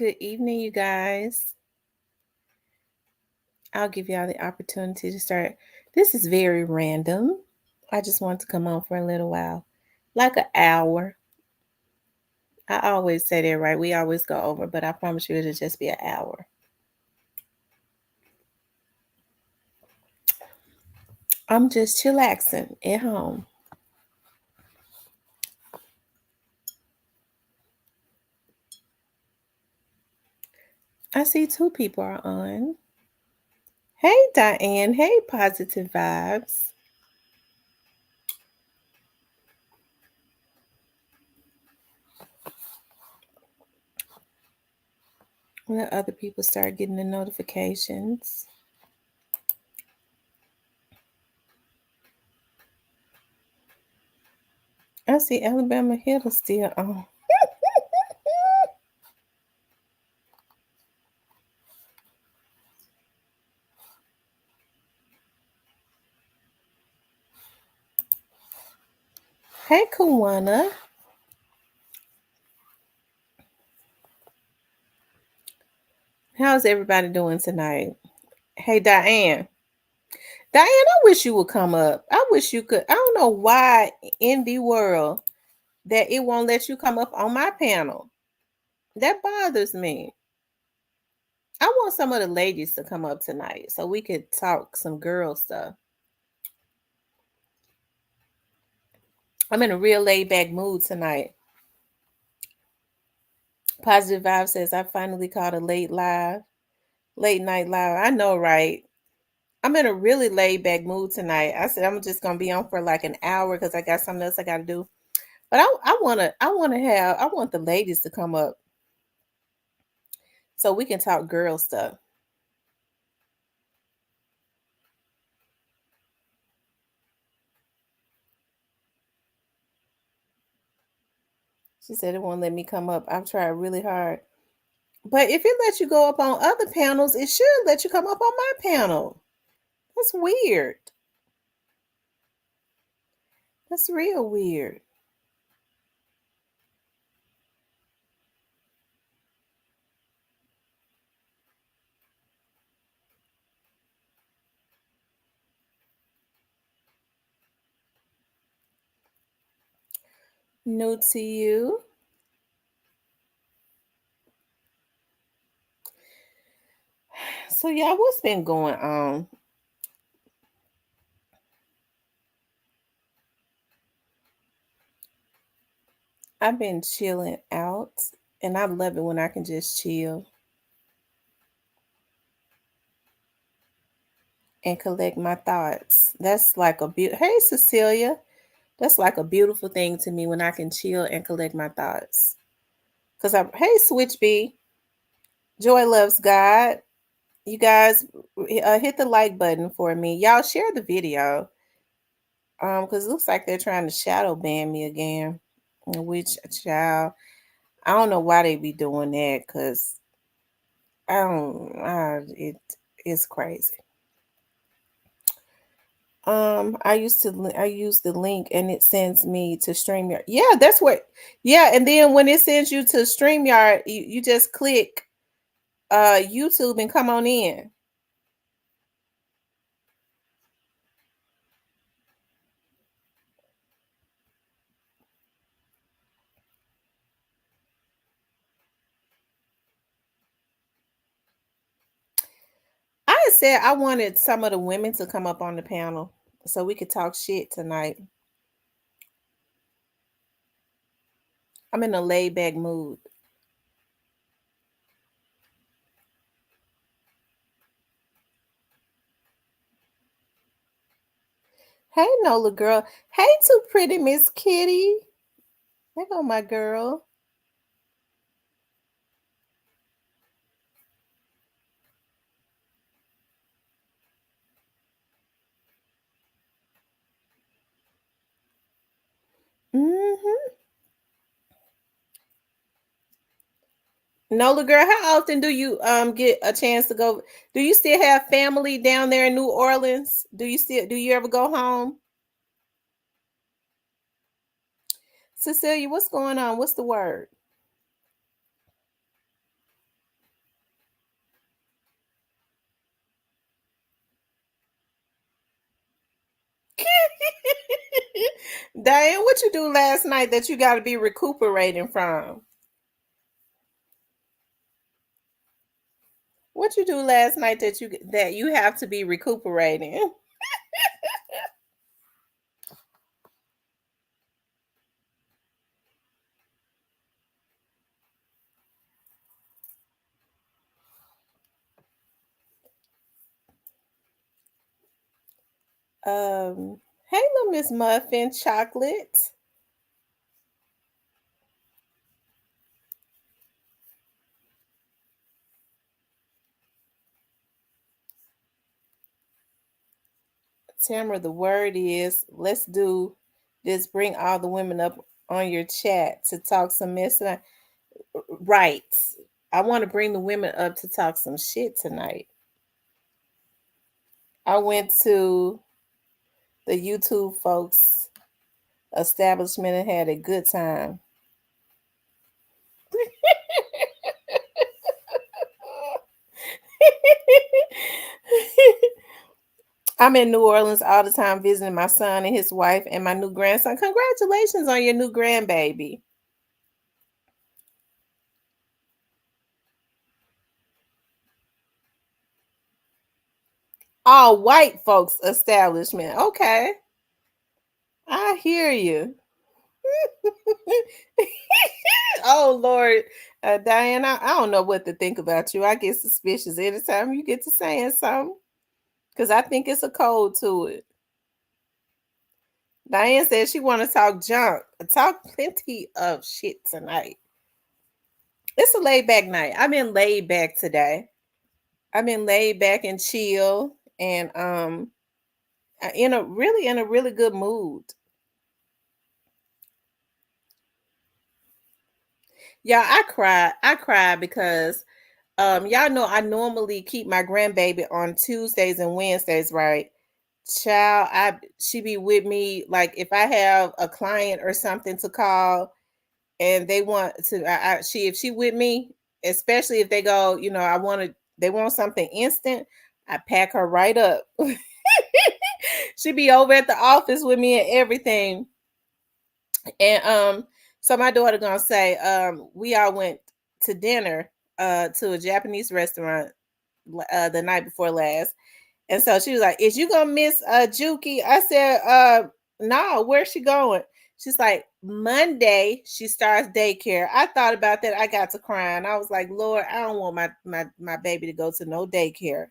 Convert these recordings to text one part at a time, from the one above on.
Good evening, you guys. I'll give y'all the opportunity to start. This is very random. I just want to come on for a little while, like an hour. I always say that, right? We always go over, but I promise you it'll just be an hour. I'm just chillaxing at home. I see two people are on. Hey, Diane. Hey, Positive Vibes. Let other people start getting the notifications. I see Alabama Hill still on. Hey, Kuwana. How's everybody doing tonight? Hey, Diane. Diane, I wish you would come up. I wish you could. I don't know why in the world that it won't let you come up on my panel. That bothers me. I want some of the ladies to come up tonight so we could talk some girl stuff. I'm in a real laid back mood tonight. Positive Vibe says I finally caught a late night live. I know, right? I'm in a really laid back mood tonight. I said I'm just gonna be on for like an hour because I got something else I gotta do. But I want the ladies to come up so we can talk girl stuff. She said it won't let me come up. I've tried really hard. But if it lets you go up on other panels, it should let you come up on my panel. That's weird. That's real weird. New to you. So y'all, what's been going on? I've been chilling out, and I love it when I can just chill and collect my thoughts. That's like a Hey, Cecilia. That's like a beautiful thing to me when I can chill and collect my thoughts. Hey, Switch B. Joy loves God. You guys hit the like button for me. Y'all share the video. Because it looks like they're trying to shadow ban me again. Which child, I don't know why they be doing that, because I don't it's crazy. I use the link and it sends me to StreamYard. Yeah, that's what. Yeah, and then when it sends you to StreamYard, you just click YouTube and come on in. I said I wanted some of the women to come up on the panel so we could talk shit tonight. I'm in a laid back mood. Hey, Nola girl. Hey, too pretty Miss Kitty. There go my girl. Mm-hmm. Nola girl, how often do you get a chance to go? Do you still have family down there in New Orleans? Do you ever go home? Cecilia, what's going on? What's the word? Diane, what you do last night that you got to be recuperating from? What you do last night that you have to be recuperating? Hey, little Miss Muffin Chocolate. Tamara, the word is let's do this. Bring all the women up on your chat to talk some mess. Right. I want to bring the women up to talk some shit tonight. I went to the YouTube folks establishment and had a good time. I'm in New Orleans all the time visiting my son and his wife and my new grandson. Congratulations on your new grandbaby. All white folks establishment. Okay. I hear you. Oh Lord, Diane, I don't know what to think about you. I get suspicious anytime you get to saying something because I think it's a code to it. Diane said she want to talk junk, talk plenty of shit tonight. It's a laid back night. I've been laid back today. I've been laid back and chill, and in a really good mood. Yeah, I cried because y'all know I normally keep my grandbaby on Tuesdays and Wednesdays, right? Child, she be with me like if I have a client or something to call and they want to if she with me, especially if they go, they want something instant, I pack her right up. She be over at the office with me and everything. And so my daughter gonna say, we all went to dinner to a Japanese restaurant the night before last. And so she was like, "Is you gonna miss Juki?" I said, no, where's she going? She's like, Monday she starts daycare. I thought about that. I got to crying. I was like, Lord, I don't want my baby to go to no daycare.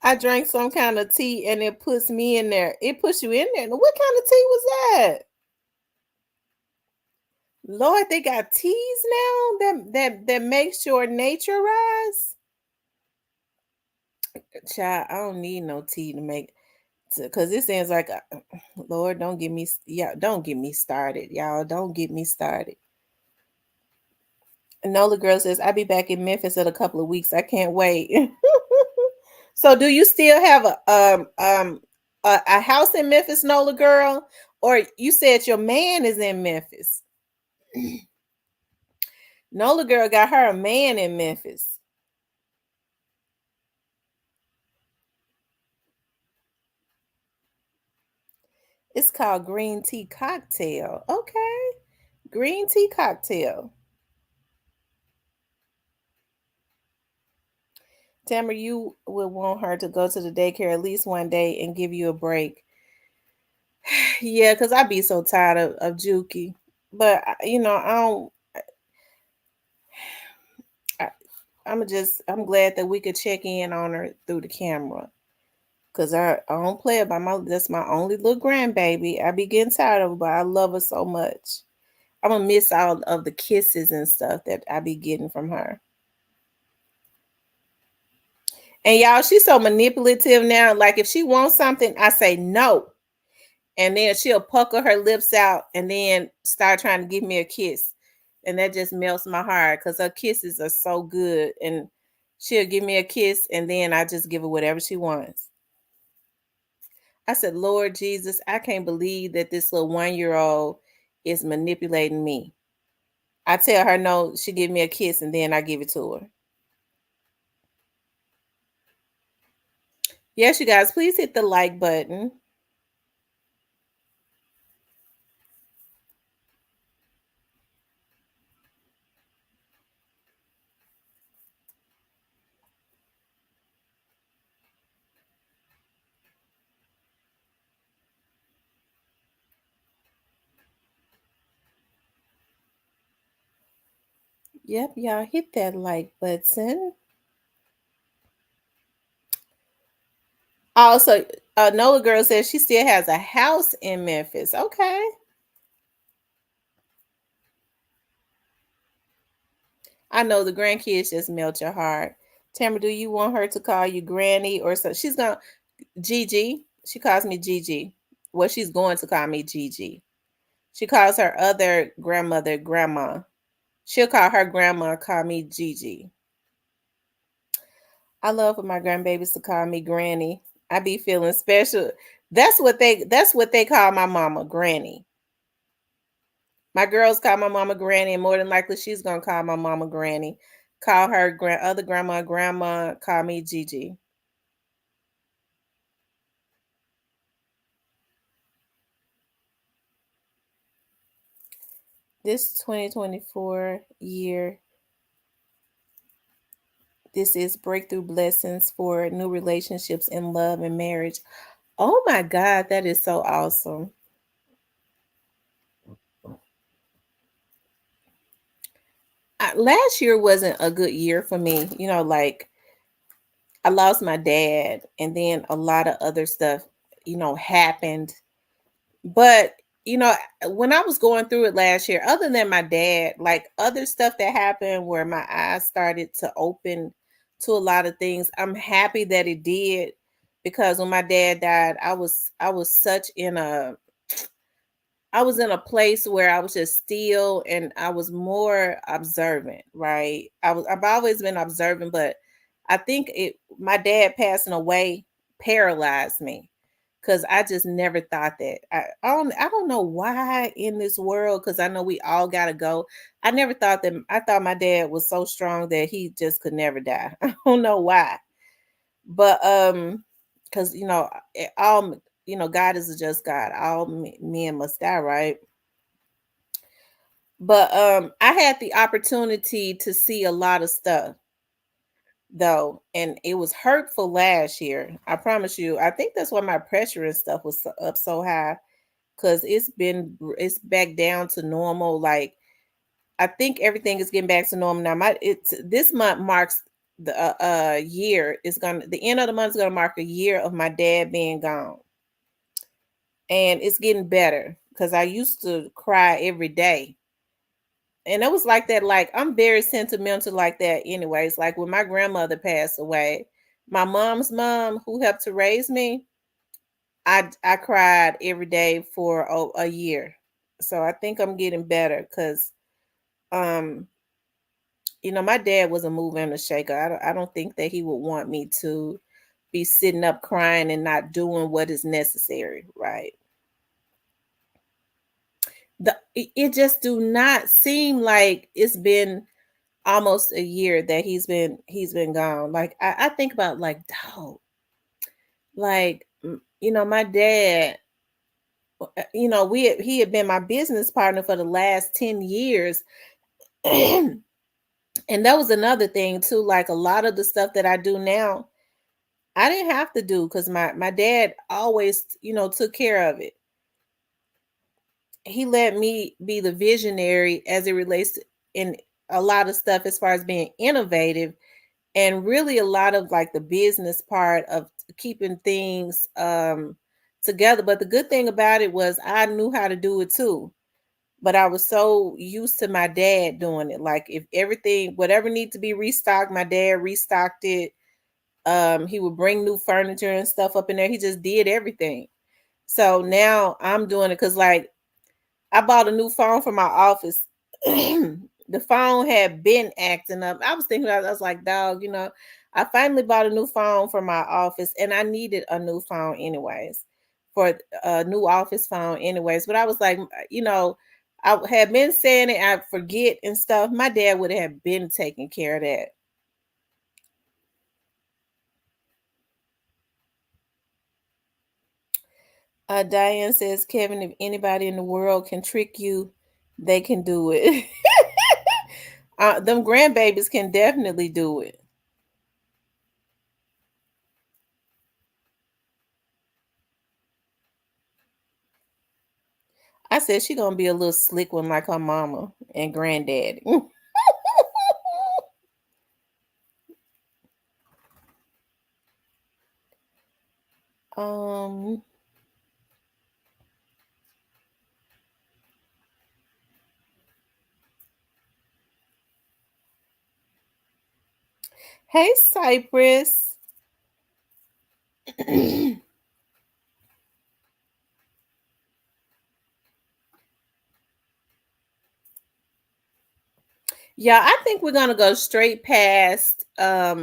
I drank some kind of tea and it puts me in there. It puts you in there. What kind of tea was that? Lord, they got teas now that makes your nature rise. Child, I don't need no tea to make because it sounds like Lord, don't get me started, y'all. Don't get me started. Nola girl says I'll be back in Memphis in a couple of weeks. I can't wait. So, do you still have a house in Memphis, Nola girl, or you said your man is in Memphis? Nola girl got her a man in Memphis. It's called green tea cocktail. Okay, green tea cocktail. Tamara, you would want her to go to the daycare at least one day and give you a break. Yeah, because I'd be so tired of Juki. But I don't. I, I'm glad that we could check in on her through the camera. Cause I don't play about that's my only little grandbaby. I be getting tired of her, but I love her so much. I'm gonna miss all of the kisses and stuff that I be getting from her. And y'all, she's so manipulative now. Like if she wants something, I say no. And then she'll pucker her lips out and then start trying to give me a kiss. And that just melts my heart because her kisses are so good. And she'll give me a kiss and then I just give her whatever she wants. I said, Lord Jesus, I can't believe that this little 1-year-old is manipulating me. I tell her no, she give me a kiss and then I give it to her. Yes, you guys, please hit the like button. Yep, y'all hit that like button. Also, Nola girl says she still has a house in Memphis. Okay. I know the grandkids just melt your heart. Tamara, do you want her to call you Granny or so? She's gonna Gigi. She calls me Gigi. Well, she's going to call me Gigi. She calls her other grandmother Grandma. She'll call her grandma, call me Gigi. I love for my grandbabies to call me Granny. I be feeling special. That's what they call my mama, Granny. My girls call my mama Granny, and more than likely she's gonna call my mama Granny. Call her other grandma, Grandma. Call me Gigi. This 2024 year, this is breakthrough blessings for new relationships in love and marriage. Oh my God, that is so awesome. Last year wasn't a good year for me. Like I lost my dad, and then a lot of other stuff, happened. But, when I was going through it last year, other than my dad, like other stuff that happened where my eyes started to open to a lot of things, I'm happy that it did because when my dad died, I was in a place where I was just still and I was more observant, right? I've always been observant, but I think my dad passing away paralyzed me because I just never thought that. I don't know why in this world, because I know we all gotta go. I thought my dad was so strong that he just could never die. I don't know why. But because all God is a just God. All men must die, right? But I had the opportunity to see a lot of stuff though, and it was hurtful last year. I promise you. I think that's why my pressure and stuff was up so high because it's back down to normal. Like I think everything is getting back to normal now. It's this month marks the year. The end of the month is gonna mark a year of my dad being gone, and it's getting better because I used to cry every day. And it was like that. Like I'm very sentimental like that anyways. Like when my grandmother passed away, my mom's mom who helped to raise me, I cried every day for a year. So I think I'm getting better because um my dad was a mover and a shaker. I don't think that he would want me to be sitting up crying and not doing what is necessary, right? It just do not seem like it's been almost a year that he's been gone. Like I think about like dog, like my dad. He had been my business partner for the last 10 years. And that was another thing too. Like a lot of the stuff that I do now, I didn't have to do because my dad always, took care of it. He let me be the visionary as it relates to in a lot of stuff as far as being innovative and really a lot of like the business part of keeping things together. But the good thing about it was I knew how to do it too. But I was so used to my dad doing it. Like if everything, whatever needs to be restocked, my dad restocked it. He would bring new furniture and stuff up in there. He just did everything. So now I'm doing it because like I bought a new phone for my office. The phone had been acting up. I was thinking about it, I was like, dog, I finally bought a new phone for my office and I needed a new phone anyways for a new office phone anyways. But I was like, I had been saying it, I forget and stuff. My dad would have been taking care of that. Diane says, Kevin, if anybody in the world can trick you, they can do it. Them grandbabies can definitely do it. I said she gonna be a little slick one like her mama and granddaddy. um Hey Cypress. Yeah, I think we're gonna go straight past. I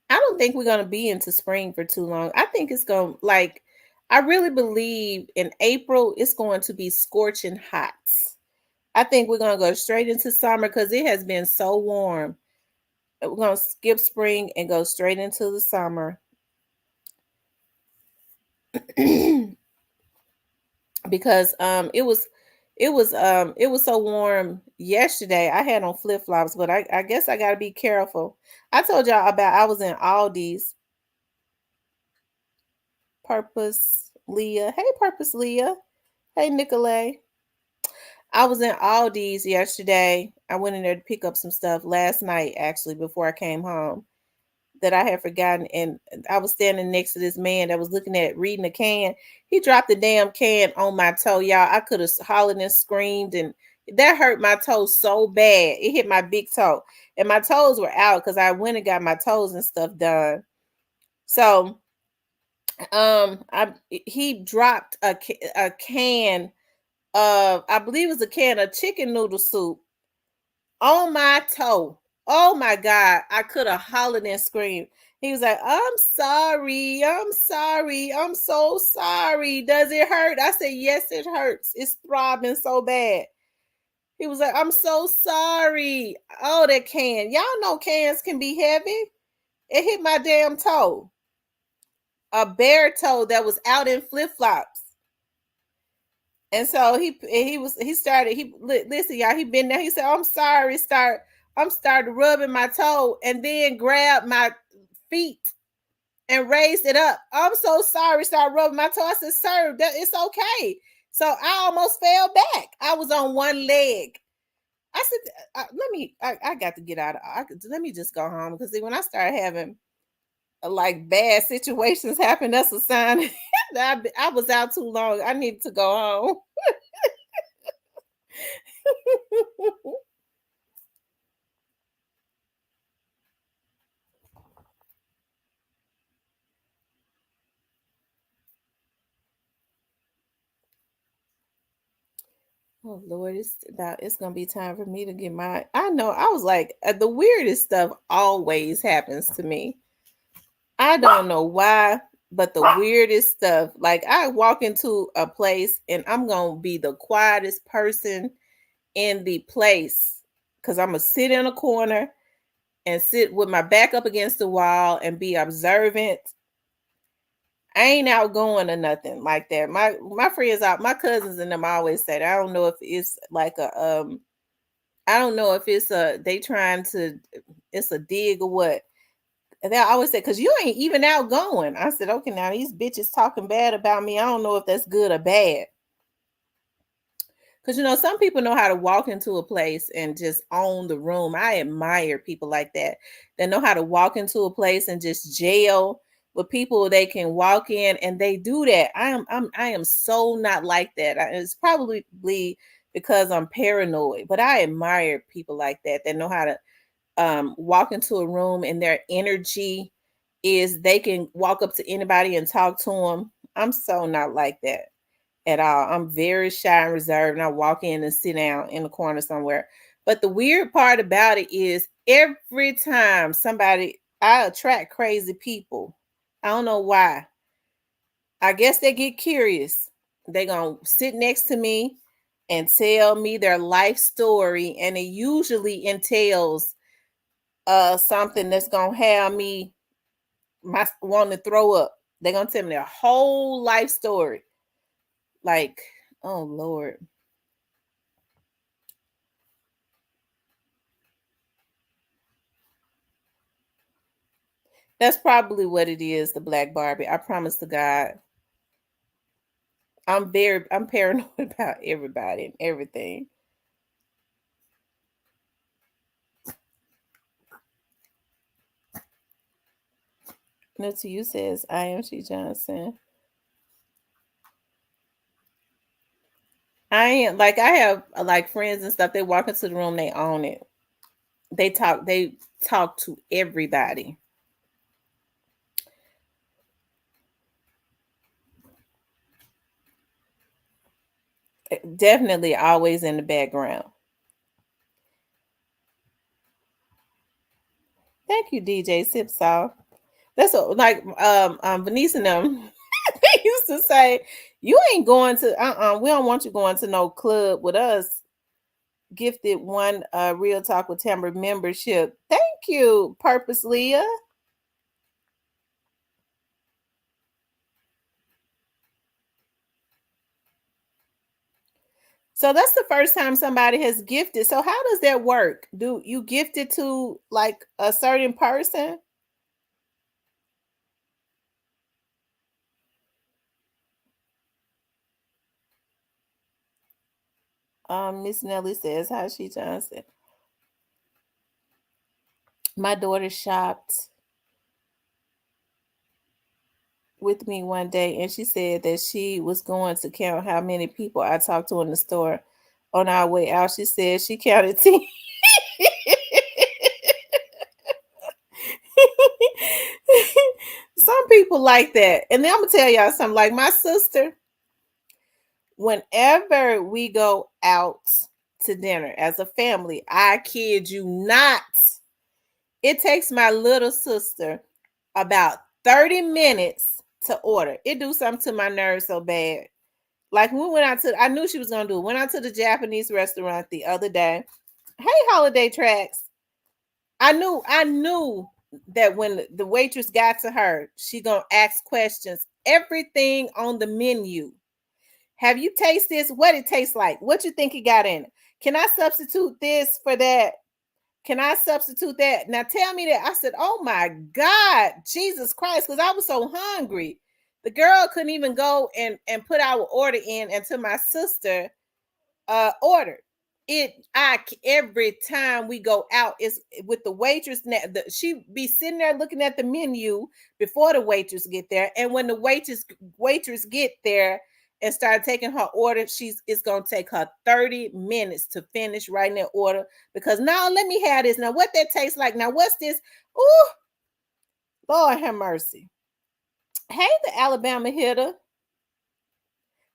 don't think we're gonna be into spring for too long. I think it's gonna like. I really believe in April it's going to be scorching hot. I think we're gonna go straight into summer because it has been so warm. We're gonna skip spring and go straight into the summer. Because it was so warm yesterday. I had on flip-flops, but I guess I gotta be careful. I told y'all about I was in Aldi's. Purpose Leah. Hey Purpose Leah. Hey Nicolay. I was in Aldi's yesterday. I went in there to pick up some stuff last night actually before I came home that I had forgotten. And I was standing next to this man that was looking at reading a can. He dropped the damn can on my toe, y'all. I could have hollered and screamed, and that hurt my toe so bad. It hit my big toe, and my toes were out because I went and got my toes and stuff done. So, he dropped a can of, I believe it was a can of chicken noodle soup on my toe. Oh my God. I could have hollered and screamed. He was like, I'm sorry. I'm sorry. I'm so sorry. Does it hurt? I said, yes, it hurts. It's throbbing so bad. He was like, I'm so sorry. Oh, that can. Y'all know cans can be heavy. It hit my damn toe. A bare toe that was out in flip-flops. And so he started, listen, y'all, he been there. He said, I'm started rubbing my toe and then grabbed my feet and raised it up. I'm so sorry. Started rubbing my toe. I said, sir, that it's okay. So I almost fell back. I was on one leg. I said, I got to get out of, let me just go home. Because when I started having like bad situations happen, that's a sign that I was out too long. I needed to go home. Oh Lord, it's gonna be time for me to get my. I know. I was like, the weirdest stuff always happens to me. I don't know why, but the weirdest stuff. Like I walk into a place and I'm gonna be the quietest person in the place because I'm gonna sit in a corner and sit with my back up against the wall and be observant. I ain't outgoing or nothing like that. My friends out, my cousins and them always said, I don't know if it's like a I don't know if it's a they trying to it's a dig or what. And they always say, because you ain't even outgoing. I said, okay, now these bitches talking bad about me. I don't know if that's good or bad. Because some people know how to walk into a place and just own the room. I admire people like that. That know how to walk into a place and just jail with people they can walk in, and they do that. I am so not like that. It's probably because I'm paranoid, but I admire people like that that know how to walk into a room and their energy is they can walk up to anybody and talk to them. I'm so not like that at all. I'm very shy and reserved, and I walk in and sit down in the corner somewhere. But the weird part about it is every time I attract crazy people. I don't know why. I guess they get curious. They gonna sit next to me and tell me their life story, and it usually entails something that's gonna have me wanting to throw up. They're gonna tell me their whole life story. Like, oh Lord. That's probably what it is, the Black Barbie. I promise to God. I'm paranoid about everybody and everything. New to you says I am she Johnson. I am like I have like friends and stuff. They walk into the room, they own it. They talk to everybody. Definitely always in the background. Thank you, DJ Sipsaw. That's what, like Venice and them they used to say, you ain't going to we don't want you going to no club with us. Gifted one Real Talk with Tamara membership. Thank you, Purpose Leah. So that's the first time somebody has gifted. So how does that work? Do you gift it to like a certain person? Miss Nelly says, "How she Johnson? My daughter shopped with me one day, and she said that she was going to count how many people I talked to in the store. On our way out, she said she counted 10." Some people like that. And then I'm gonna tell y'all something. Like my sister, whenever we go out to dinner as a family, I kid you not, it takes my little sister about 30 minutes to order. It do something to my nerves so bad. Like when we went out to, I knew she was gonna do it. Went out to the Japanese restaurant the other day. Hey, holiday tracks. I knew that when the waitress got to her, she gonna ask questions. Everything on the menu. Have you tasted this? What it tastes like? What you think it got in it? Can I substitute this for that? Can I substitute that? Now tell me that. I said, oh my God, Jesus Christ, because I was so hungry. The girl couldn't even go and put our order in until my sister ordered it. I every time we go out is with the waitress. She be sitting there looking at the menu before the waitress get there, and when the waitress get there and start taking her order, it's gonna take her 30 minutes to finish writing that order, because now let me have this. Now what that tastes like? Now what's this? Oh, Lord have mercy. Hey, the Alabama hitter.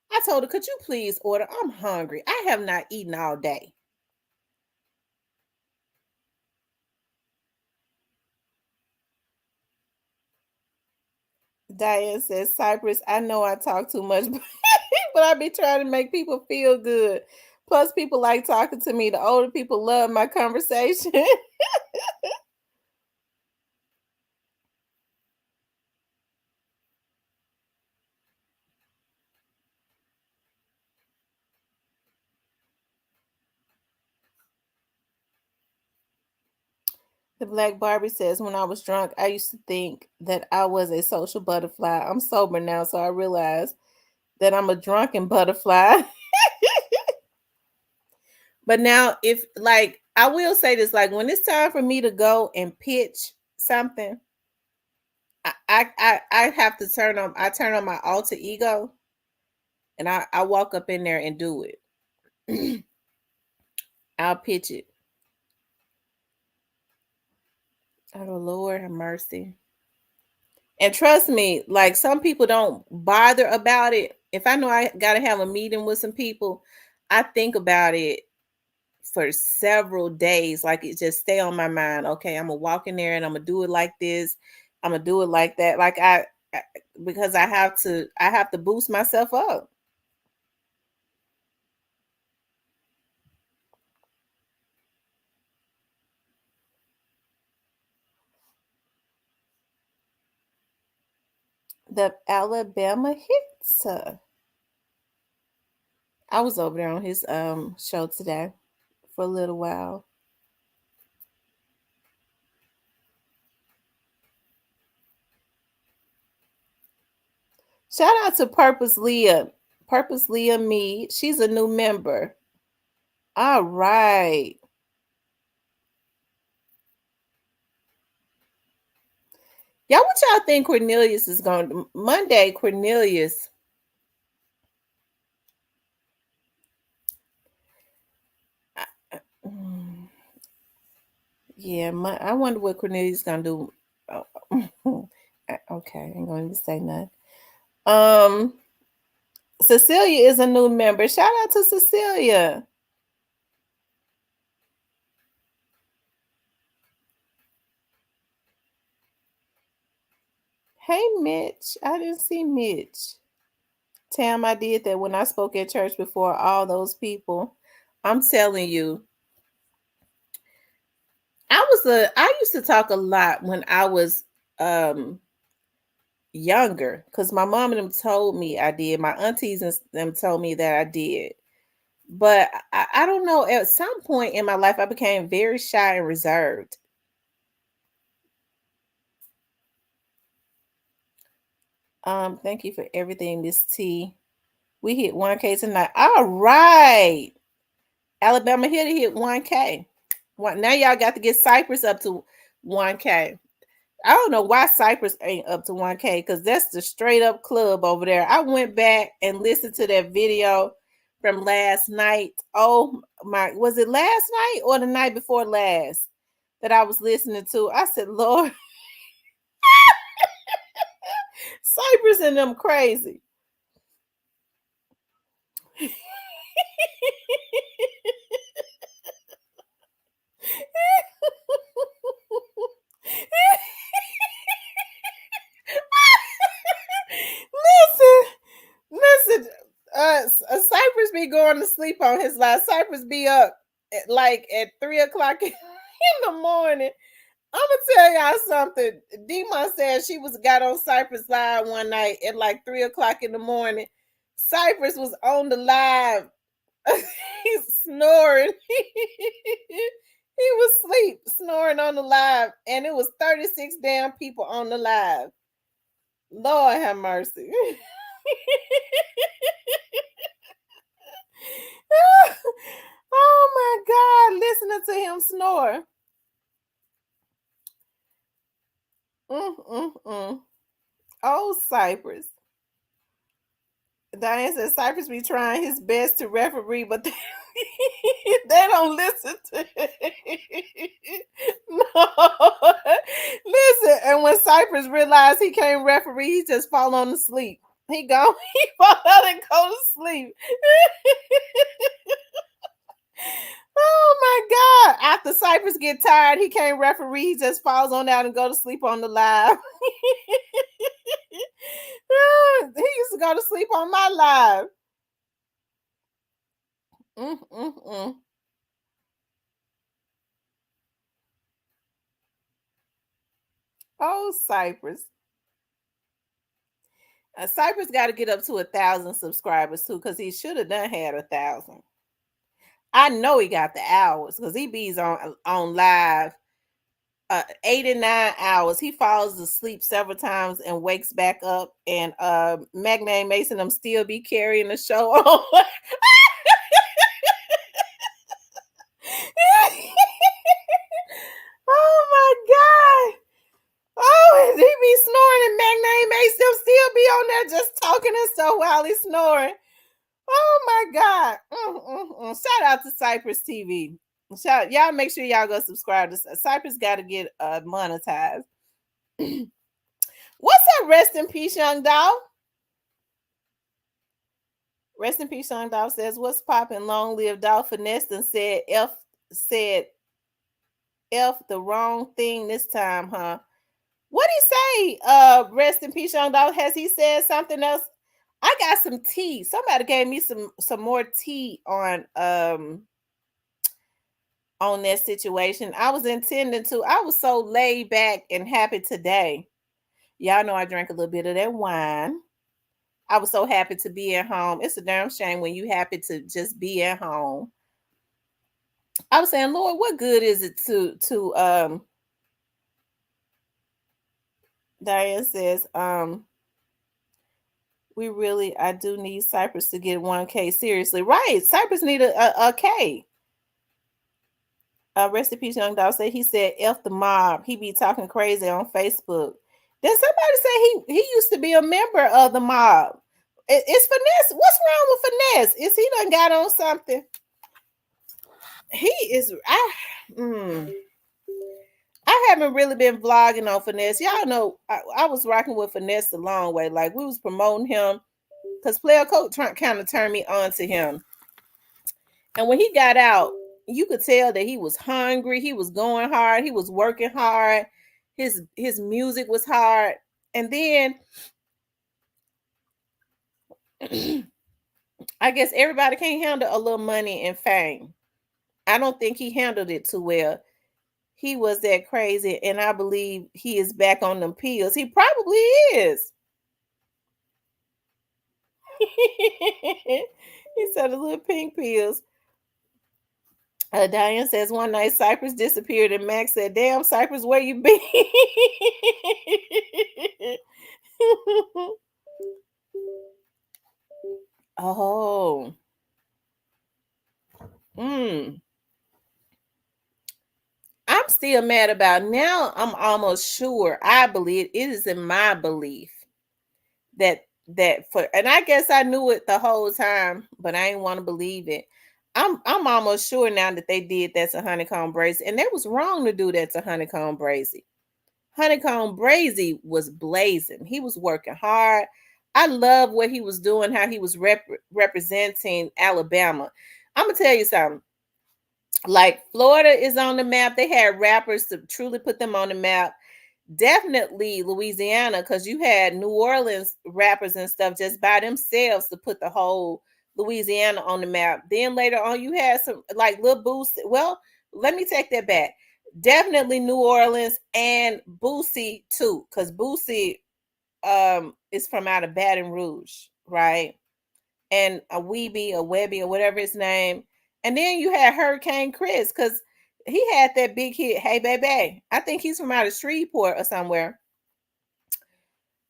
I told her, could you please order? I'm hungry. I have not eaten all day. Diane says, Cypress, I know I talk too much, but I be trying to make people feel good. Plus, people like talking to me. The older people love my conversation. The Black Barbie says, when I was drunk, I used to think that I was a social butterfly. I'm sober now, so I realize that I'm a drunken butterfly. But now, if like, I will say this, like, when it's time for me to go and pitch something, I have to I turn on my alter ego, and I walk up in there and do it. I'll pitch it. Oh Lord have mercy. And trust me, like some people don't bother about it. If I know I gotta have a meeting with some people, I think about it for several days. Like it just stay on my mind. Okay, I'm gonna walk in there and I'm gonna do it like this. I'm gonna do it like that. Like because I have to boost myself up. The Alabama hits. I was over there on his show today for a little while. Shout out to Purpose Leah. Purpose Leah Mead. She's a new member. All right. Y'all, what y'all think Cornelius is going to Monday? Cornelius. Mm, yeah, I wonder what Cornelius is going to do. Oh, okay, I ain't going to say nothing. Cecilia is a new member. Shout out to Cecilia. Hey, Mitch. I didn't see Mitch. Tam, I did that when I spoke at church before all those people. I'm telling you, I used to talk a lot when I was um younger because my mom and them told me I did. My aunties and them told me that I did. But I don't know. At some point in my life, I became very shy and reserved. Thank you for everything, Miss T. We hit 1K tonight. All right. Alabama here to hit 1K. Now y'all got to get Cypress up to 1K. I don't know why Cypress ain't up to 1K because that's the straight up club over there. I went back and listened to that video from last night. Oh my, was it last night or the night before last that I was listening to? I said, Lord, Cypress and them crazy. Listen, Cypress be going to sleep on his live. Cypress be up at 3 o'clock in the morning. I'm gonna tell y'all something. Dima said she got on Cypress live one night at like 3 o'clock in the morning. Cypress was on the live. He's snoring. He was asleep, snoring on the live, and it was 36 damn people on the live. Lord have mercy. Oh my God, listening to him snore. Mm-mm-mm. Oh, Cypress. Diane said Cypress be trying his best to referee, but they, they don't listen to it. No. Listen, and when Cypress realized he can't referee, he just fall on to sleep. He fall out and go to sleep. Oh my God. After Cypress get tired, he can't referee. He just falls on out and go to sleep on the live. He used to go to sleep on my live. Mm-mm-mm. Oh, Cypress. Cypress got to get up to 1,000 subscribers too, because he should have done had 1,000. I know he got the hours because he bees on live 8 and 9 hours. He falls asleep several times and wakes back up. And Magnane Mason them still be carrying the show on. Oh my God. Oh, he be snoring and Magnane Mason them still be on there just talking and stuff while he's snoring. Oh my God. Shout out to Cypress TV. Y'all make sure y'all go subscribe to Cypress got to get monetized. What's up, rest in peace, young doll? Rest in peace, young doll says, what's popping? Long live doll finessed and said F the wrong thing this time, huh? What he say? Rest in peace, young doll. Has he said something else? I got some tea. Somebody gave me some more tea on that situation. I was intending to. I was so laid back and happy today. Y'all know I drank a little bit of that wine. I was so happy to be at home. It's a damn shame when you happy to just be at home. I was saying, Lord, what good is it to Diane says, I do need Cypress to get 1K. Seriously. Right. Cypress need a K. Rest in peace, young dog. Say he said F the mob. He be talking crazy on Facebook. Then somebody say he used to be a member of the mob. It's Finesse. What's wrong with Finesse? Is he done got on something? He is. I haven't really been vlogging on Finesse. Y'all know I was rocking with Finesse the long way. Like we was promoting him because Player Coach kind of turned me on to him. And when he got out, you could tell that he was hungry. He was going hard. He was working hard. His music was hard. And then I guess everybody can't handle a little money and fame. I don't think he handled it too well. He was that crazy, and I believe he is back on them pills. He probably is. He said the little pink pills. Diane says one night Cypress disappeared, and Max said, "Damn, Cypress, where you been?" Oh. I'm still mad about now. I'm almost sure. I believe it is in my belief that for, and I guess I knew it the whole time, but I didn't want to believe it. I'm almost sure now that they did that to Honeycomb Brazy, and they was wrong to do that to Honeycomb Brazy. Honeycomb Brazy was blazing. He was working hard. I love what he was doing, how he was representing Alabama. I'm gonna tell you something. Like Florida is on the map. They had rappers to truly put them on the map. Definitely Louisiana, because you had New Orleans rappers and stuff just by themselves to put the whole Louisiana on the map. Then later on, you had some like Lil Boosie. Well, let me take that back. Definitely New Orleans and Boosie too, because Boosie is from out of Baton Rouge, right? And a Weeby, a Webby, or whatever his name. And then you had Hurricane Chris, because he had that big hit, Hey Baby. I think he's from out of Shreveport or somewhere.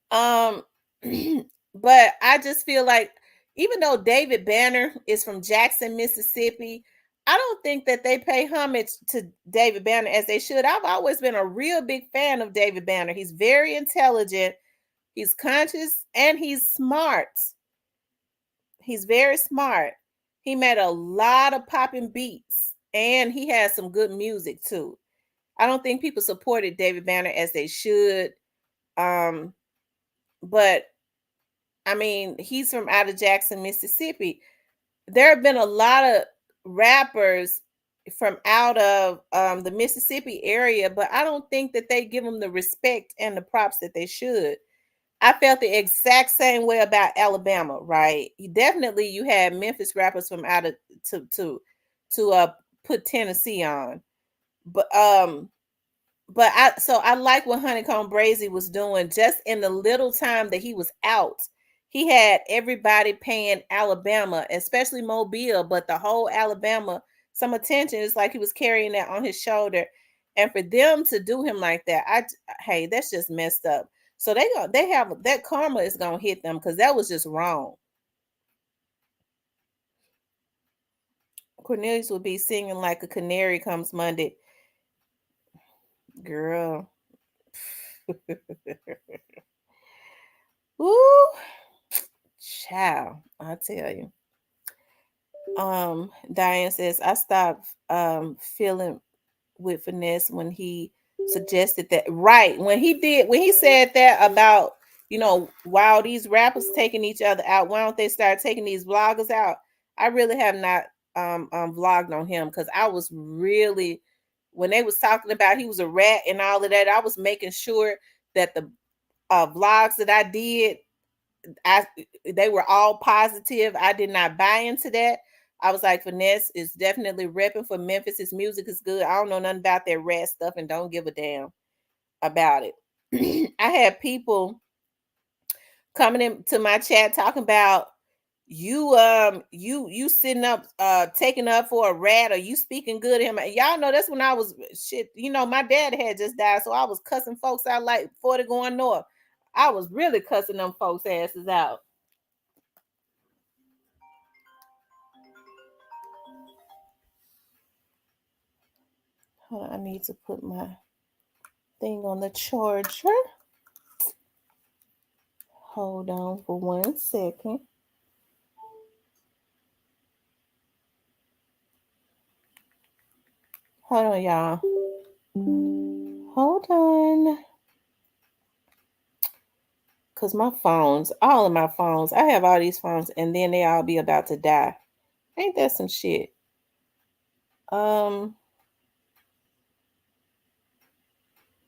But I just feel like even though David Banner is from Jackson, Mississippi, I don't think that they pay homage to David Banner as they should. I've always been a real big fan of David Banner. He's very intelligent, he's conscious, and he's smart. He's very smart. He made a lot of popping beats, and he has some good music too. I don't think people supported David Banner as they should. But I mean, he's from out of Jackson, Mississippi. There have been a lot of rappers from out of the Mississippi area, but I don't think that they give them the respect and the props that they should. I felt the exact same way about Alabama, right? Definitely you had Memphis rappers from out of to put Tennessee on. But I like what Honeycomb Brazy was doing just in the little time that he was out. He had everybody paying Alabama, especially Mobile, but the whole Alabama some attention. It's like he was carrying that on his shoulder. And for them to do him like that, hey, that's just messed up. So they have that karma is gonna hit them because that was just wrong. Cornelius will be singing like a canary comes Monday. Girl. Ooh, child, I tell you. Diane says I stopped feeling with Finesse when he suggested that. Right, when he said that about, while these rappers taking each other out, why don't they start taking these vloggers out? I really have not vlogged on him because I was really, when they was talking about he was a rat and all of that, I was making sure that the vlogs that I did, they were all positive. I did not buy into that. I was like, Finesse is definitely repping for Memphis. His music is good. I don't know nothing about that rat stuff and don't give a damn about it. I had people coming into my chat talking about you sitting up taking up for a rat, or you speaking good of him. Y'all know that's when I was shit, my dad had just died, so I was cussing folks out like 40 going north. I was really cussing them folks asses out. Hold on, I need to put my thing on the charger. Hold on for 1 second. Hold on, y'all. Hold on. Cause my phones, all of my phones, I have all these phones, and then they all be about to die. Ain't that some shit? Um,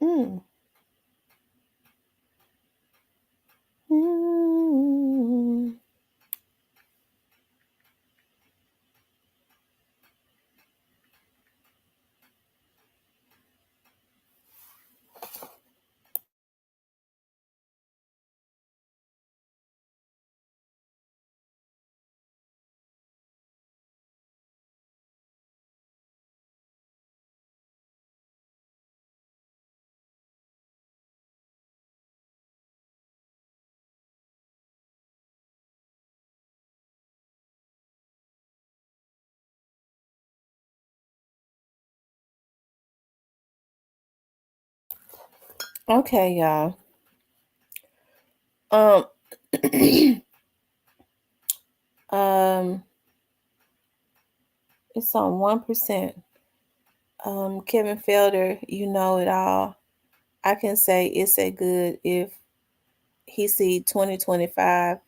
mm, mm. Okay, y'all. Um, um, it's on 1%. Kevin Felder, you know it all. I can say it's a good if he see 2025.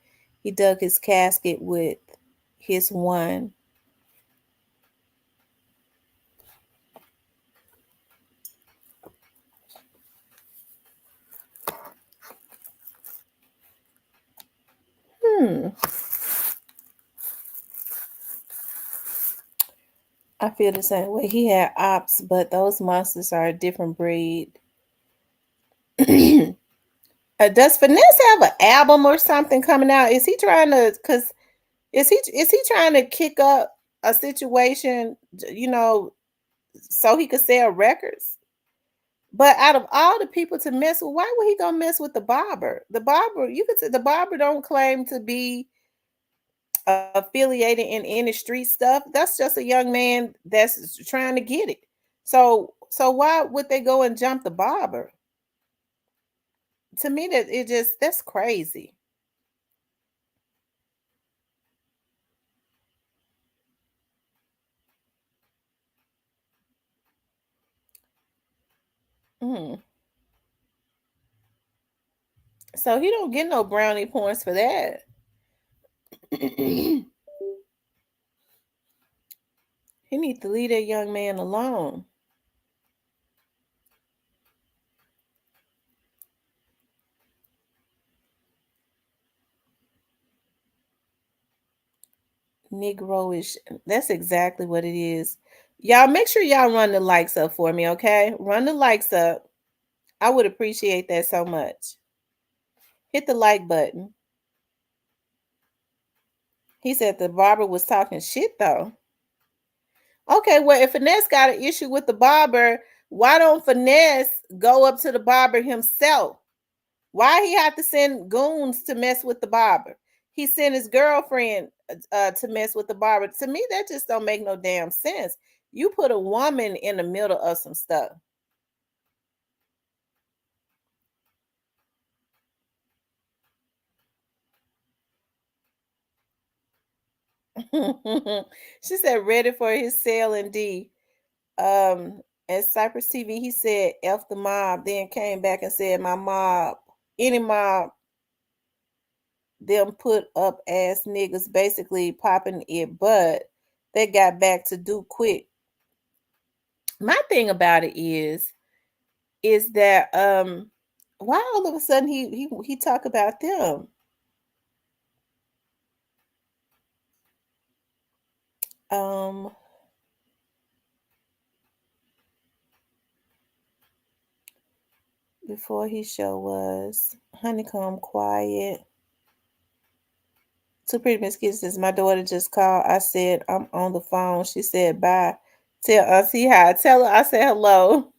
He dug his casket with his one. Hmm. I feel the same way. He had ops, but those monsters are a different breed. Does Finesse have an album or something coming out? Is he trying to? Cause is he trying to kick up a situation? So he could sell records. But out of all the people to mess with, why would he go mess with the barber? The barber, you could say the barber don't claim to be affiliated in any street stuff. That's just a young man that's trying to get it. So why would they go and jump the barber? To me, that's crazy. Mm. So he don't get no brownie points for that. He needs to leave that young man alone. Negroish. That's exactly what it is. Y'all make sure y'all run the likes up for me, okay? Run the likes up. I would appreciate that so much. Hit the like button. He said the barber was talking shit though. Okay, well, if Finesse got an issue with the barber, why don't Finesse go up to the barber himself? Why he have to send goons to mess with the barber? He sent his girlfriend to mess with the barber. To me, that just don't make no damn sense. You put a woman in the middle of some stuff. She said, ready for his sale indeed. At Cypress TV, he said, F the mob, then came back and said, my mob, any mob, them put up ass niggas basically popping it, but they got back to do quick. My thing about it is that why all of a sudden he talk about them? Um before he show was Honeycomb Quiet. Two Pretty Miss Kisses. My daughter just called. I said I'm on the phone. She said bye. Tell Auntie hi. Tell her I said hello.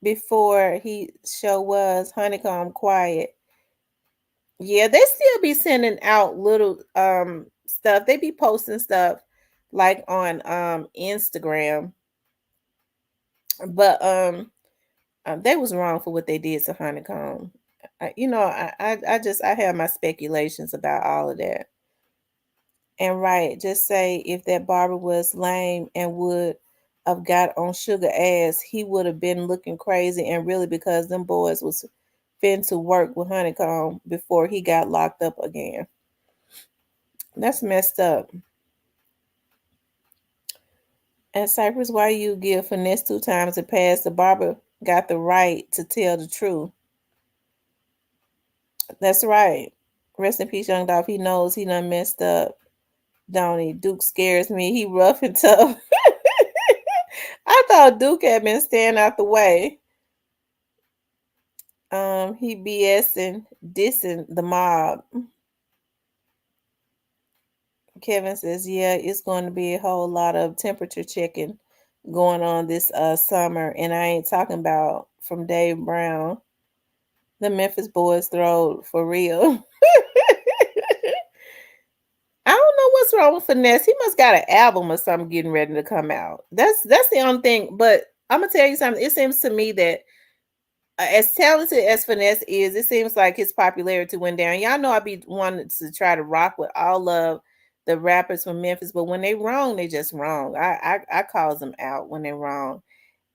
Before he show was Honeycomb Quiet. Yeah, they still be sending out little stuff. They be posting stuff like on Instagram. But they was wrong for what they did to Honeycomb. I have my speculations about all of that. And right, just say if that barber was lame and would have got on Sugar ass, he would have been looking crazy. And really, because them boys was fin to work with Honeycomb before he got locked up again. That's messed up. And Cypress, why you give finesse 2 times and pass? The barber got the right to tell the truth. That's right. Rest in peace, Young Dolph. He knows he done messed up. Don't he? Duke scares me. He rough and tough. I thought Duke had been staying out the way. He BSing, dissing the mob. Kevin says, yeah, it's going to be a whole lot of temperature checking going on this summer. And I ain't talking about from Dave Brown. The Memphis boys throw for real. I don't know what's wrong with Finesse. He must got an album or something getting ready to come out. That's the only thing. But I'm gonna tell you something. It seems to me that as talented as Finesse is, it seems like his popularity went down. Y'all know I be wanting to try to rock with all of the rappers from Memphis, but when they wrong, they just wrong. I calls them out when they're wrong,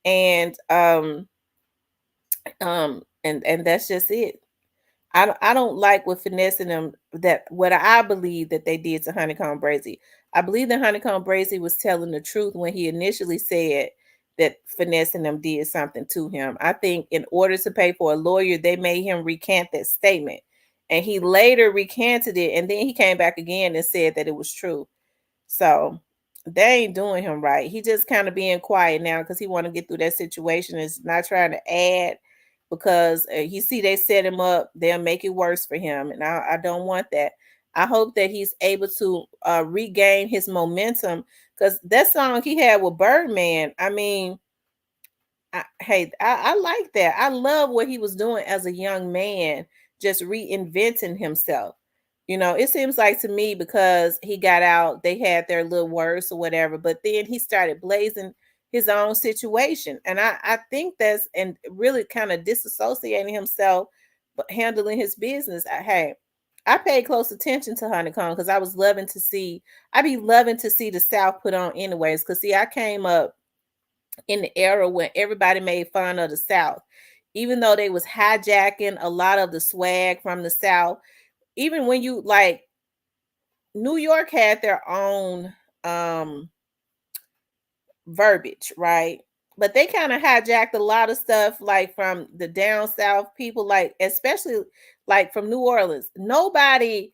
and and that's just it. I don't like what finessing them that what I believe that they did to Honeycomb Brazy. I believe that Honeycomb Brazy was telling the truth when he initially said that finessing them did something to him. I think in order to pay for a lawyer, they made him recant that statement. And he later recanted it, and then he came back again and said that it was true. So they ain't doing him right. He just kind of being quiet now because he want to get through that situation. Is not trying to add because he see they set him up. They'll make it worse for him, and I don't want that. I hope that he's able to regain his momentum because that song he had with Birdman. I mean, I like that. I love what he was doing as a young man, just reinventing himself. It seems like to me because he got out, they had their little words or whatever, but then he started blazing his own situation. And I think that's and really kind of disassociating himself, but handling his business. I paid close attention to Honeycomb because I be loving to see the South put on anyways. Because see, I came up in the era when everybody made fun of the South, even though they was hijacking a lot of the swag from the South. Even when you like New York had their own verbiage, right? But they kind of hijacked a lot of stuff like from the down south people, like especially like from New Orleans. Nobody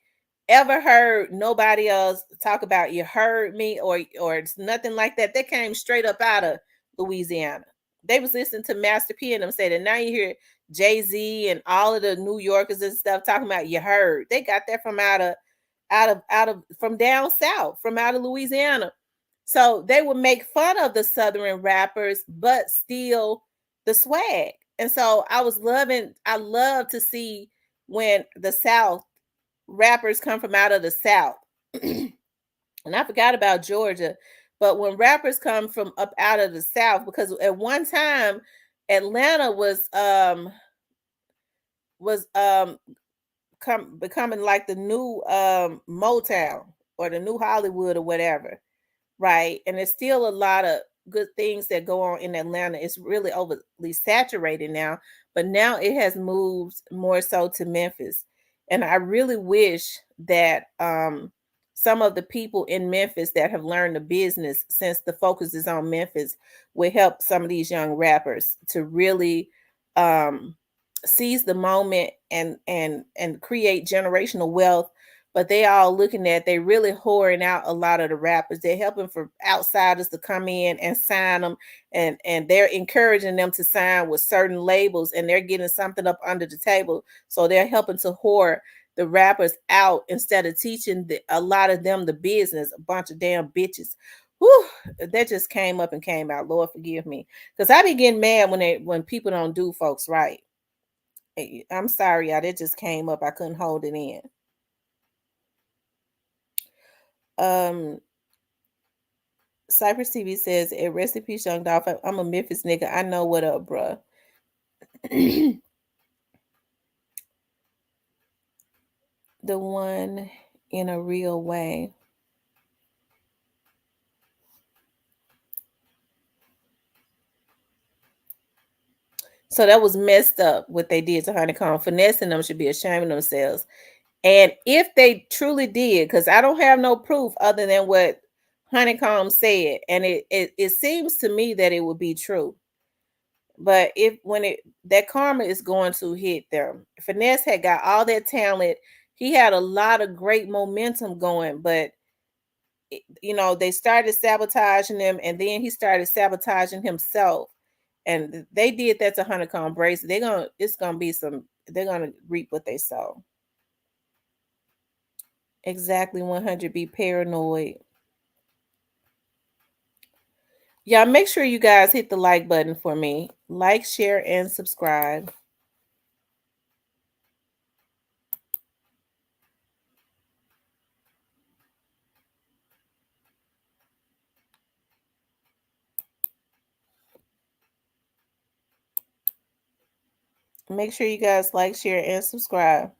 ever heard nobody else talk about you heard me or it's nothing like that. They came straight up out of Louisiana. They was listening to Master P and them say that now you hear Jay-Z and all of the New Yorkers and stuff talking about you heard. They got that from out of from down south, from out of Louisiana. So they would make fun of the Southern rappers, but still the swag. And so I love to see when the South rappers come from out of the South. And I forgot about Georgia, but when rappers come from up out of the South, because at one time Atlanta was becoming like the new Motown or the new Hollywood or whatever, right? And there's still a lot of good things that go on in Atlanta. It's really overly saturated now, but now it has moved more so to Memphis. And I really wish that some of the people in Memphis that have learned the business, since the focus is on Memphis, will help some of these young rappers to really seize the moment and create generational wealth. but they all looking at, they really whoring out a lot of the rappers. They're helping for outsiders to come in and sign them, and they're encouraging them to sign with certain labels, and they're getting something up under the table. So they're helping to whore the rappers out instead of teaching a lot of them the business. A bunch of damn bitches. Whew, that just came up and came out. Lord forgive me, because I be getting mad when people don't do folks right. I'm sorry, y'all. That just came up. I couldn't hold it in. Um, Cypress TV says, "A rest in peace, Young Dolph. I'm a Memphis nigga. I know what up, bruh." The one in a real way. So that was messed up what they did to Honeycomb. Finessing them should be ashamed of themselves. And if they truly did, because I don't have no proof other than what Honeycomb said, and it seems to me that it would be true. But if when it that karma is going to hit them. Finesse had got all that talent. He had a lot of great momentum going, but they started sabotaging him, and then he started sabotaging himself. And they did that to Honeycomb Brace. They're gonna reap what they sow. Exactly. 100. Be paranoid. Y'all make sure you guys hit the like button for me. Like, share, and subscribe. Make sure you guys like, share, and subscribe.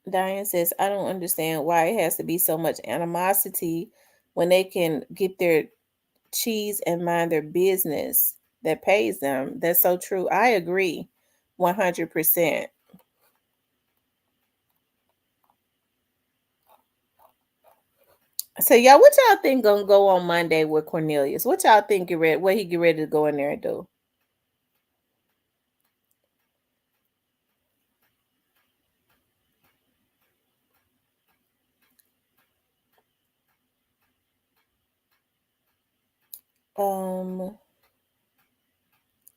Diane says, I don't understand why it has to be so much animosity when they can get their cheese and mind their business that pays them. That's so true. I agree 100%. So y'all, what y'all think gonna go on Monday with Cornelius? What y'all think what he get ready to go in there and do?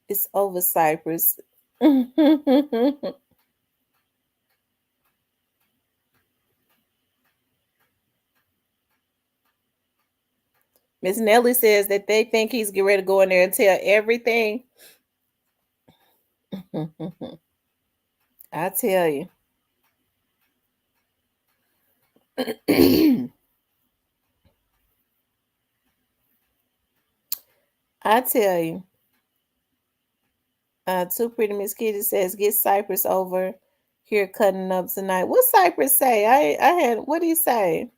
It's over, Cypress. Miss Nelly says that they think he's getting ready to go in there and tell everything. I tell you. I tell you. Too Pretty Miss Kitty says, get Cypress over here cutting up tonight. What Cypress say? I had, what did he say?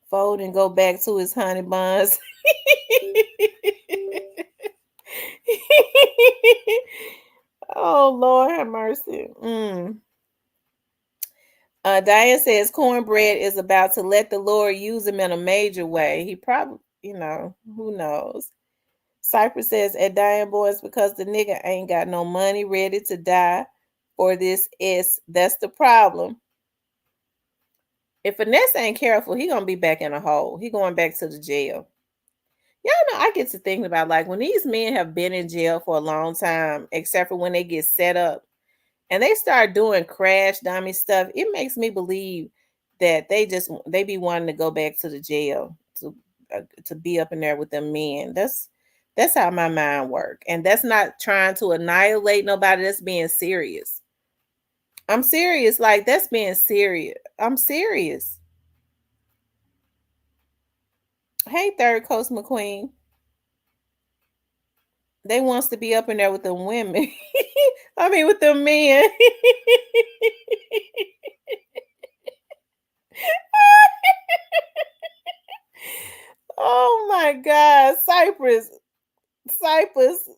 Fold and go back to his honey buns. Oh, Lord have mercy. Diane says Cornbread is about to let the Lord use him in a major way. He probably, who knows? Cypress says at Diane Boys, because the nigga ain't got no money ready to die for this S. That's the problem. If Finesse ain't careful, he gonna be back in a hole. He going back to the jail. Y'all know, I get to thinking about, like, when these men have been in jail for a long time, except for when they get set up and they start doing crash dummy stuff, it makes me believe that they be wanting to go back to the jail to be up in there with them men. That's how my mind work, and that's not trying to annihilate nobody. That's being serious. I'm serious. Like, that's being serious. I'm serious. Hey, Third Coast McQueen. They wants to be up in there with the women. I mean, with the men. Oh my God, Cypress, Cypress.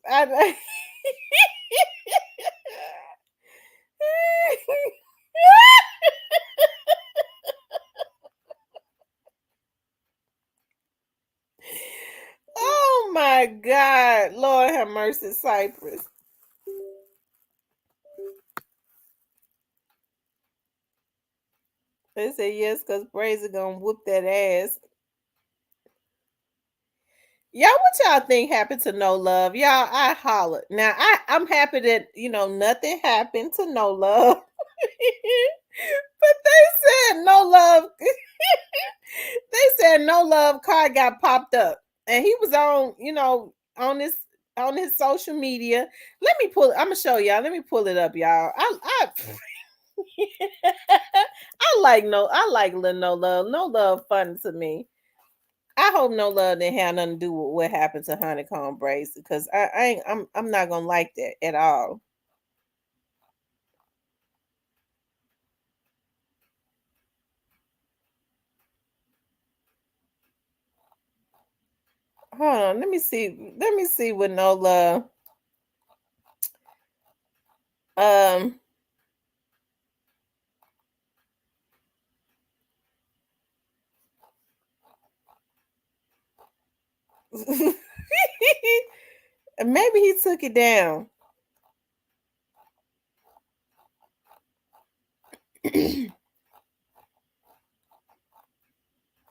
Oh my God, Lord have mercy, Cypress. They say yes, cause Brazy gonna whoop that ass. Y'all, what y'all think happened to No Love? Y'all, I hollered. Now, I'm happy that nothing happened to No Love, but they said No Love. They said No Love car got popped up, and he was on his social media. Let me pull. I'm gonna show y'all. Let me pull it up, y'all. I like little No Love. No Love funny to me. I hope No Love didn't have nothing to do with what happened to Honeycomb Brace, because I ain't I'm not gonna like that at all. Hold on, let me see. Let me see what No Love. Um, maybe he took it down.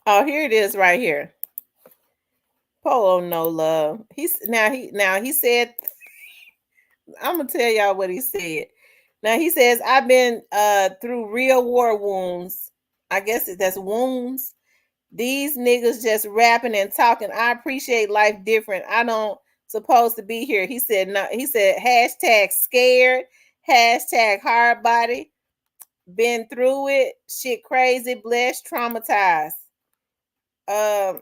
Oh, here it is, right here. Polo No Love. He said. I'm gonna tell y'all what he said. Now he says, I've been through real war wounds. I guess that's wounds. These niggas just rapping and talking. I appreciate life different. I don't supposed to be here. He said no. He said hashtag scared, hashtag hard body, been through it, shit crazy, blessed, traumatized. Um,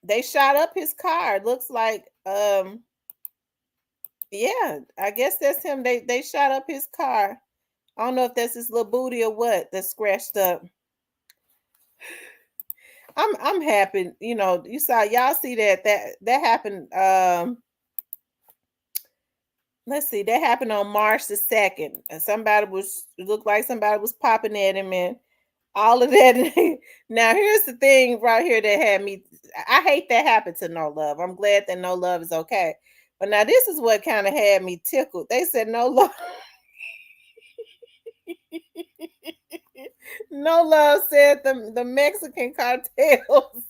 they shot up his car. Looks like yeah, I guess that's him. They shot up his car. I don't know if that's his little booty or what that's scratched up. I'm happy. You saw y'all see that happened. Let's see, that happened on March the 2nd. And it looked like somebody was popping at him and all of that. Now here's the thing right here that had me. I hate that happened to No Love. I'm glad that No Love is okay. But now this is what kind of had me tickled. They said No Love. No Love said the Mexican cartels.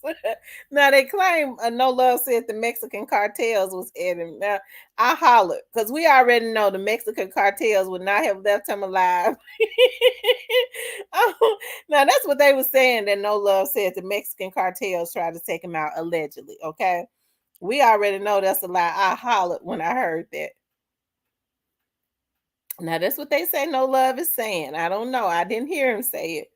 Now they claim No Love said the Mexican cartels was at him. Now I hollered because we already know the Mexican cartels would not have left him alive. Oh, now that's what they were saying, that No Love said the Mexican cartels tried to take him out allegedly. Okay, we already know that's a lie. I hollered when I heard that. Now that's what they say No Love is saying. I don't know. I didn't hear him say it.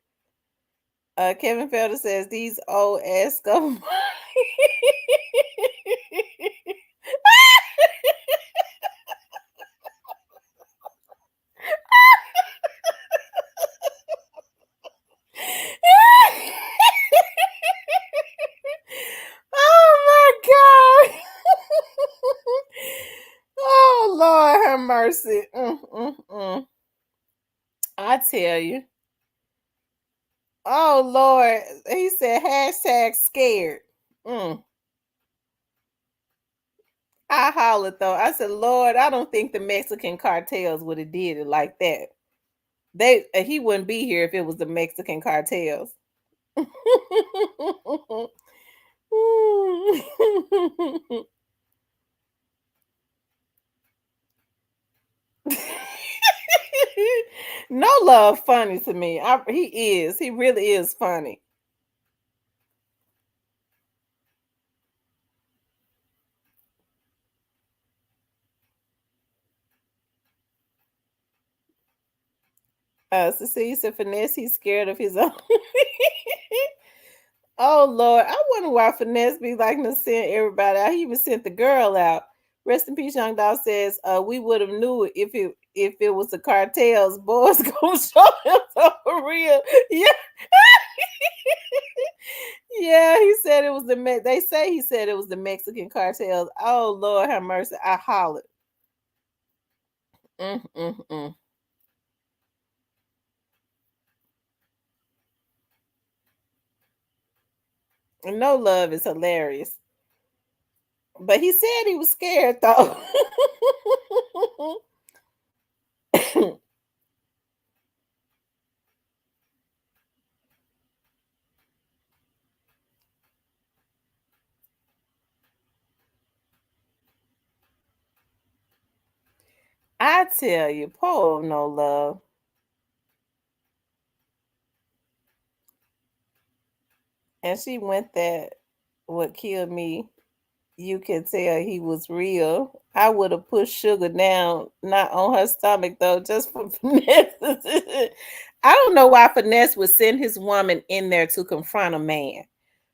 Kevin Felder says these old ass government. Oh my God. Oh Lord have mercy. I tell you. Oh Lord. He said hashtag scared. Mm. I hollered though. I said, Lord, I don't think the Mexican cartels would have did it like that. He wouldn't be here if it was the Mexican cartels. No Love funny to me. He is. He really is funny. Cecilia said Finesse, he's scared of his own. Oh Lord, I wonder why Finesse be like to send everybody out. He even sent the girl out. Rest in peace, Young Dog says, we would have knew it if it was the cartels. Boys gonna show him for real. Yeah. Yeah, he said it was they say he said it was the Mexican cartels. Oh Lord have mercy. I hollered. Mm, mm, mm. And no love is hilarious. But he said he was scared though. I tell you, poor no love. And she went that what killed me. You can tell he was real. I would have pushed Sugar down, not on her stomach though, just for finesse. I don't know why Finesse would send his woman in there to confront a man.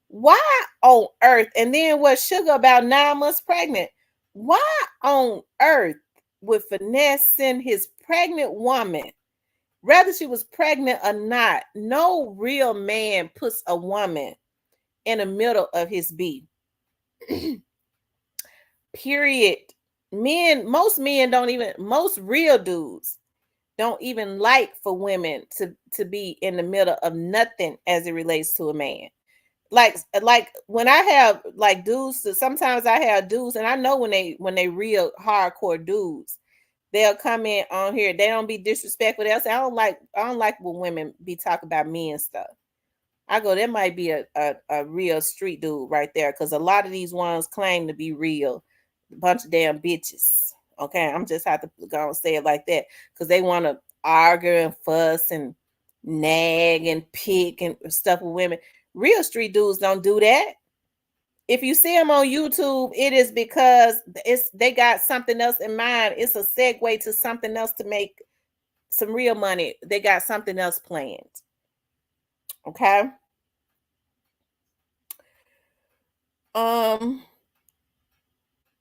Why on earth? And then what Sugar about 9 months pregnant? Why on earth would Finesse send his pregnant woman, whether she was pregnant or not? No real man puts a woman in the middle of his beat. Period. Most men don't even, most real dudes don't even like for women to be in the middle of nothing as it relates to a man. Like when I have like dudes, sometimes I have dudes, and I know when they real hardcore dudes, they'll come in on here. They don't be disrespectful. They'll say, I don't like when women be talking about me and stuff. I go, that might be a real street dude right there. Cause a lot of these ones claim to be real. A bunch of damn bitches. Okay. I'm just have to go and say it like that. Cause they want to argue and fuss and nag and pick and stuff with women. Real street dudes don't do that. If you see them on YouTube, it is because they got something else in mind. It's a segue to something else to make some real money. They got something else planned. Okay. Um,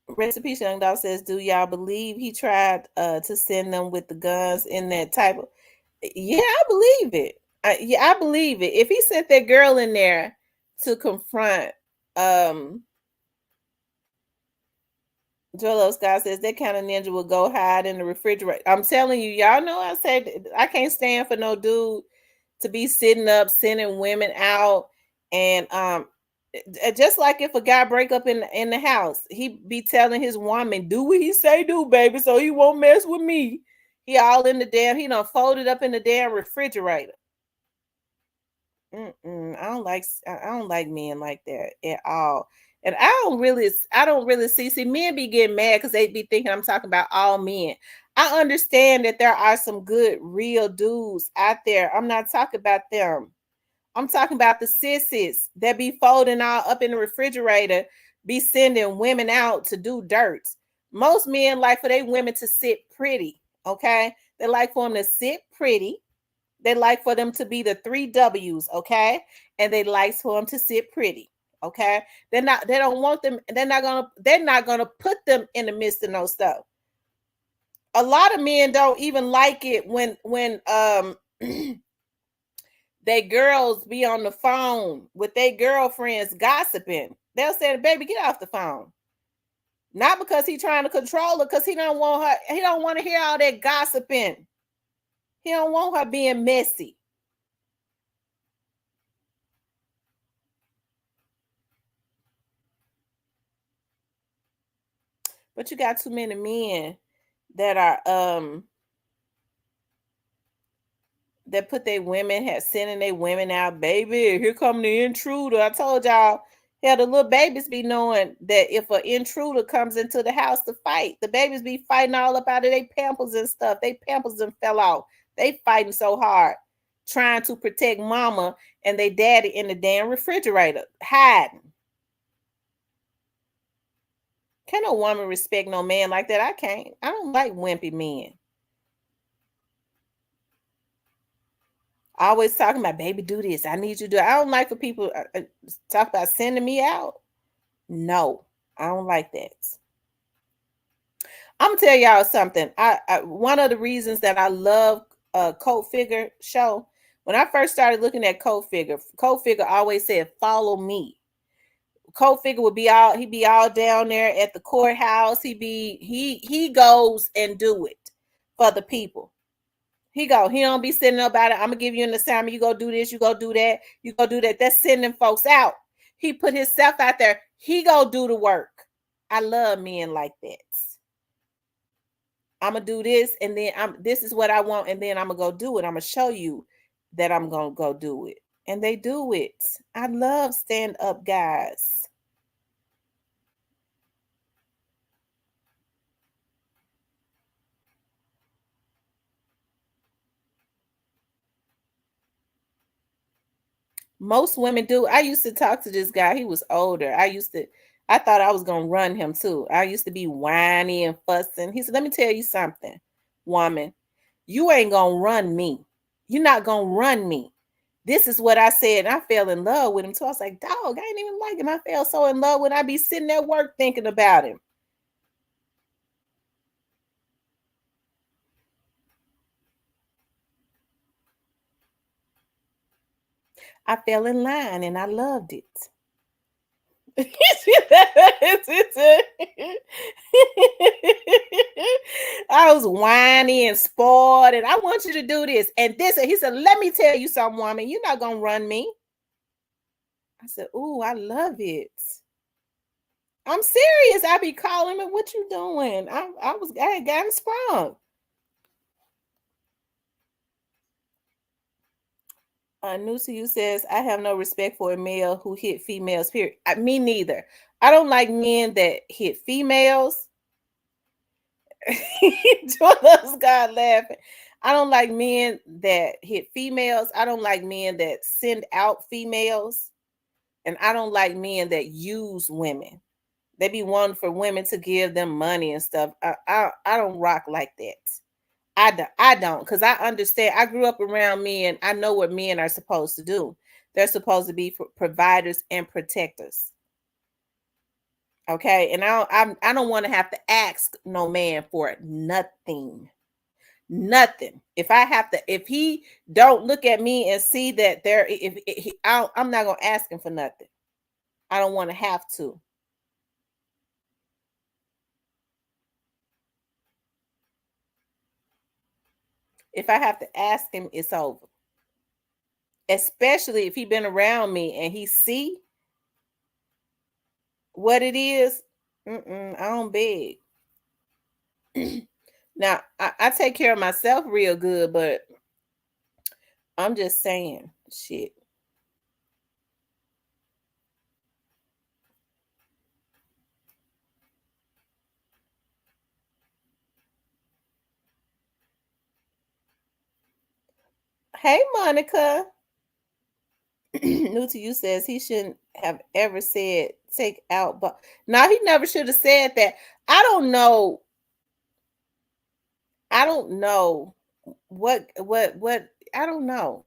Recipe Young Dog says, "Do y'all believe he tried to send them with the guns in that type of?" Yeah, I believe it. Yeah, I believe it. If he sent that girl in there to confront, um, Joel Scott says that kind of ninja will go hide in the refrigerator. I'm telling you, y'all know I said I can't stand for no dude to be sitting up, sending women out, and just like if a guy break up in the house, he be telling his woman, "Do what he say, do, baby, so he won't mess with me." He all in the damn, he done folded up in the damn refrigerator. Mm-mm, I don't like men like that at all. And I don't really see men be getting mad because they be thinking I'm talking about all men. I understand that there are some good real dudes out there. I'm not talking about them. I'm talking about the sissies that be folding all up in the refrigerator, be sending women out to do dirt. Most men like for their women to sit pretty. Okay. They like for them to sit pretty. They like for them to be the three W's, okay? And they like for them to sit pretty, okay? They don't want them, they're not gonna put them in the midst of no stuff. A lot of men don't even like it when they girls be on the phone with their girlfriends gossiping. They'll say, baby, get off the phone. Not because he trying to control her, because he don't want to hear all that gossiping. He don't want her being messy. But you got too many men that are that put their women have sending their women out, baby. Here come the intruder. I told y'all, yeah, the little babies be knowing that if an intruder comes into the house to fight, the babies be fighting all up out of their pampers and stuff. They pampers and fell off. They fighting so hard, trying to protect mama and they daddy in the damn refrigerator, hiding. Can no woman respect no man like that? I can't. I don't like wimpy men. Always talking about, baby, do this. I need you to do it. I don't like for people talk about sending me out. No, I don't like that. I'm gonna tell y'all something. I one of the reasons that I love a cult figure show When I first started looking at Code Figure always said, "Follow me." Code Figure would be all he'd be all down there at the courthouse. He goes and do it for the people. He don't be sitting about it. I'm gonna give you an assignment. You go do this. You go do that. You go do that. That's sending folks out. He put himself out there. He go do the work. I love men like that. I'm gonna do this, and then this is what I want, and then I'm gonna go do it. I'm gonna show you that I'm gonna go do it, and they do it. I love stand up guys. Most women do. I used to talk to this guy. He was older. I thought I was gonna run him too. I used to be whiny and fussing. He said, "Let me tell you something, woman. You ain't gonna run me. You're not gonna run me. This is what I said." And I fell in love with him too. I was like, "Dog, I ain't even like him. I fell so in love when I be sitting at work thinking about him." I fell in line and I loved it. I was whiny and spoiled, and I want you to do this and this. And he said, "Let me tell you something, woman. You're not gonna run me." I said, "Ooh, I love it. I'm serious." I be calling him, "What you doing?" I had gotten sprung. New to you says, "I have no respect for a male who hit females. Period." Me neither. I don't like men that hit females. Jonas God laughing. I don't like men that hit females. I don't like men that send out females. And I don't like men that use women. They be wanting for women to give them money and stuff. I don't rock like that. I don't, because I understand. I grew up around men. I know what men are supposed to do. They're supposed to be providers and protectors. Okay, and I don't want to have to ask no man for nothing. Nothing. If he don't look at me and see that there, if he, I'm not gonna ask him for nothing. I don't want to have to. If I have to ask him, it's over. Especially if he been around me and he see what it is. I don't beg. Now I take care of myself real good, but I'm just saying, shit. Hey, Monica. New to you says he shouldn't have ever said take out, but now he never should have said that. I don't know. I don't know what I don't know.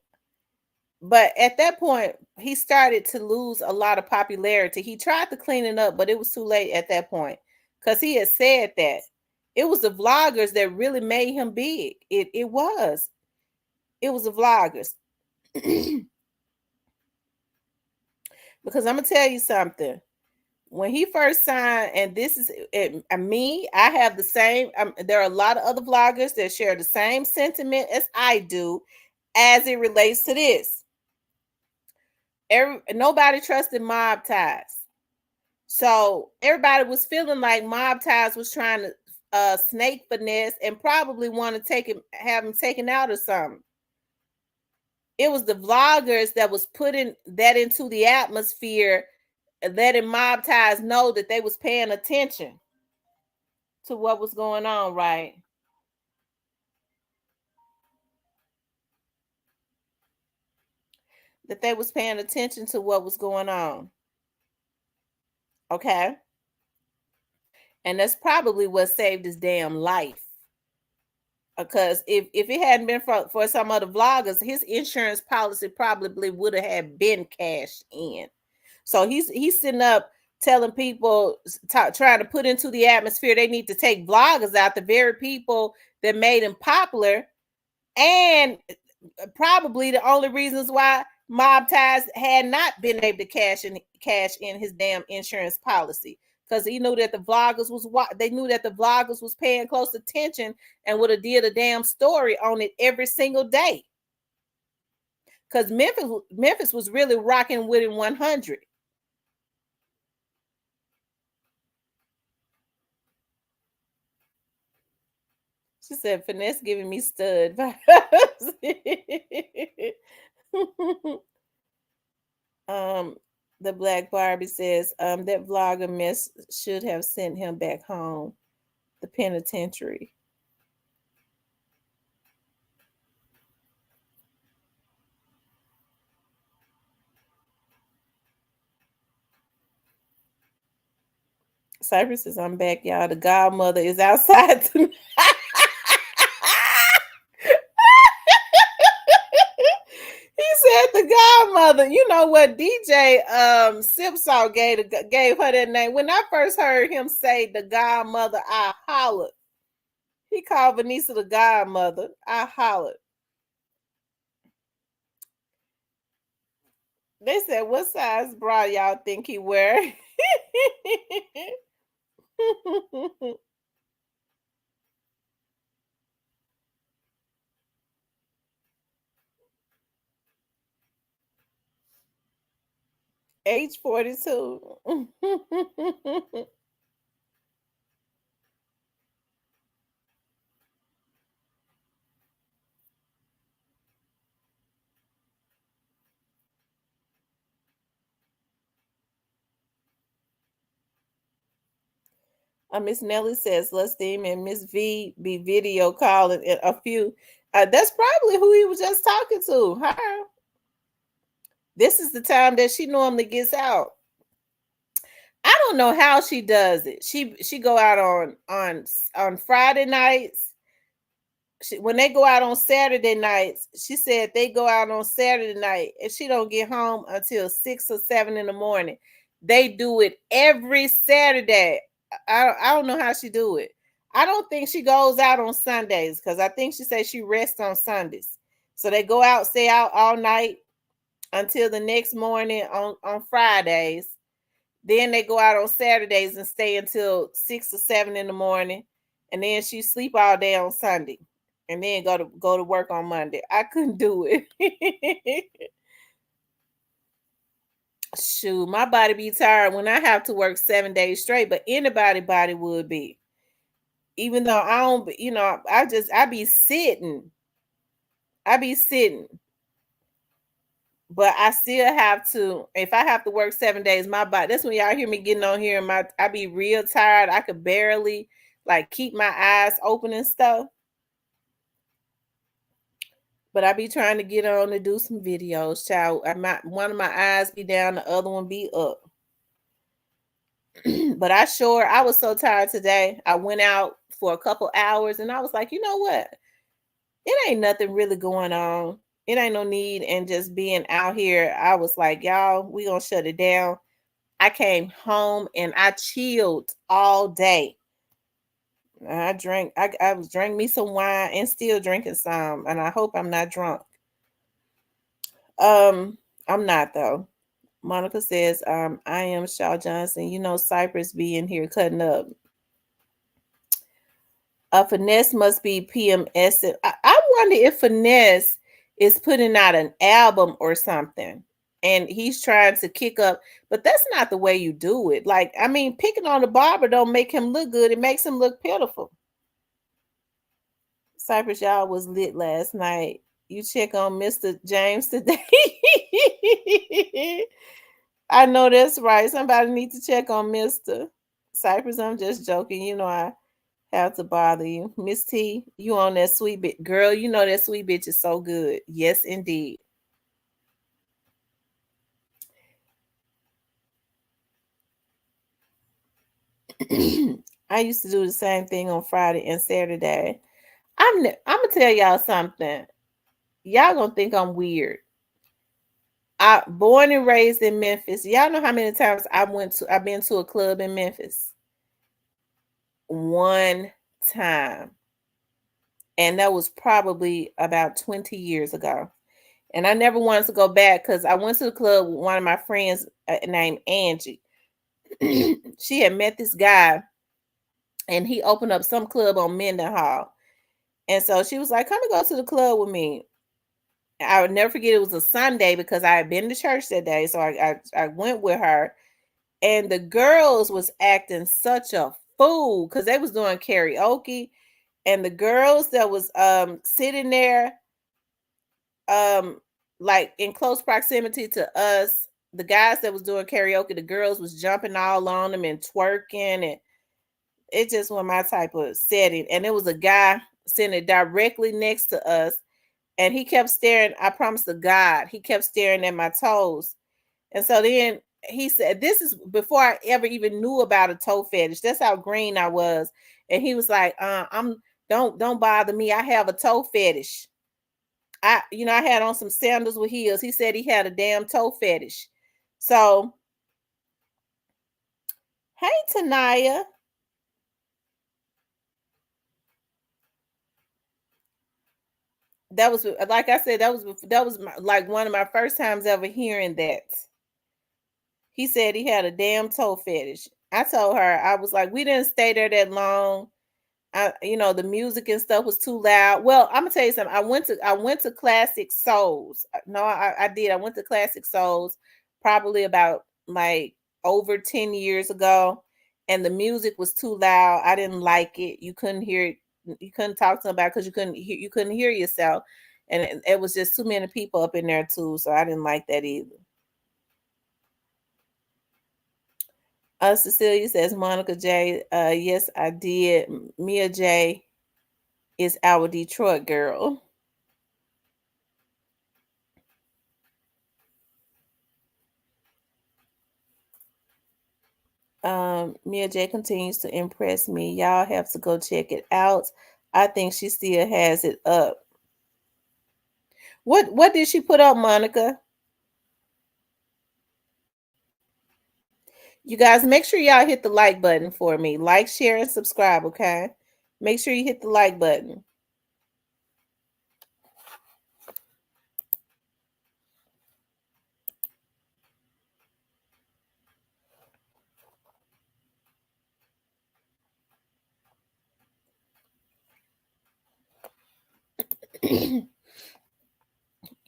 But at that point, he started to lose a lot of popularity. He tried to clean it up, but it was too late at that point because he had said that. It was the vloggers that really made him big. It was. It was the vloggers. Because I'm gonna tell you something. When he first signed, and this is me, I have the same. There are a lot of other vloggers that share the same sentiment as I do, as it relates to this. Nobody trusted mob ties, so everybody was feeling like mob ties was trying to snake finesse and probably want to have him taken out or something. It was the vloggers that was putting that into the atmosphere, letting mob ties know that they was paying attention to what was going on, right? That they was paying attention to what was going on. Okay. And that's probably what saved his damn life. Because if it hadn't been for some other vloggers, his insurance policy probably would have had been cashed in. So he's sitting up telling people, trying to put into the atmosphere they need to take vloggers out, the very people that made him popular. And probably the only reasons why Mob Ties had not been able to cash in his damn insurance policy, because he knew that the vloggers was they knew that the vloggers was paying close attention and would have did a damn story on it every single day. Because Memphis was really rocking with him 100. She said, "Finesse giving me stud vibes." The Black Barbie says, that vlogger mess should have sent him back home, the penitentiary. Cypress says, "I'm back, y'all. The godmother is outside tonight." He said the godmother. You know what? DJ Sipsaw gave her that name. When I first heard him say the godmother, I hollered. He called Vanessa the godmother. I hollered. They said, "What size bra y'all think he wear?" Age 42. Miss Nelly says, "Let's him and Miss V be video calling a few." That's probably who he was just talking to. Her. This is the time that she normally gets out. I don't know how she does it. She go out on Friday nights. When they go out on Saturday nights, she said they go out on Saturday night and she don't get home until 6 or 7 in the morning. They do it every Saturday. I don't know how she do it. I don't think she goes out on Sundays, because I think she says she rests on Sundays. So they go out, stay out all night until the next morning on Fridays. Then they go out on Saturdays and stay until 6 or 7 in the morning. And then she sleep all day on Sunday. And then go to work on Monday. I couldn't do it. Shoot, my body be tired when I have to work 7 days straight, but anybody body would be. Even though I don't, I be sitting. I be sitting. But I still have to, if I have to work 7 days, my body, that's when y'all hear me getting on here and I be real tired. I could barely like keep my eyes open and stuff. But I be trying to get on to do some videos, child. One of my eyes be down, the other one be up. But I was so tired today. I went out for a couple hours and I was like, you know what? It ain't nothing really going on. It ain't no need in just being out here. I was like, y'all, we gonna shut it down. I came home and I chilled all day. I was drinking me some wine and still drinking some, and I hope I'm not drunk. I'm not though. Monica says, I am Shaw Johnson. You know, Cypress be in here cutting up. Finesse must be PMS. I wonder if Finesse is putting out an album or something and he's trying to kick up, but that's not the way you do it. Like, I mean, picking on the barber don't make him look good. It makes him look pitiful. Cypress, y'all was lit last night. You check on Mr. James today. I know that's right. Somebody needs to check on Mr. Cypress. I'm just joking. You know, I have to bother you. Miss T, you on that sweet bitch. Girl, you know that sweet bitch is so good. Yes, indeed. I used to do the same thing on Friday and Saturday. I'm gonna tell y'all something. Y'all gonna think I'm weird. I born and raised in Memphis. Y'all know how many times I've been to a club in Memphis. One time. And that was probably about 20 years ago. And I never wanted to go back because I went to the club with one of my friends named Angie. She had met this guy and he opened up some club on Mendenhall. And so she was like, come and go to the club with me. I would never forget, it was a Sunday because I had been to church that day. So I went with her. And the girls was acting such a fool because they was doing karaoke. And the girls that was sitting there like in close proximity to us, the guys that was doing karaoke, the girls was jumping all on them and twerking, and it just was my type of setting. And it was a guy sitting directly next to us, and he kept staring. I promise to God, he kept staring at my toes. And so then he said, this is before I ever even knew about a toe fetish. That's how green I was. And he was like, I'm don't bother me. I have a toe fetish. I had on some sandals with heels. He said he had a damn toe fetish. So, hey Tanaya. That was, like I said, that was like one of my first times ever hearing that. He said he had a damn toe fetish. I told her, I was like, we didn't stay there that long. The music and stuff was too loud. Well, I'm gonna tell you something. I went to Classic Souls. No, I did. I went to Classic Souls probably about like over 10 years ago, and the music was too loud. I didn't like it. You couldn't hear it. You couldn't talk to them about it because you couldn't hear yourself, and it was just too many people up in there too. So I didn't like that either. Cecilia says, Monica J. Yes, I did. Mia J is our Detroit girl. Mia J continues to impress me. Y'all have to go check it out. I think she still has it up. What did she put up, Monica? You guys, make sure y'all hit the like button for me. Like, share, and subscribe, okay? Make sure you hit the like button.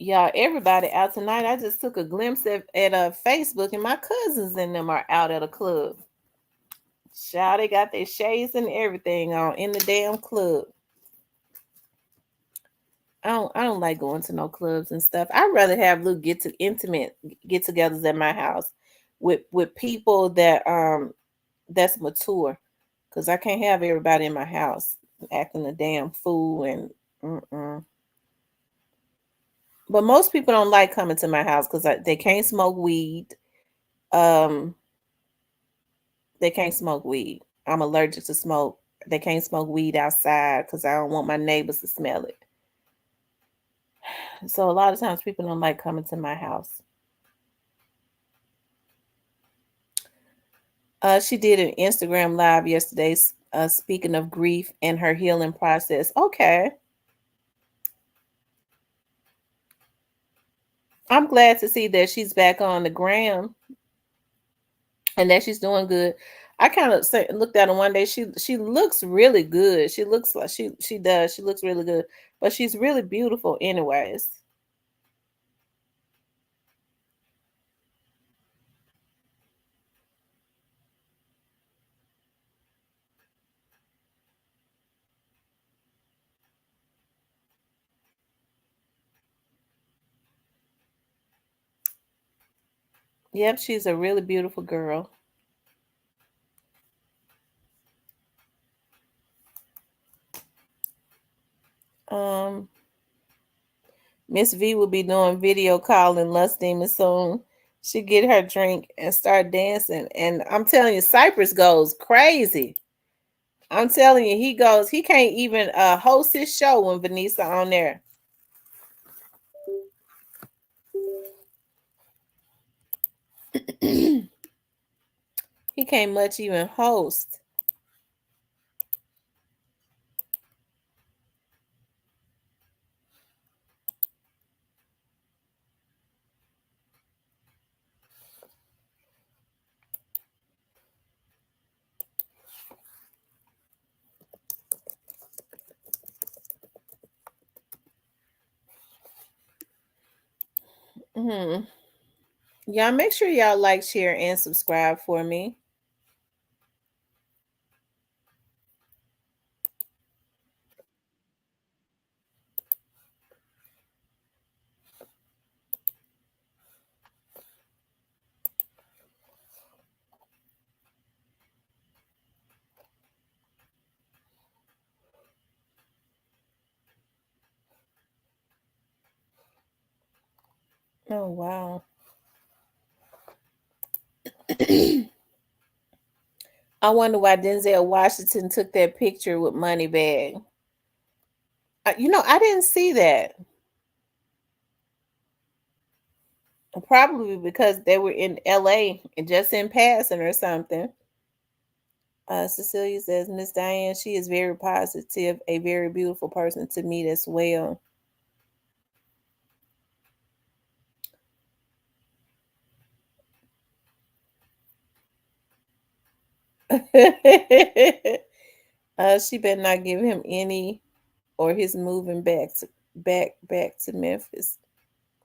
Y'all, everybody out tonight. I just took a glimpse at Facebook, and my cousins and them are out at a club. Child, they got their shades and everything on in the damn club. I don't like going to no clubs and stuff. I'd rather have little intimate get-togethers at my house with people that's mature, because I can't have everybody in my house acting a damn fool and mm-mm. But most people don't like coming to my house because they can't smoke weed. Um, they can't smoke weed. I'm allergic to smoke. They can't smoke weed outside because I don't want my neighbors to smell it. So a lot of times people don't like coming to my house. She did an Instagram live yesterday, speaking of grief and her healing process. Okay. I'm glad to see that she's back on the gram and that she's doing good. I kind of looked at her one day. She looks really good. She looks like she does. She looks really good, but she's really beautiful, anyways. Yep, she's a really beautiful girl. Um, Miss V will be doing video calling Lust Demon soon. She get her drink and start dancing, and I'm telling you, Cypress goes crazy. I'm telling you, he can't even host his show when Vanessa on there. He can't much even host. Hmm. Y'all make sure y'all like, share, and subscribe for me. Oh wow. I wonder why Denzel Washington took that picture with Moneybag. I didn't see that. Probably because they were in LA and just in passing or something. Cecilia says, Miss Diane, she is very positive, a very beautiful person to meet as well. She better not give him any or his moving back to Memphis.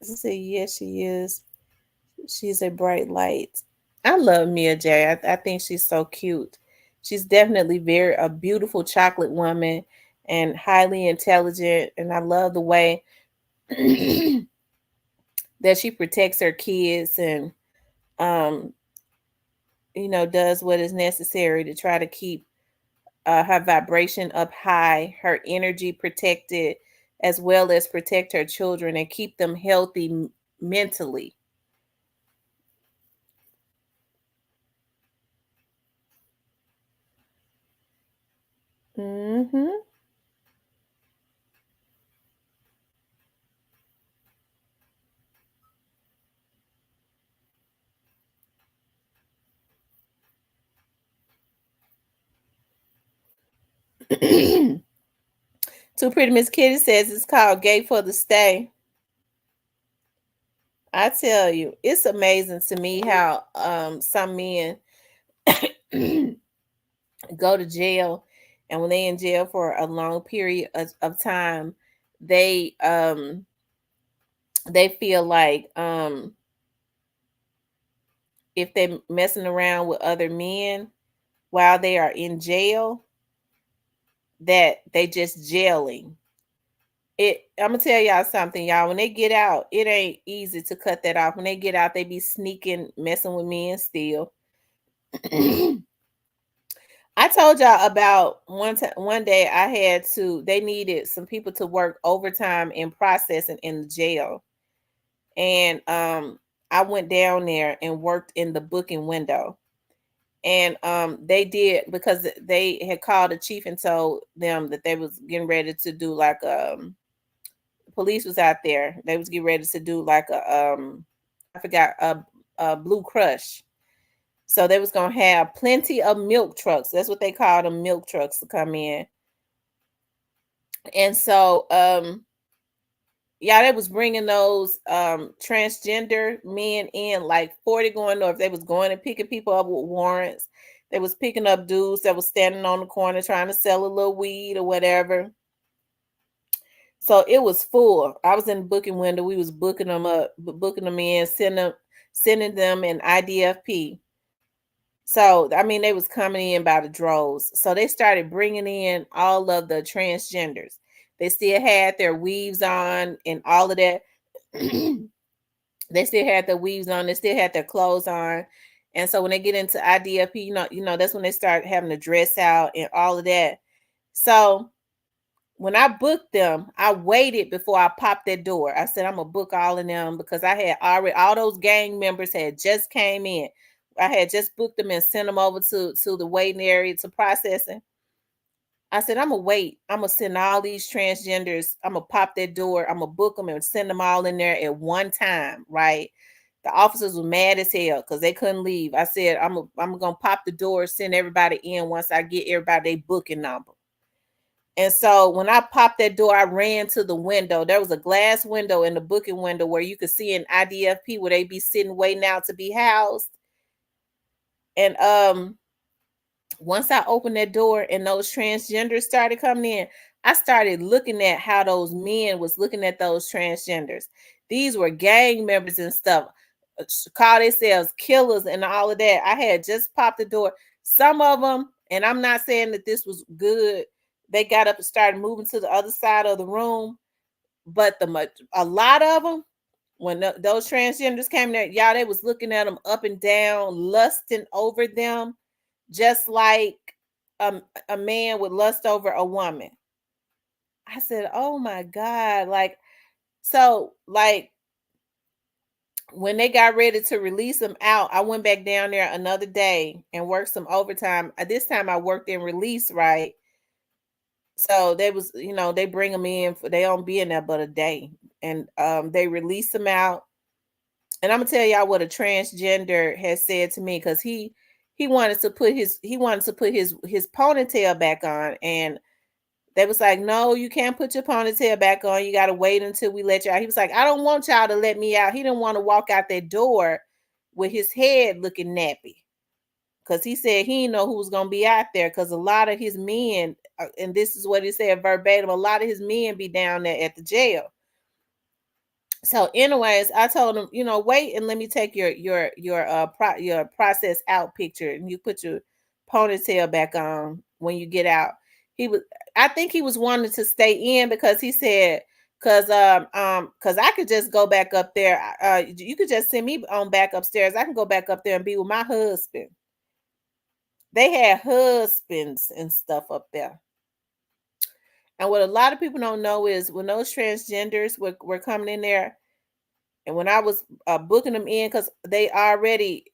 She said, yes, she is. She's a bright light. I love Mia J. I think she's so cute. She's definitely very a beautiful chocolate woman and highly intelligent. And I love the way that she protects her kids and um, does what is necessary to try to keep her vibration up high, her energy protected, as well as protect her children and keep them healthy mentally. Hmm. Too Pretty Miss Kitty says it's called Gay for the Stay. I tell you, it's amazing to me how some men go to jail, and when they in jail for a long period of time, they they feel like if they're messing around with other men while they are in jail, that they just jailing. I'm gonna tell y'all something, y'all. When they get out, it ain't easy to cut that off. When they get out, they be sneaking, messing with men still. I told y'all about one day I had to they needed some people to work overtime in processing in the jail. And I went down there and worked in the booking window. And they did because they had called the chief and told them that they was getting ready to do like police was out there. They was getting ready to do like I forgot a blue crush. So they was gonna have plenty of milk trucks. That's what they call them, milk trucks, to come in. And so yeah, they was bringing those transgender men in, like 40 going north. They was going and picking people up with warrants. They was picking up dudes that was standing on the corner trying to sell a little weed or whatever. So it was full. I was in the booking window. We was booking them up, booking them in, sending them an IDFP. So I mean, they was coming in by the droves. So they started bringing in all of the transgenders. They still had their weaves on and all of that. They still had their weaves on. They still had their clothes on. And so when they get into IDFP, that's when they start having to dress out and all of that. So when I booked them, I waited before I popped that door. I said, I'm gonna book all of them because I had already all those gang members had just came in. I had just booked them and sent them over to the waiting area to processing. I said, I'm gonna wait. I'm gonna send all these transgenders. I'm gonna pop that door. I'm gonna book them and send them all in there at one time, right? The officers were mad as hell because they couldn't leave. I said, I'm gonna pop the door, send everybody in once I get everybody their booking number. And so when I popped that door, I ran to the window. There was a glass window in the booking window where you could see an IDFP where they be sitting waiting out to be housed. And once I opened that door and those transgenders started coming in, I started looking at how those men was looking at those transgenders. These were gang members and stuff. Call themselves killers and all of that. I had just popped the door. Some of them, and I'm not saying that this was good. They got up and started moving to the other side of the room, but a lot of them, when those transgenders came there, y'all, they was looking at them up and down, lusting over them, just like a man would lust over a woman. I said, "Oh my God." Like, so, like, when they got ready to release them out, I went back down there another day and worked some overtime. This time I worked in release, right? So they was, they bring them in for, they don't be in there but a day. And they release them out. And I'm gonna tell y'all what a transgender has said to me, because he wanted to put his ponytail back on, and they was like, "No, you can't put your ponytail back on. You got to wait until we let you out." He was like, "I don't want y'all to let me out." He didn't want to walk out that door with his head looking nappy, because he said he didn't know who was going to be out there, because a lot of his men, and this is what he said verbatim, a lot of his men be down there at the jail. So anyways, I told him, wait and let me take your process out picture, and you put your ponytail back on when you get out. I think he was wanting to stay in, because he said, because I could just go back up there. You could just send me on back upstairs. I can go back up there and be with my husband. They had husbands and stuff up there. And what a lot of people don't know is, when those transgenders were coming in there, and when I was booking them in, because they already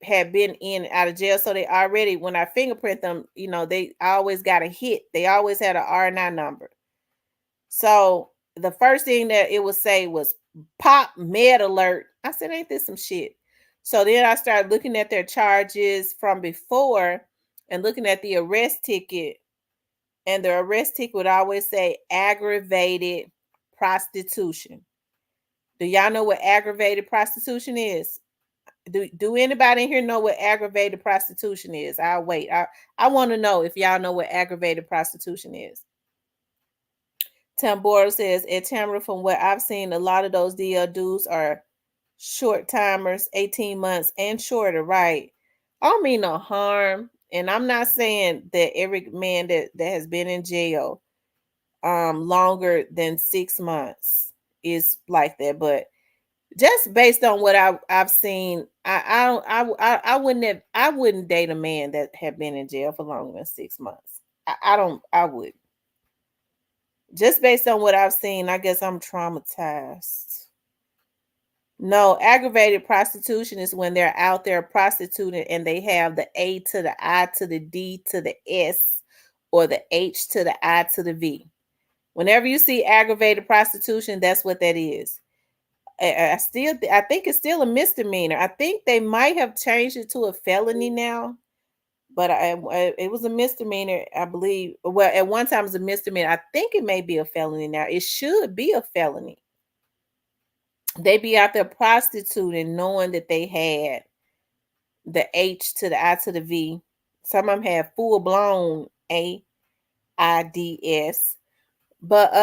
had been in and out of jail, so they already, when I fingerprint them, they always got a hit. They always had an R9 number. So the first thing that it would say was "pop med alert." I said, "Ain't this some shit?" So then I started looking at their charges from before and looking at the arrest ticket, and the arrest ticket would always say aggravated prostitution. Do y'all know what aggravated prostitution is? Do anybody in here know what aggravated prostitution is? I'll wait. I want to know if y'all know what aggravated prostitution is. Tambora says, at Tamara, from what I've seen, a lot of those DL dudes are short timers, 18 months and shorter, right? I don't mean no harm. And I'm not saying that every man that has been in jail longer than 6 months is like that, but just based on what I've seen, I wouldn't date a man that had been in jail for longer than 6 months. I would. Just based on what I've seen, I guess I'm traumatized. No, aggravated prostitution is when they're out there prostituting and they have the A to the I to the D to the S, or the H to the I to the V. Whenever you see aggravated prostitution, that's what that is. I think it's still a misdemeanor. I think they might have changed it to a felony now, but it was a misdemeanor, I believe. Well, at one time it was a misdemeanor. I think it may be a felony now. It should be a felony. They be out there prostituting, knowing that they had the H to the I to the V. Some of them have full blown AIDS, but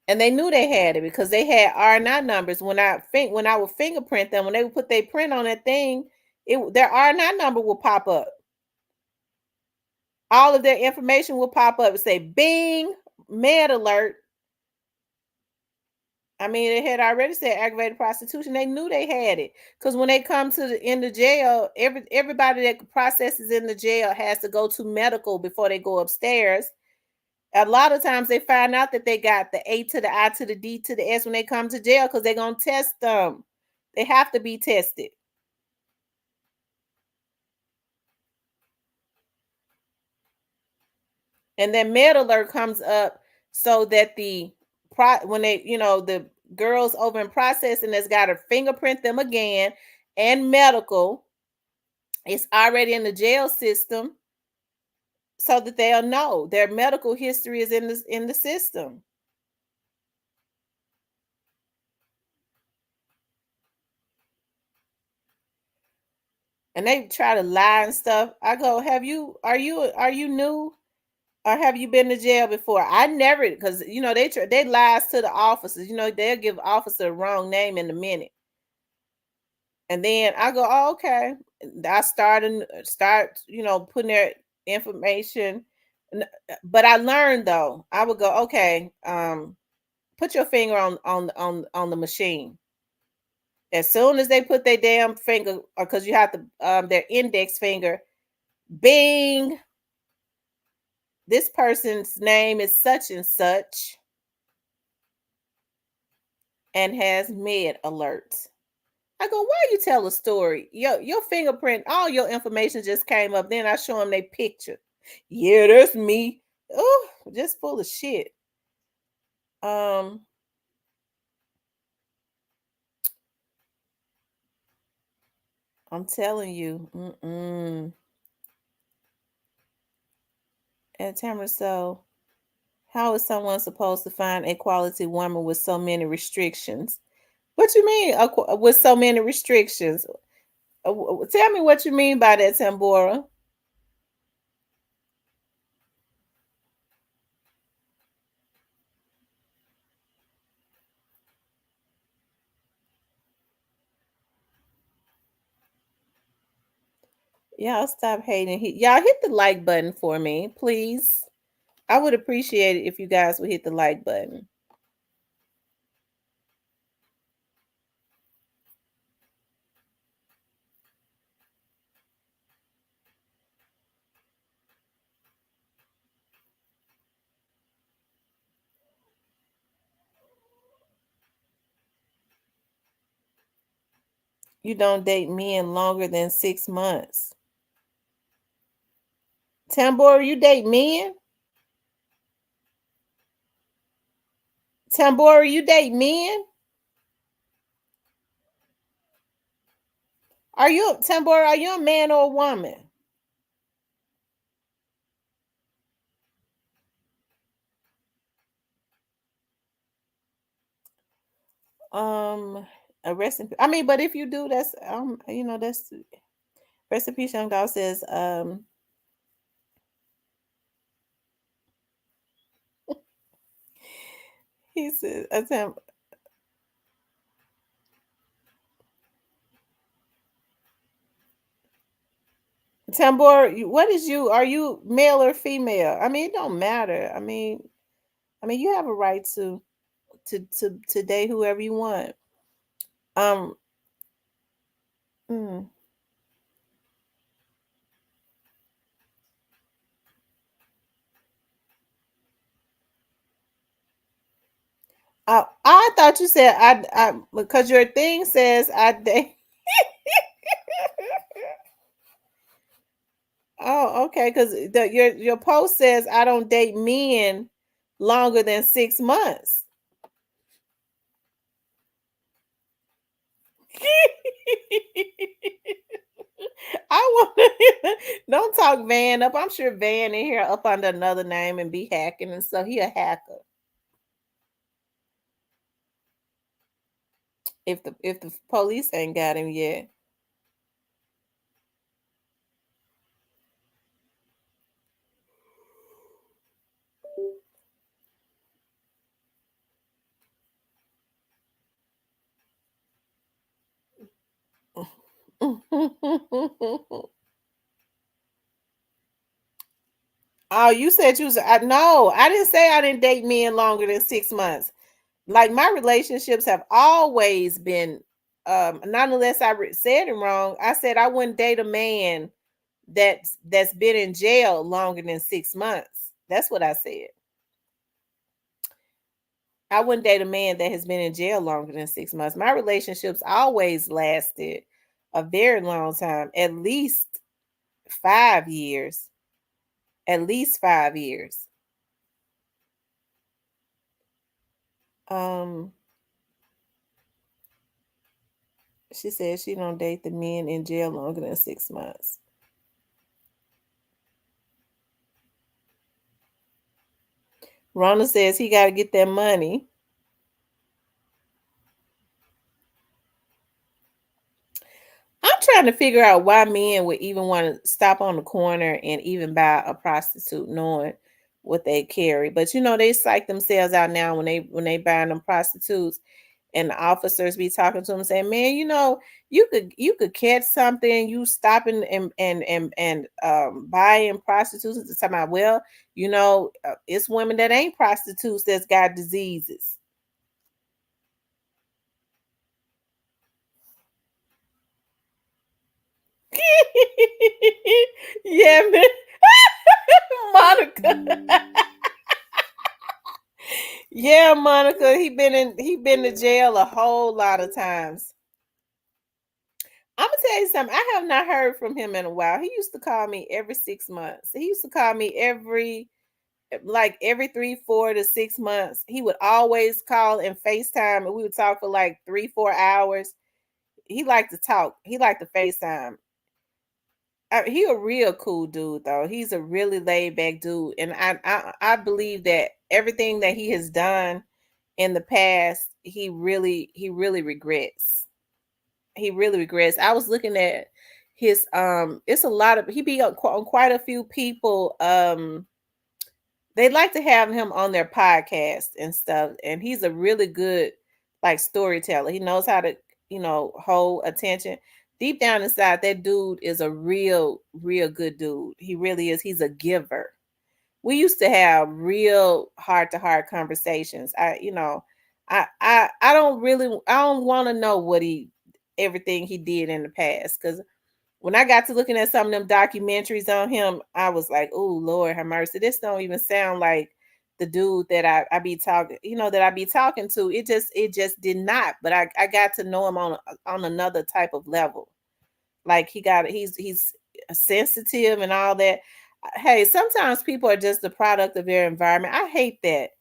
and they knew they had it because they had R9 numbers. When I would fingerprint them, when they would put their print on that thing, their R9 number will pop up. All of their information will pop up and say "Bing, med alert." I mean, it had already said aggravated prostitution. They knew they had it, because when they come in the jail, everybody that processes in the jail has to go to medical before they go upstairs. A lot of times they find out that they got the A to the I to the D to the S when they come to jail, because they're going to test them. They have to be tested. And then med alert comes up so that when they, the girls over in processing that's got to fingerprint them again, and medical, it's already in the jail system, so that they'll know their medical history is in the system. And they try to lie and stuff. I go, are you new? Or have you been to jail before? I never, because they lies to the officers. They'll give officer the wrong name in a minute, and then I go, oh, okay. I start putting their information, but I learned though. I would go, okay, put your finger on the machine. As soon as they put their damn finger, because you have to their index finger, bing, this person's name is such and such and has med alerts. I go, why you tell a story? Your fingerprint, all your information just came up. Then I show them their picture. Yeah, that's me. Oh, just full of shit. Um, I'm telling you. And Tamara, so how is someone supposed to find a quality woman with so many restrictions? What you mean with so many restrictions? Tell me what you mean by that, Tambora. Y'all stop hating. Y'all hit the like button for me, please. I would appreciate it if you guys would hit the like button. You don't date men longer than 6 months. Tambora, you date men? Tambora, you date men? Tambora, are you a man or a woman? A rest in, I mean, but if you do, that's that's rest in peace. Young dog says, he says, Tambor, what is you? Are you male or female? I mean, it don't matter. I mean, you have a right to date whoever you want. Um, mm. I thought you said I because your thing says I date. Oh, okay. Because your post says I don't date men longer than 6 months. I want don't talk Van up. I'm sure Van in here up under another name and be hacking and so he a hacker. If the police ain't got him yet. Oh, you said you was no, I didn't say I didn't date men longer than 6 months. Like my relationships have always been not unless I said it wrong. I said I wouldn't date a man that's been in jail longer than 6 months. That's what I said. I wouldn't date a man that has been in jail longer than 6 months. My relationships always lasted a very long time, at least 5 years. At least 5 years. Um, she said she don't date the men in jail longer than 6 months. Rona says he got to get that money. I'm trying to figure out why men would even want to stop on the corner and even buy a prostitute, knowing what they carry. But they psych themselves out now when they buying them prostitutes, and the officers be talking to them saying, "Man, you could catch something, you stopping and buying prostitutes." It's talking about, well, it's women that ain't prostitutes that's got diseases. Yeah, man. Monica. Yeah, Monica. He been to jail a whole lot of times. I'm gonna tell you something. I have not heard from him in a while. He used to call me every 6 months. He used to call me every 3, 4 to 6 months. He would always call and FaceTime, and we would talk for like 3, 4 hours. He liked to talk. He liked to FaceTime. He a real cool dude though. He's a really laid back dude, and I believe that everything that he has done in the past, he really regrets. He really regrets. I was looking at his it's a lot of he be on quite a few people they like to have him on their podcast and stuff, and he's a really good like storyteller. He knows how to hold attention. Deep down inside, that dude is a real good dude. He really is. He's a giver. We used to have real heart to heart conversations. I don't want to know what he everything he did in the past, because when I got to looking at some of them documentaries on him, I was like, "Oh Lord, have mercy! This don't even sound like the dude that I be talking, that I be talking to." It just did not. But I got to know him on another type of level. Like he's sensitive and all that. Hey, sometimes people are just the product of their environment. I hate that.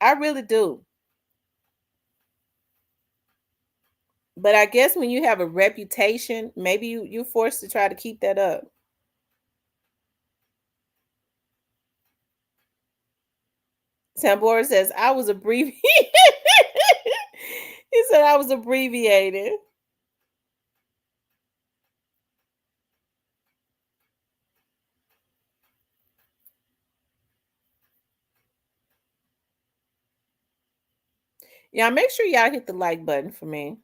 I really do. But I guess when you have a reputation, maybe you're forced to try to keep that up. Tambora says, I was abbreviated. He said I was abbreviated. Yeah, make sure y'all hit the like button for me.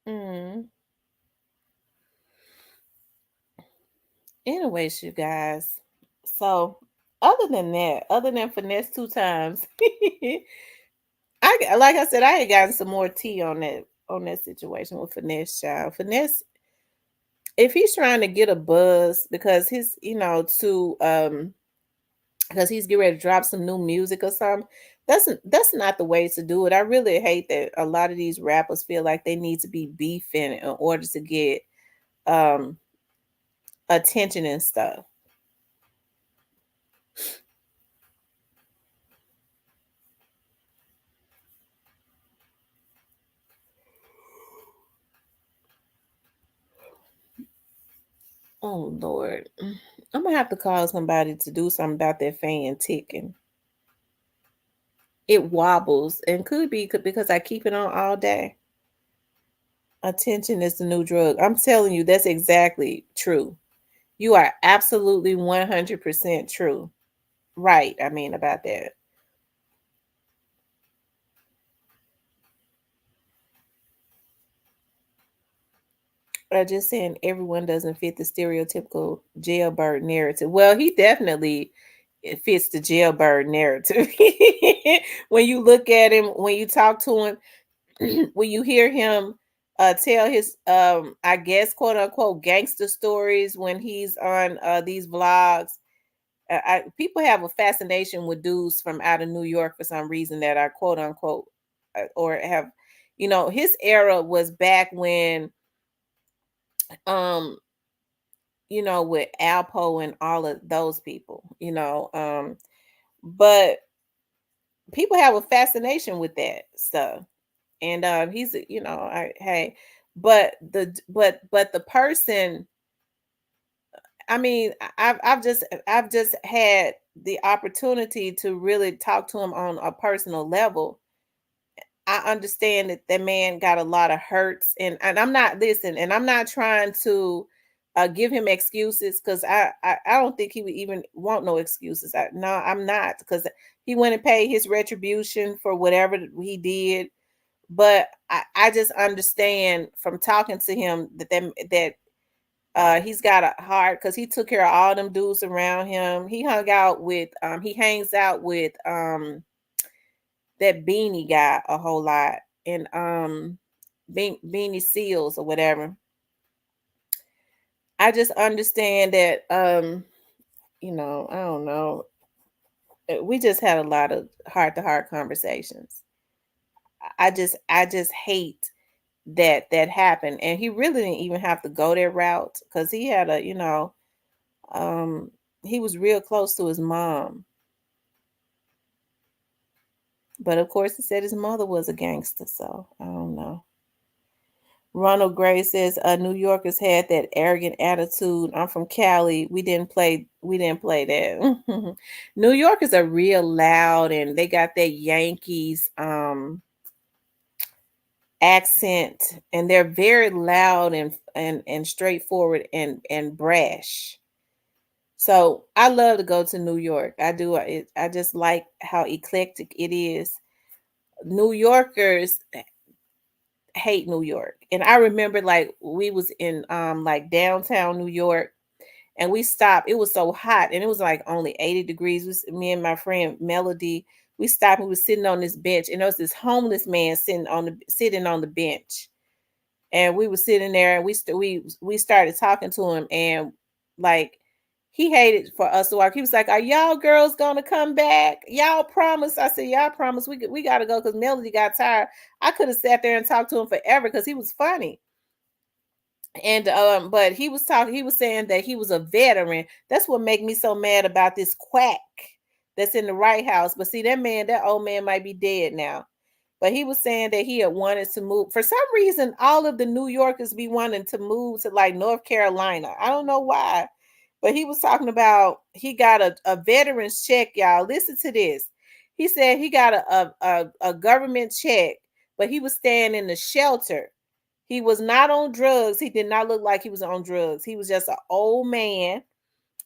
Mm. Anyways, you guys. So other than finesse 2 times, like I said, I had gotten some more tea on that situation with finesse child. Finesse, if he's trying to get a buzz because his, to because he's getting ready to drop some new music or something. That's not the way to do it. I really hate that a lot of these rappers feel like they need to be beefing in order to get um attention and stuff. Oh Lord. I'm gonna have to call somebody to do something about that fan ticking. It wobbles and could be because I keep it on all day. Attention is the new drug. I'm telling you, that's exactly true. You are absolutely 100% true. Right. I mean, about that. Just saying everyone doesn't fit the stereotypical jailbird narrative. Well, he definitely fits the jailbird narrative. When you look at him, when you talk to him, when you hear him tell his I guess quote unquote gangster stories when he's on these vlogs. People have a fascination with dudes from out of New York for some reason that are quote unquote or have, his era was back when um with Alpo and all of those people, but people have a fascination with that stuff. and he's hey, but the person, I mean, I've just had the opportunity to really talk to him on a personal level. I understand that that man got a lot of hurts, and I'm not, listen, and I'm not trying to give him excuses, because I don't think he would even want no excuses. No, I'm not, because he went and paid his retribution for whatever he did. But I just understand from talking to him that he's got a heart, because he took care of all them dudes around him. He hangs out with that Beanie guy a whole lot, and Beanie Seals or whatever. I just understand that I don't know. We just had a lot of heart to heart conversations. I just hate that that happened, and he really didn't even have to go that route, because he had um he was real close to his mom. But of course he said his mother was a gangster, so I don't know. Ronald Gray says, New Yorkers had that arrogant attitude. I'm from Cali. We didn't play that. New Yorkers are real loud, and they got that Yankees accent, and they're very loud and straightforward and brash. So I love to go to New York. I do. I just like how eclectic it is. New Yorkers hate New York. And I remember, like, we was in like downtown New York, and we stopped. It was so hot, and it was like only 80 degrees. Me and my friend Melody, we stopped, and we was sitting on this bench, and there was this homeless man sitting on the bench. And we were sitting there, and we started talking to him, and like, he hated for us to walk. He was like, "Are y'all girls gonna come back? Y'all promise?" I said, "Y'all promise. We gotta go," because Melody got tired. I could have sat there and talked to him forever, because he was funny. And but he was saying that he was a veteran. That's what make me so mad about this quack that's in the White House. But see, that old man might be dead now. But he was saying that he had wanted to move. For some reason, all of the New Yorkers be wanting to move to like North Carolina. I don't know why. But he was talking about he got a veteran's check, y'all. Listen to this. He said he got a government check, but he was staying in the shelter. He was not on drugs. He did not look like he was on drugs. He was just an old man.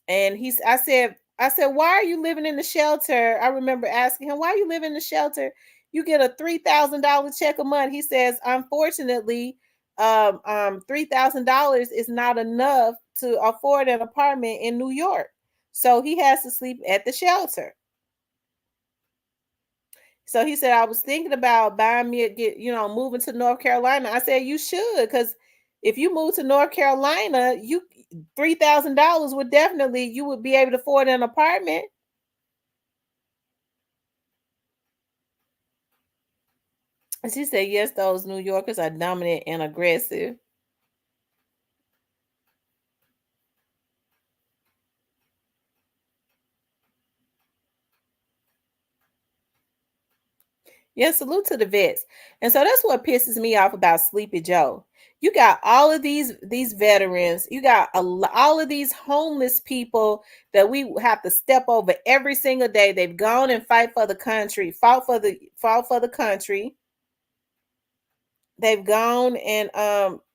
And I said, "Why are you living in the shelter?" I remember asking him, "Why are you living in the shelter? You get a $3,000 check a month." He says, "Unfortunately, $3,000 is not enough to afford an apartment in New York. So he has to sleep at the shelter." So he said, "I was thinking about buying me moving to North Carolina." I said, "You should, because if you move to North Carolina, you $3,000 would definitely, you would be able to afford an apartment." And she said, "Yes, those New Yorkers are dominant and aggressive." Yeah, salute to the vets. And so that's what pisses me off about Sleepy Joe. You got all of these veterans. You got all of these homeless people that we have to step over every single day. They've gone and fought for the country. They've gone, and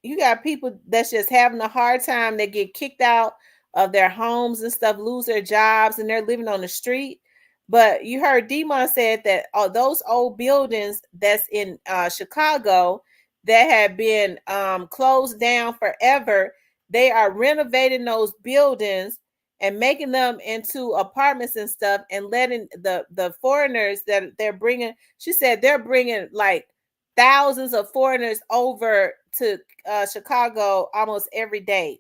you got people that's just having a hard time. They get kicked out of their homes and stuff, lose their jobs, and they're living on the street. But you heard Demon said that those old buildings that's in Chicago that have been closed down forever, they are renovating those buildings and making them into apartments and stuff, and letting the foreigners that they're bringing. She said they're bringing like thousands of foreigners over to Chicago almost every day,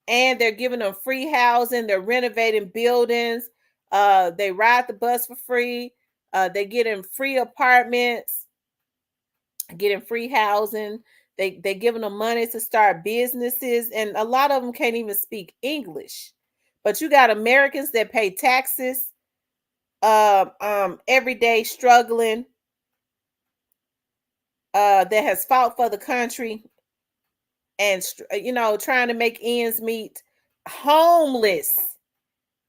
and they're giving them free housing. They're renovating buildings. They ride the bus for free. They get in free apartments, getting free housing. They giving them money to start businesses, and a lot of them can't even speak English. But you got Americans that pay taxes every day, struggling. that has fought for the country and trying to make ends meet, homeless,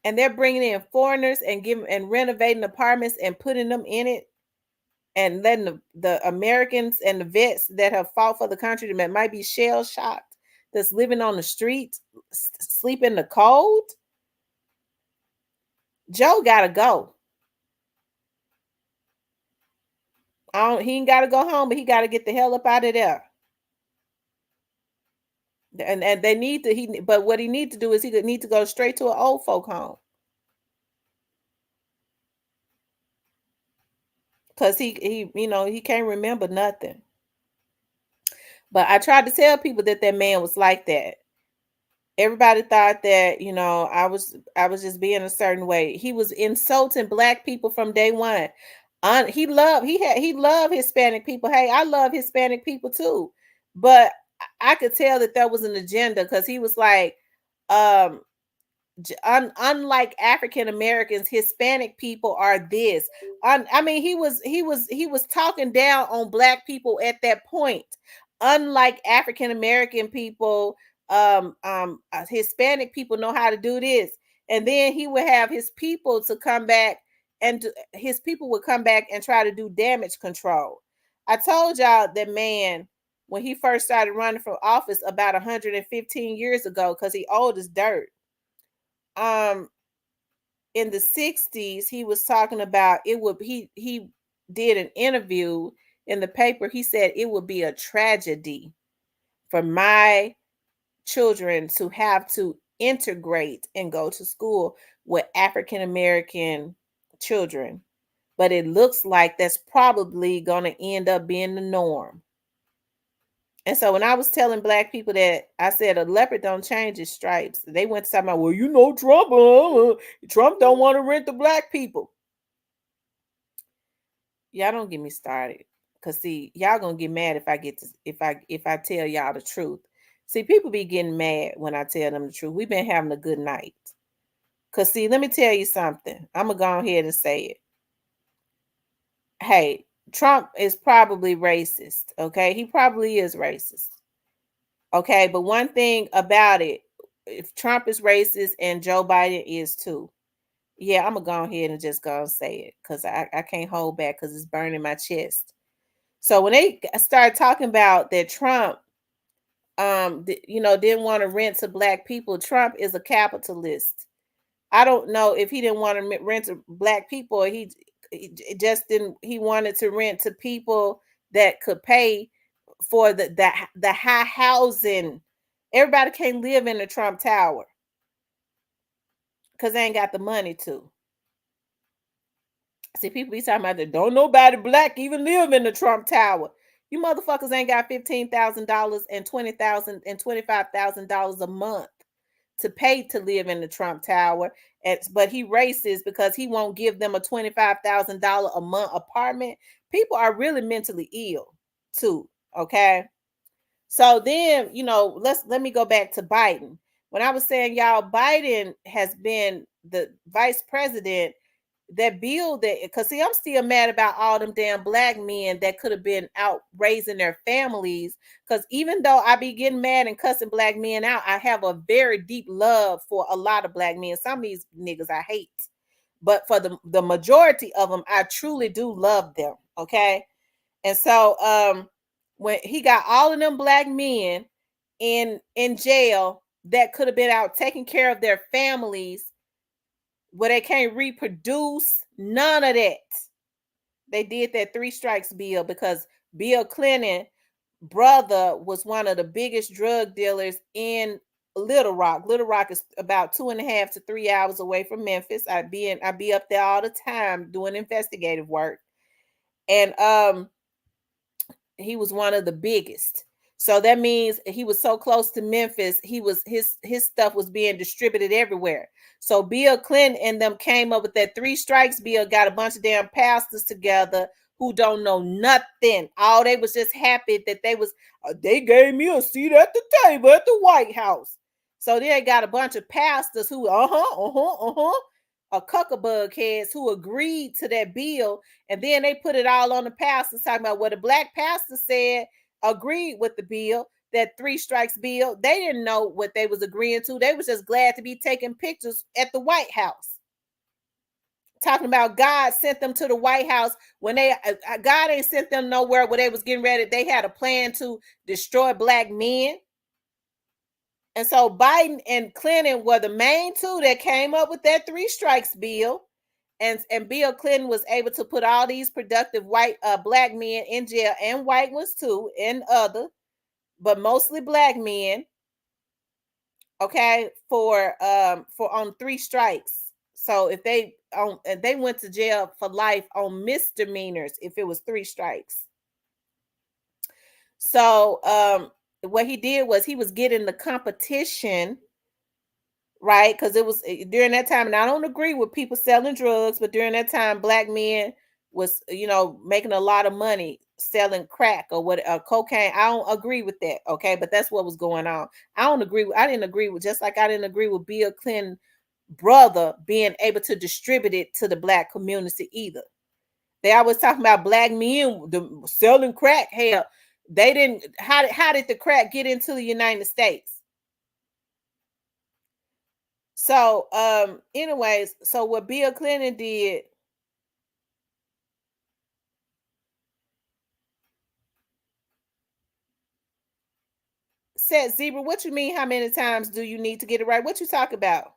and they're bringing in foreigners and giving and renovating apartments and putting them in it, and letting the Americans and the vets that have fought for the country that might be shell shocked, that's living on the streets, sleep in the cold. Joe gotta go. He ain't gotta go home, but he gotta get the hell up out of there. And they need to but what he need to do is he need to go straight to an old folk home. Cause he can't remember nothing. But I tried to tell people that man was like that. Everybody thought that, I was just being a certain way. He was insulting black people from day one. He loved Hispanic people. Hey, I love Hispanic people too. But I could tell that there was an agenda, because he was like, um, unlike African Americans, Hispanic people are this. I mean, he was talking down on black people at that point. Unlike African American people, Hispanic people know how to do this, and then he would have his people to come back, and his people would come back and try to do damage control. I told y'all that man, when he first started running for office about 115 years ago, because he old as dirt. um in the 60s, he was talking about it would he did an interview in the paper. He said it would be a tragedy for my children to have to integrate and go to school with African American children, but it looks like that's probably going to end up being the norm. And so when I was telling black people that, I said a leopard don't change his stripes, they went to talk about, well, Trump don't want to rent the black people. Y'all don't get me started, cause see, y'all gonna get mad if I tell y'all the truth. See, people be getting mad when I tell them the truth. We've been having a good night. Cause see, let me tell you something. I'm gonna go ahead and say it. Hey, Trump is probably racist. Okay, he probably is racist. Okay, but one thing about it, if Trump is racist and Joe Biden is too, yeah, I'm gonna go ahead and just go and say it, because I can't hold back, because it's burning my chest. So when they started talking about that Trump, didn't want to rent to black people, Trump is a capitalist. I don't know if he didn't want to rent to black people, or he just didn't. He wanted to rent to people that could pay for the high housing. Everybody can't live in the Trump Tower because they ain't got the money to. See, people be talking about that. Don't nobody black even live in the Trump Tower. You motherfuckers ain't got $15,000 and $20,000 and $25,000 a month to pay to live in the Trump Tower. But he racist because he won't give them a $25,000 a month apartment. People are really mentally ill too. Okay. So then, let me go back to Biden. When I was saying, y'all, Biden has been the vice president, that bill that, because see, I'm still mad about all them damn black men that could have been out raising their families. Because even though I be getting mad and cussing black men out, I have a very deep love for a lot of black men. Some of these niggas I hate, but for the majority of them, I truly do love them. Okay. And so when he got all of them black men in jail that could have been out taking care of their families, where they can't reproduce, none of that. They did that 3 strikes bill because Bill Clinton brother was one of the biggest drug dealers in Little Rock. Little Rock is about 2.5 to 3 hours away from Memphis. I be up there all the time doing investigative work. And he was one of the biggest. So that means he was so close to Memphis, his stuff was being distributed everywhere. So Bill Clinton and them came up with that 3 strikes bill, got a bunch of damn pastors together who don't know nothing. All they was just happy that they gave me a seat at the table at the White House. So they got a bunch of pastors who cuckabug heads who agreed to that bill, and then they put it all on the pastors talking about what the black pastor said agreed with the bill, that three strikes bill. They didn't know what they was agreeing to. They was just glad to be taking pictures at the White House, talking about God sent them to the White House when they God ain't sent them nowhere where they was getting ready. They had a plan to destroy black men. And so Biden and Clinton were the main two that came up with that three strikes bill. And Bill Clinton was able to put all these productive white black men in jail, and white ones too, and other, but mostly black men, okay, for on three strikes. So if they went to jail for life on misdemeanors if it was three strikes. So what he did was he was getting the competition, right? Because it was during that time, and I don't agree with people selling drugs, but during that time, black men was, making a lot of money selling crack or what, cocaine. I don't agree with that, okay? But that's what was going on. I didn't agree with, just like I didn't agree with Bill Clinton brother being able to distribute it to the black community either. They always talking about black men selling crack. Hell, they didn't. How did the crack get into the United States? So, anyways, so what Bill Clinton did, said, Zebra, what you mean? How many times do you need to get it right? What you talk about?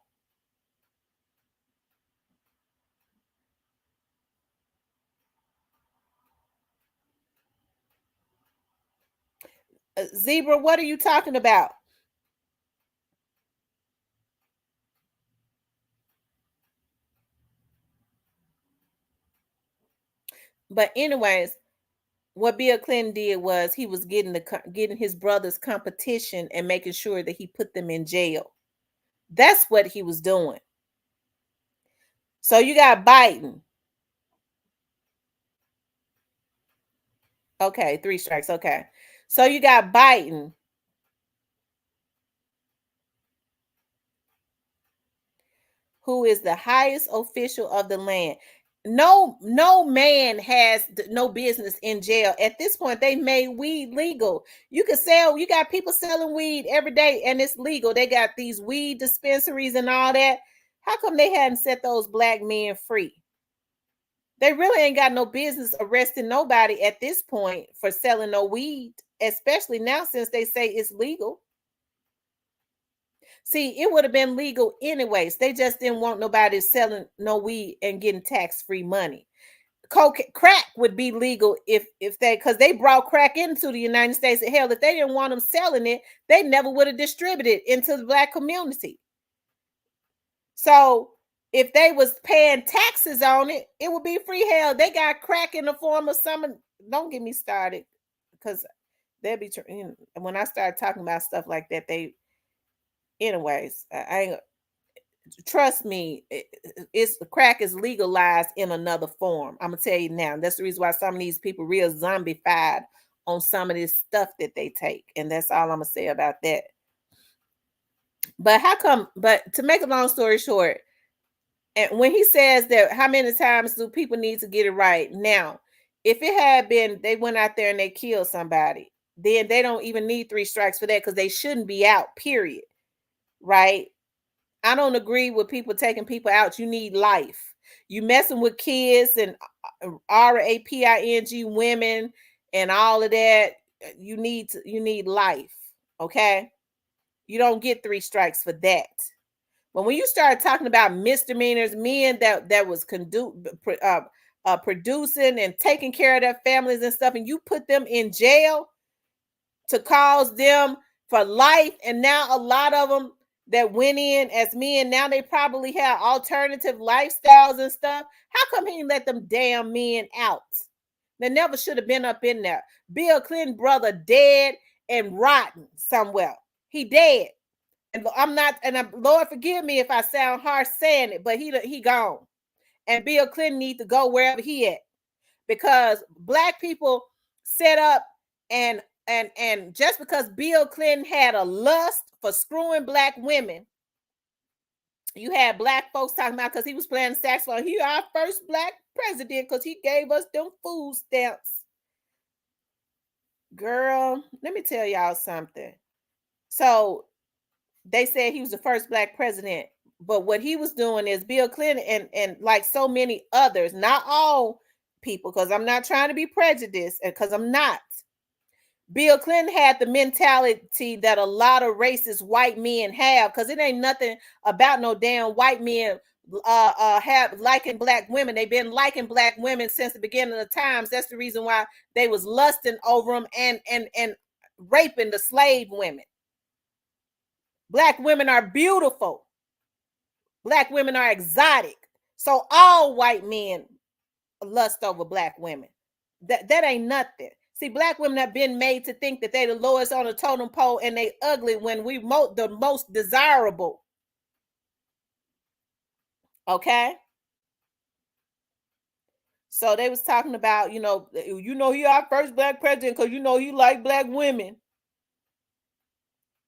Zebra, what are you talking about? But anyways, what Bill Clinton did was he was getting his brother's competition and making sure that he put them in jail. That's what he was doing. So you got Biden. Okay, three strikes. Okay. So you got Biden, who is the highest official of the land. No man has no business in jail. At this point, they made weed legal. You can sell, you got people selling weed every day and it's legal. They got these weed dispensaries and all that. How come they hadn't set those black men free? They really ain't got no business arresting nobody at this point for selling no weed, especially now since they say it's legal. See, it would have been legal anyways. They just didn't want nobody selling no weed and getting tax-free money. Crack would be legal if they, because they brought crack into the United States. Hell, if they didn't want them selling it, they never would have distributed into the black community. So if they was paying taxes on it, it would be free. Hell, they got crack in the form of some. Don't get me started, because they'll be when I start talking about stuff like that. Anyways, I ain't, trust me, it's crack is legalized in another form. I'm gonna tell you now. That's the reason why some of these people real zombified on some of this stuff that they take, and that's all I'm gonna say about that. But how come? But to make a long story short, and when he says that, how many times do people need to get it right? Now, if it had been they went out there and they killed somebody, then they don't even need three strikes for that, because they shouldn't be out. Period. Right? I don't agree with people taking people out. You need life. You messing with kids and raping women and all of that. You need life. Okay. You don't get three strikes for that. But when you start talking about misdemeanors, men that was producing and taking care of their families and stuff, and you put them in jail to cause them for life, and now a lot of them that went in as men, now they probably have alternative lifestyles and stuff. How come he didn't let them damn men out? They never should have been up in there. Bill Clinton brother dead and rotten somewhere. He dead. And I'm not, and Lord forgive me if I sound harsh saying it, but he gone. And Bill Clinton need to go wherever he at, because black people set up and just because Bill Clinton had a lust for screwing black women, You had black folks talking about because he was playing saxophone. He our first black president because he gave us them food stamps. Girl, let me tell y'all something. So they said he was the first black president, but what he was doing is Bill Clinton and like so many others, not all people, because I'm not trying to be prejudiced, because I'm not. Bill Clinton had the mentality that a lot of racist white men have, because it ain't nothing about no damn white men have liking black women. They've been liking black women since the beginning of the times. That's the reason why they was lusting over them and raping the slave women. Black women are beautiful. Black women are exotic. So all white men lust over black women. That ain't nothing. See, black women have been made to think that they the lowest on the totem pole and they ugly when we the most desirable. Okay? So they was talking about, he our first black president because he like black women.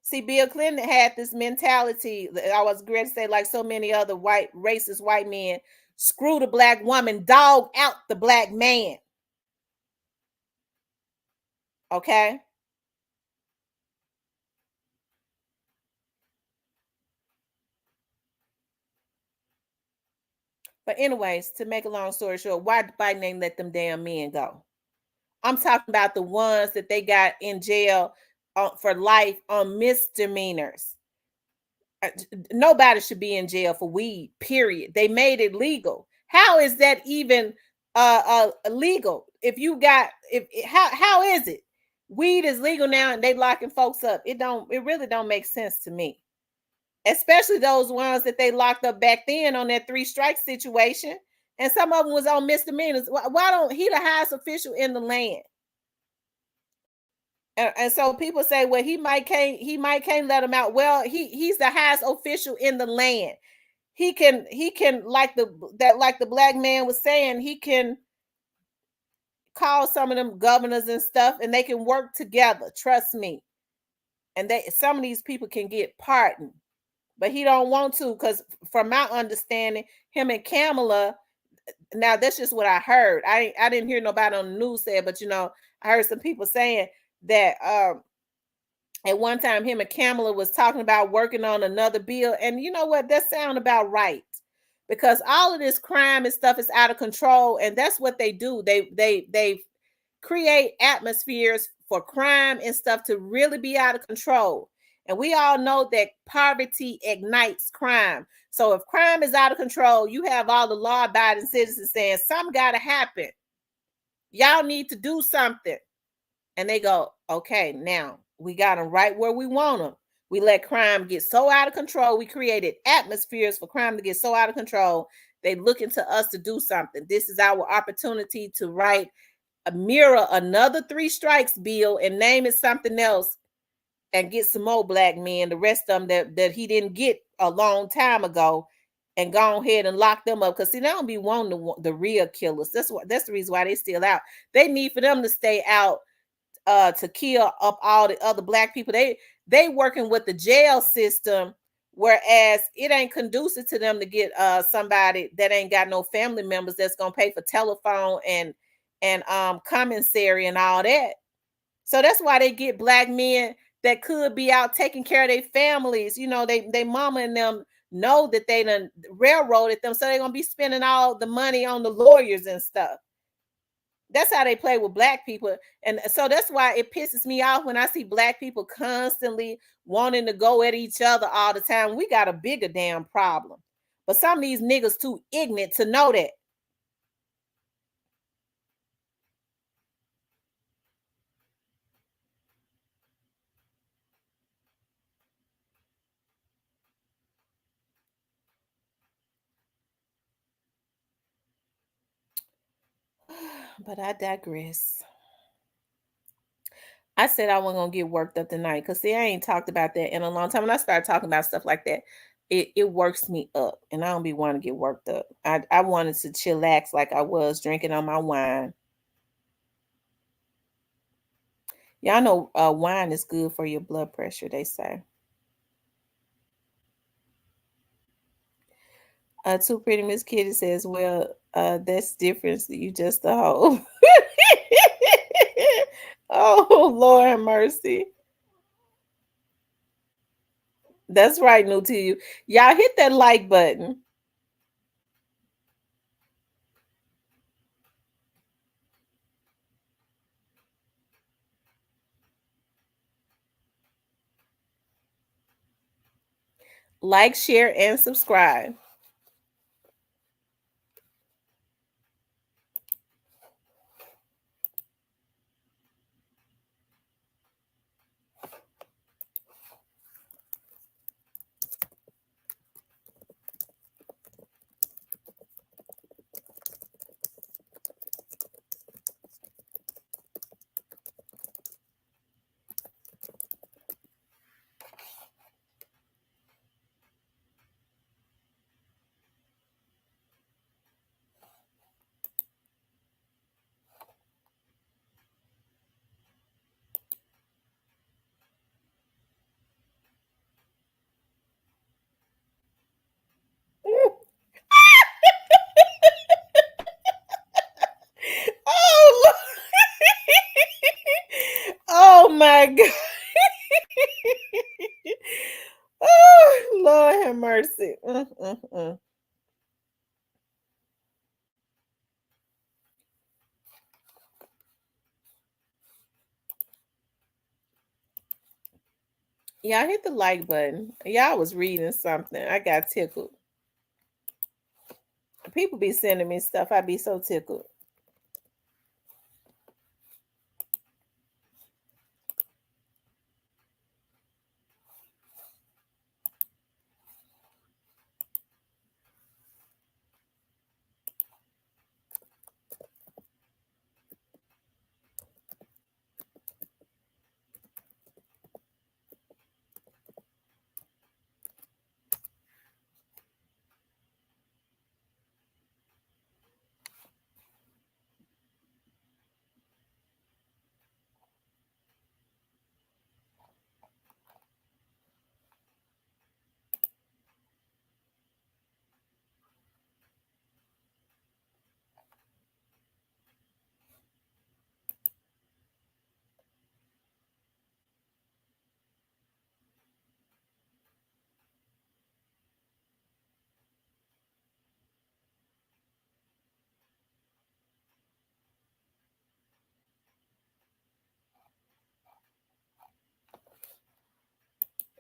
See, Bill Clinton had this mentality. I was going to say, like so many other white racist white men, screw the black woman, dog out the black man. Okay? But anyways, to make a long story short, why Biden ain't let them damn men go? I'm talking about the ones that they got in jail for life on misdemeanors. Nobody should be in jail for weed, period. They made it legal. How is that even legal? If you got if how is it? Weed is legal now and they locking folks up. It really don't make sense to me. Especially those ones that they locked up back then on that 3 strike situation. And some of them was on misdemeanors. Why don't he the highest official in the land? And so people say, well, he might can't let him out. Well, he's the highest official in the land. He can like the black man was saying, he can call some of them governors and stuff and they can work together. Trust me. And some of these people can get pardoned. But he don't want to, because from my understanding, him and Kamala, now that's just what I heard. I didn't hear nobody on the news say it, but I heard some people saying that at one time him and Kamala was talking about working on another bill. And you know what? That sound about right. Because all of this crime and stuff is out of control. And that's what they do. They create atmospheres for crime and stuff to really be out of control. And we all know that poverty ignites crime. So if crime is out of control, you have all the law-abiding citizens saying, something got to happen. Y'all need to do something. And they go, okay, now we got them right where we want them. We let crime get so out of control. We created atmospheres for crime to get so out of control. They looking to us to do something. This is our opportunity to mirror another 3 strikes bill and name it something else and get some more black men, the rest of them that he didn't get a long time ago, and go ahead and lock them up. Because see, they don't be wanting the real killers. That's the reason why they still out. They need for them to stay out to kill up all the other black people. They working with the jail system, whereas it ain't conducive to them to get somebody that ain't got no family members that's gonna pay for telephone and commissary and all that. So that's why they get black men that could be out taking care of their families. They mama and them know that they done railroaded them, so they're gonna be spending all the money on the lawyers and stuff. That's how they play with black people. And so that's why it pisses me off when I see black people constantly wanting to go at each other all the time. We got a bigger damn problem. But some of these niggas too ignorant to know that. But I digress. I said I wasn't gonna get worked up tonight because see, I ain't talked about that in a long time. When I start talking about stuff like that, it works me up, and I don't be wanting to get worked up. I wanted to chillax like I was drinking on my wine. Y'all know wine is good for your blood pressure. They say. Too Pretty Miss Kitty says, well, that's different. You just a hoe. Oh, Lord have mercy. That's right, new to you. Y'all hit that like button. Like, share, and subscribe. Oh, oh my God. Oh, Lord have mercy. Mm. Y'all hit the like button. Y'all was reading something. I got tickled. People be sending me stuff. I be so tickled.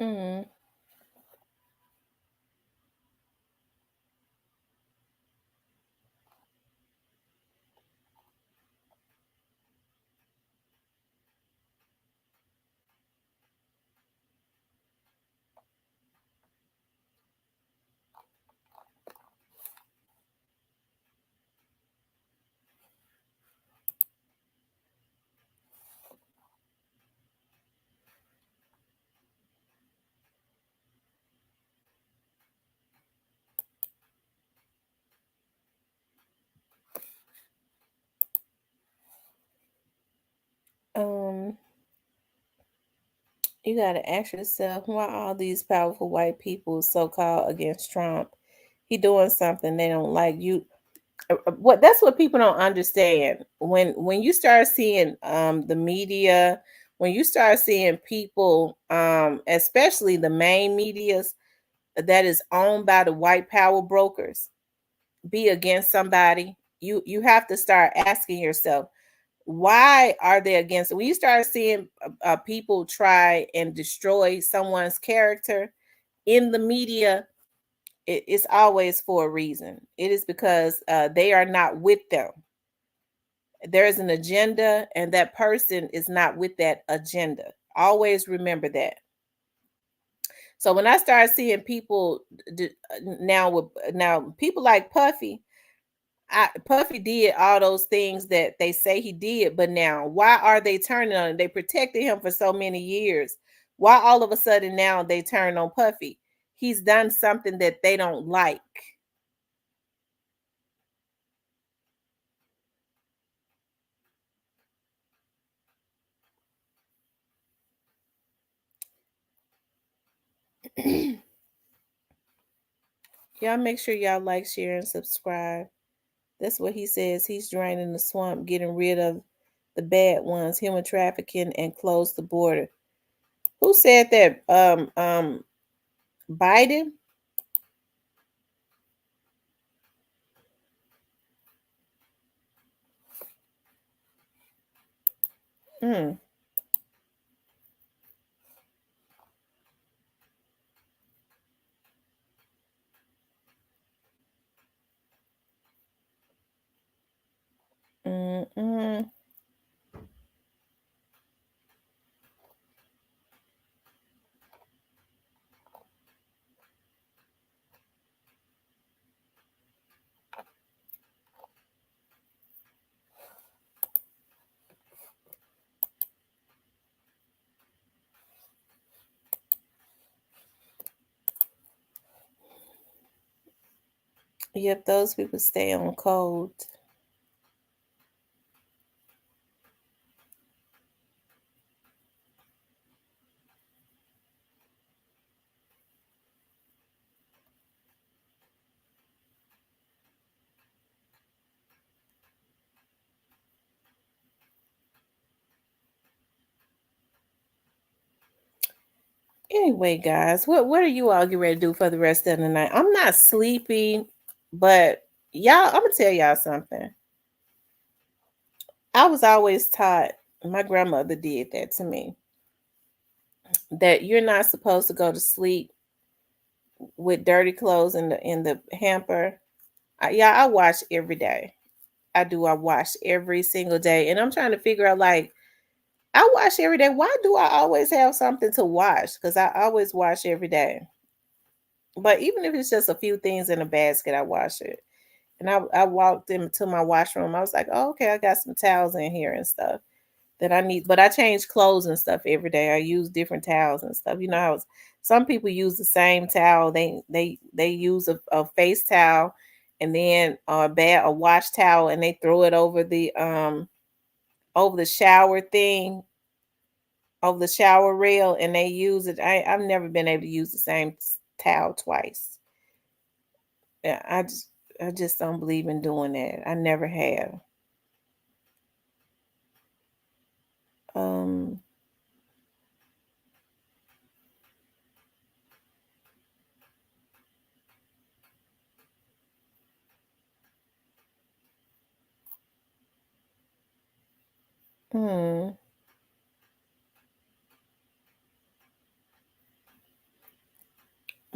Mm. Um, you gotta ask yourself why all these powerful white people so called against Trump. He doing something they don't like. You what that's what people don't understand. When you start seeing the media, when you start seeing people, especially the main medias that is owned by the white power brokers, be against somebody, you have to start asking yourself, why are they against it? When you start seeing people try and destroy someone's character in the media, it's always for a reason. It is because they are not with them. There is an agenda, and that person is not with that agenda. Always remember that. So when I start seeing people now people like Puffy, Puffy did all those things that they say he did, but now why are they turning on him? They protected him for so many years. Why all of a sudden now they turn on Puffy? He's done something that they don't like. Y'all make sure y'all like, share, and subscribe. That's what he says. He's draining the swamp, getting rid of the bad ones, human trafficking, and close the border. Who said that? Biden? Hmm. Mm-mm. Yep, those people stay on code. Anyway, guys, what are you all getting ready to do for the rest of the night? I'm not sleepy, but y'all, I'm gonna tell y'all something. I was always taught, my grandmother did that to me, that you're not supposed to go to sleep with dirty clothes in the hamper. Yeah, I wash every day. I do. I wash every single day, and I'm trying to figure out, like, I wash every day. Why do I always have something to wash? Because I always wash every day. But even if it's just a few things in a basket, I wash it. And I walked into my washroom. I was like, oh, okay, I got some towels in here and stuff that I need. But I change clothes and stuff every day. I use different towels and stuff. You know how some people use the same towel. They use a face towel and then a wash towel, and they throw it over the shower thing, over the shower rail, and they use it. I've never been able to use the same towel twice. Yeah, I just don't believe in doing that. I never have. Um, hmm.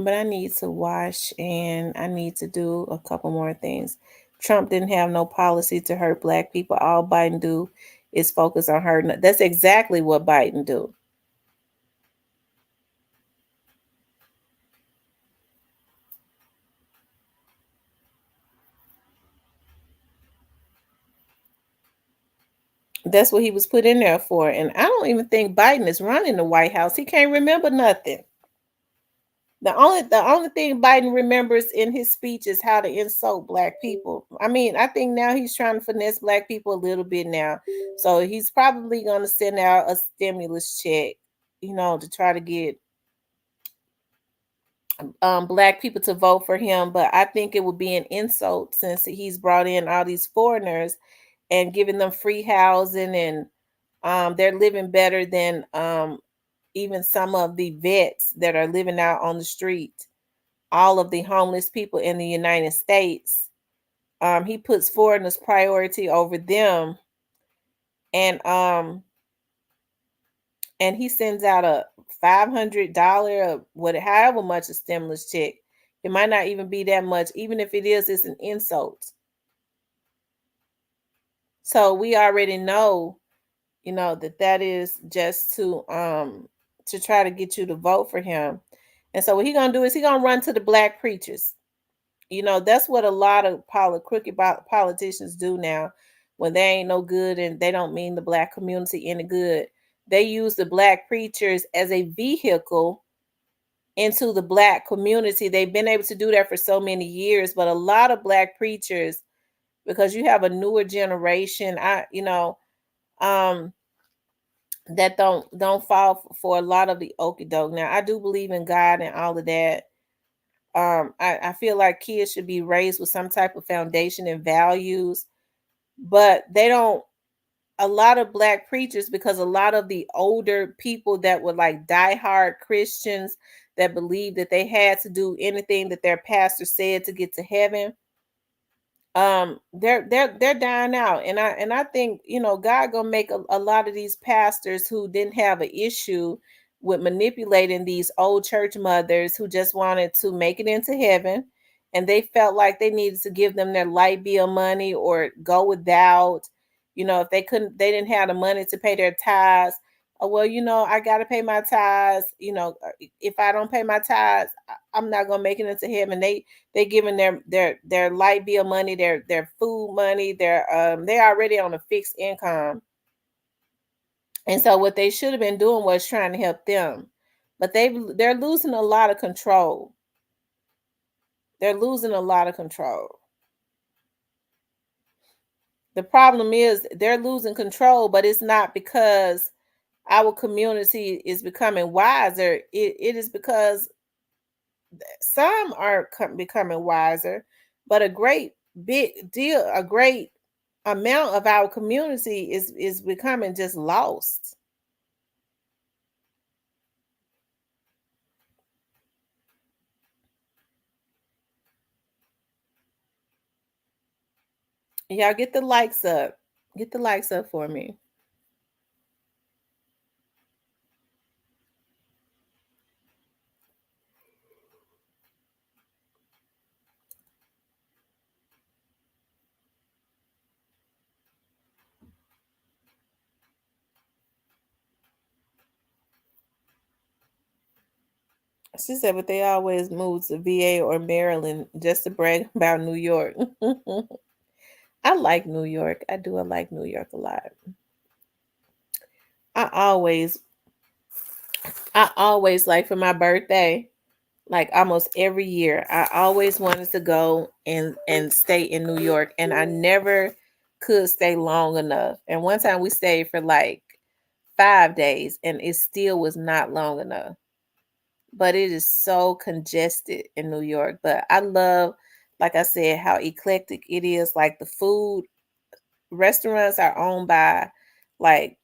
But I need to wash and I need to do a couple more things. Trump didn't have no policy to hurt black people. All Biden do is focus on hurting. That's exactly what Biden do. That's what he was put in there for. And I don't even think Biden is running the White House. He can't remember nothing. The only thing Biden remembers in his speech is how to insult black people. I mean, I think now he's trying to finesse black people a little bit now. So he's probably going to send out a stimulus check, to try to get black people to vote for him. But I think it would be an insult since he's brought in all these foreigners and giving them free housing, and they're living better than even some of the vets that are living out on the street, all of the homeless people in the United States. He puts foreigners priority over them, and he sends out a $500 or however much a stimulus check. It might not even be that much. Even if it is, it's an insult. So we already know, that is just to try to get you to vote for him. And so what he gonna do is he gonna run to the black preachers. That's what a lot of crooked politicians do now. When they ain't no good and they don't mean the black community any good, they use the black preachers as a vehicle into the black community. They've been able to do that for so many years, but a lot of black preachers, because you have a newer generation, um, that don't fall for a lot of the okey doke. Now, I do believe in God and all of that, I feel like kids should be raised with some type of foundation and values, but they don't. A lot of black preachers, because a lot of the older people that were like diehard Christians that believed that they had to do anything that their pastor said to get to heaven, they're dying out. And I think, God gonna make a lot of these pastors who didn't have an issue with manipulating these old church mothers who just wanted to make it into heaven, and they felt like they needed to give them their light bill money or go without. If they didn't have the money to pay their tithes. Oh, well, I got to pay my tithes. If I don't pay my tithes, I'm not gonna make it into heaven. They giving their light bill money, their food money, they're already on a fixed income. And so what they should have been doing was trying to help them. But they're losing a lot of control. They're losing a lot of control. The problem is they're losing control, but it's not because our community is becoming wiser. It is because some are becoming wiser, but a great big deal, a great amount of our community is becoming just lost. Y'all get the likes up. Get the likes up for me. She said, but they always move to VA or Maryland just to brag about New York. I like New York. I do. I like New York a lot. I always, I always like for my birthday, like almost every year, I always wanted to go and stay in New York, and I never could stay long enough. And one time we stayed for like 5 days, and it still was not long enough. But it is so congested in New York. But I love, like I said, how eclectic it is. Like the food, restaurants are owned by like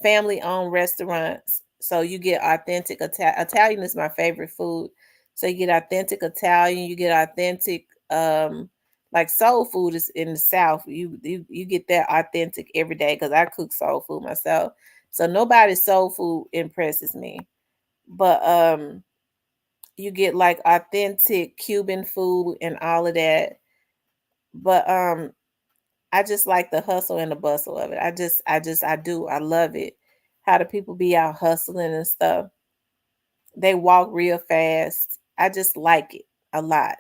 family owned restaurants. So you get authentic Italian is my favorite food. So you get authentic Italian, you get authentic like soul food is in the South. You get that authentic every day because I cook soul food myself. So nobody's soul food impresses me. But you get like authentic Cuban food and all of that. But I just like the hustle and the bustle of it. I do. I love it. How the people be out hustling and stuff. They walk real fast. I just like it a lot.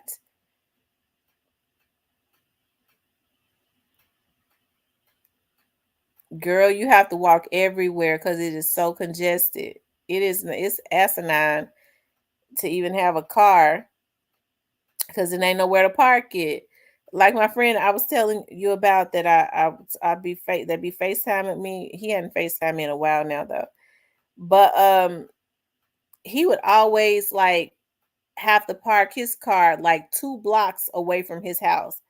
Girl, you have to walk everywhere because it is so congested. It's asinine to even have a car because it ain't nowhere to park it. Like my friend I was telling you about that that be FaceTiming me. He hadn't FaceTimed me in a while now though. But he would always like have to park his car like 2 blocks away from his house.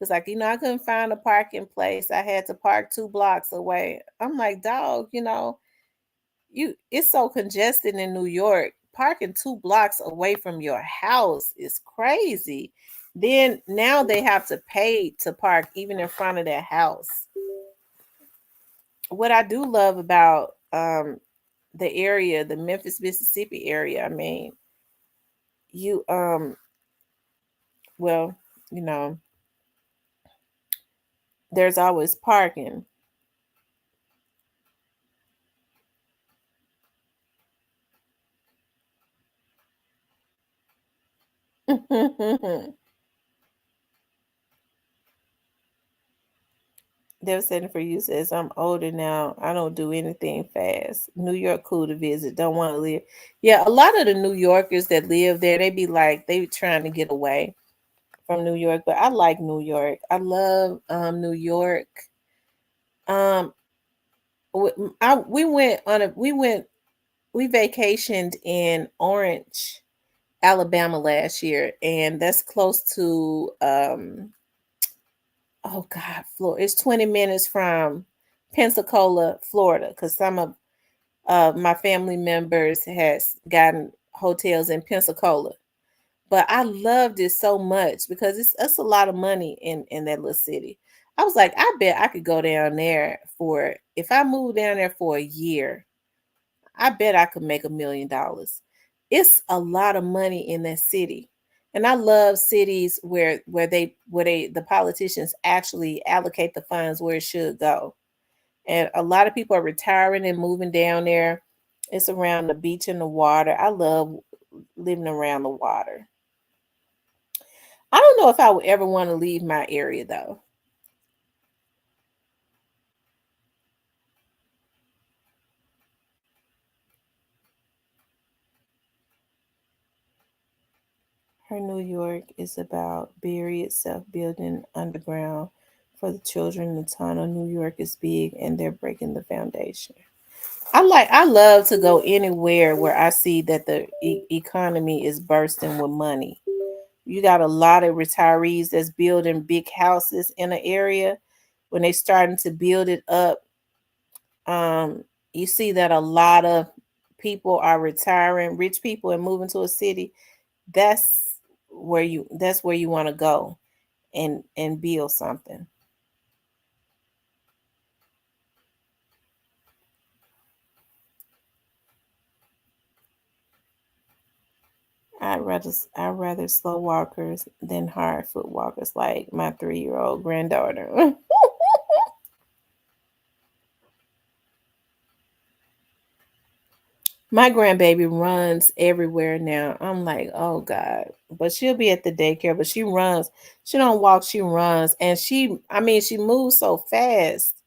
It's like, I couldn't find a parking place. I had to park 2 blocks away. I'm like, dog, it's so congested in New York. Parking 2 blocks away from your house is crazy. Then now they have to pay to park even in front of their house. What I do love about the area, the Memphis, Mississippi area, I mean, you well, you know, there's always parking. Devastating for you says I'm older now. I don't do anything fast. New York cool to visit. Don't want to live. Yeah, a lot of the New Yorkers that live there, they be like they trying to get away from New York. But I like New York. I love New York. Um we went we vacationed in Orange Alabama last year, and that's close to oh God, Florida. It's 20 minutes from Pensacola, Florida, because some of my family members has gotten hotels in Pensacola. But I loved it so much because it's a lot of money in that little city. I was like, I bet I could go down there for if I moved down there for a year, I bet I could make $1 million. It's a lot of money in that city. And I love cities where the politicians actually allocate the funds where it should go. And a lot of people are retiring and moving down there. It's around the beach and the water. I love living around the water. I don't know if I would ever want to leave my area though. Her New York is about bury itself building underground for the children in the tunnel. New York is big and they're breaking the foundation. I love to go anywhere where I see that the economy is bursting with money. You got a lot of retirees that's building big houses in an area. When they starting to build it up, you see that a lot of people are retiring, rich people, and moving to a city. That's that's where you want to go and build something. I'd rather slow walkers than hard foot walkers like my 3-year-old granddaughter. My grandbaby runs everywhere now. I'm like, oh God. But she'll be at the daycare, but she runs. She don't walk, she runs. And she moves so fast.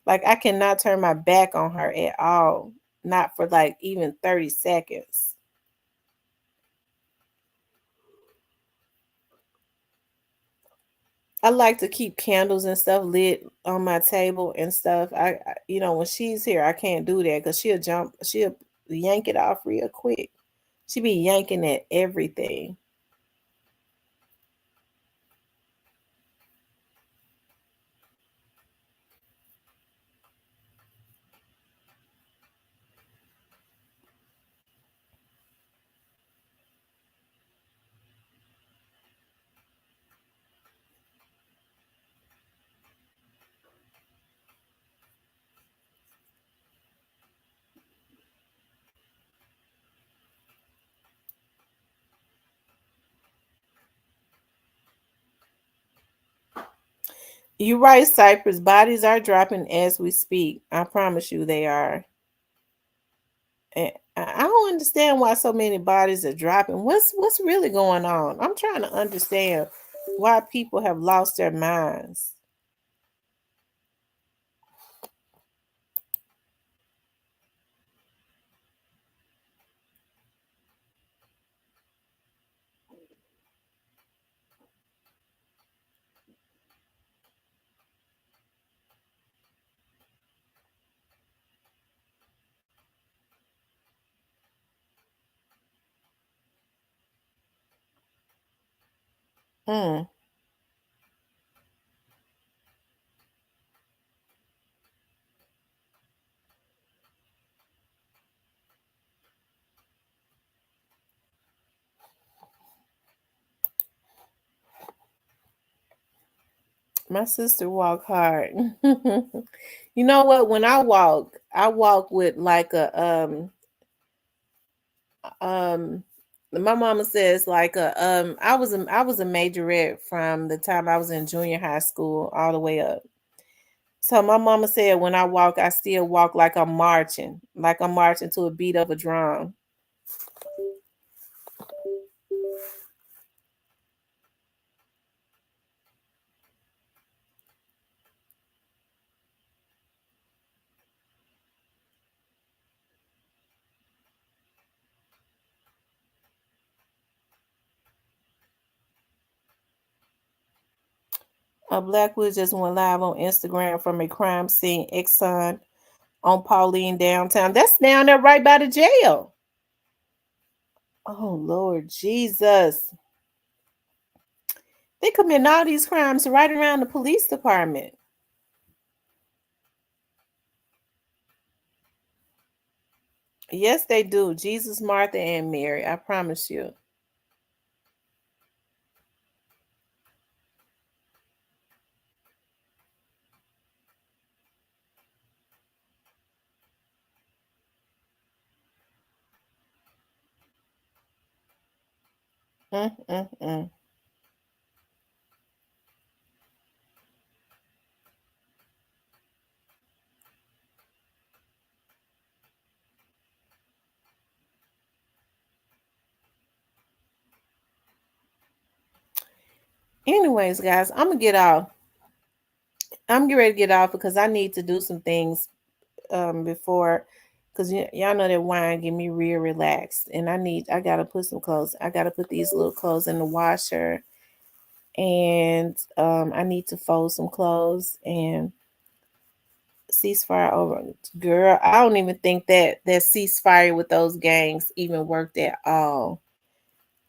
Like I cannot turn my back on her at all. Not for like even 30 seconds. I like to keep candles and stuff lit on my table and stuff. When she's here, I can't do that because she'll yank it off real quick. She be yanking at everything. You're right, Cypress. Bodies are dropping as we speak. I promise you they are. And I don't understand why so many bodies are dropping. What's really going on? I'm trying to understand why people have lost their minds. Mm. My sister walk hard. You know what? When I walk with like a um my mama says like a I was a majorette from the time I was in junior high school all the way up. So my mama said when I walk, I still walk like I'm marching to a beat of a drum. A Blackwood just went live on Instagram from a crime scene. Exxon on Pauline downtown. That's down there right by the jail. Oh Lord Jesus. They commit all these crimes right around the police department. Yes, they do. Jesus, Martha, and Mary. I promise you. Mm, mm, mm. Anyways, guys, I'm gonna get off. I'm getting ready to get off because I need to do some things before, because y'all know that wine get me real relaxed, and I gotta put some clothes. I gotta put these little clothes in the washer, and I need to fold some clothes and ceasefire over. Girl, I don't even think that ceasefire with those gangs even worked at all.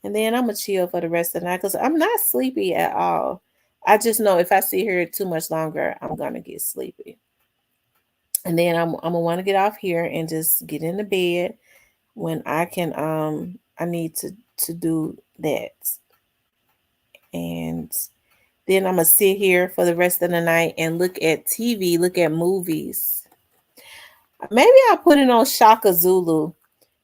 And then I'm gonna chill for the rest of the night because I'm not sleepy at all. I just know if I sit here too much longer, I'm gonna get sleepy. And then I'm gonna want to get off here and just get in the bed when I can. I need to do that, and then I'm gonna sit here for the rest of the night and look at TV, look at movies. Maybe I'll put it on Shaka Zulu.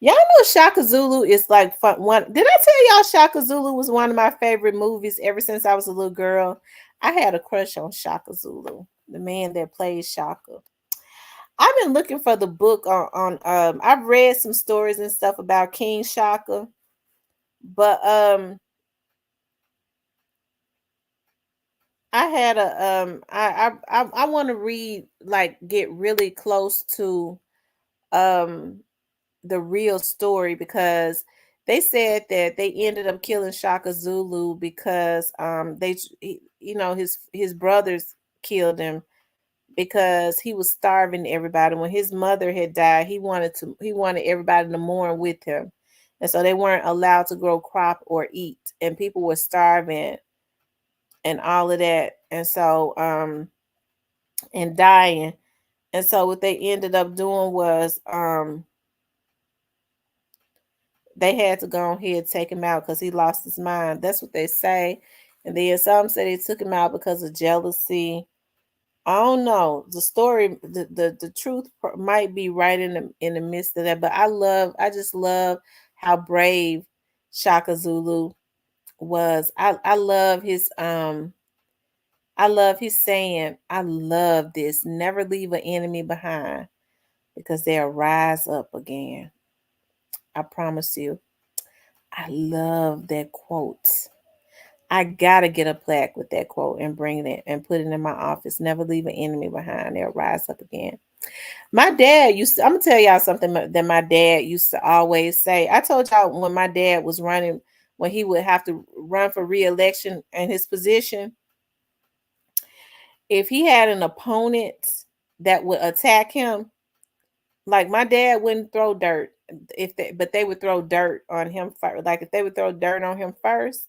Y'all know Shaka Zulu is like fun. One, did I tell y'all Shaka Zulu was one of my favorite movies ever since I was a little girl? I had a crush on Shaka Zulu, the man that plays Shaka. I've been looking for the book on I've read some stories and stuff about King Shaka, but I had a I want to read, like, get really close to um the real story, because they said that they ended up killing Shaka Zulu because his brothers killed him because he was starving everybody. When his mother had died, he wanted everybody to mourn with him. And so they weren't allowed to grow crop or eat, and people were starving and all of that. And so and dying. And so what they ended up doing was they had to go ahead and take him out because he lost his mind. That's what they say. And then some say they took him out because of jealousy. I don't know. The story, the truth might be right in the midst of that. But I just love how brave Shaka Zulu was. I love his saying, I love this. Never leave an enemy behind because they'll rise up again. I promise you. I love that quote. I gotta get a plaque with that quote and bring it and put it in my office. Never leave an enemy behind. They'll rise up again. My dad used to, I'm gonna tell y'all something that my dad used to always say. I told y'all when my dad was running, when he would have to run for re-election in his position, if he had an opponent that would attack him, like my dad wouldn't throw dirt but they would throw dirt on him first. Like if they would throw dirt on him first,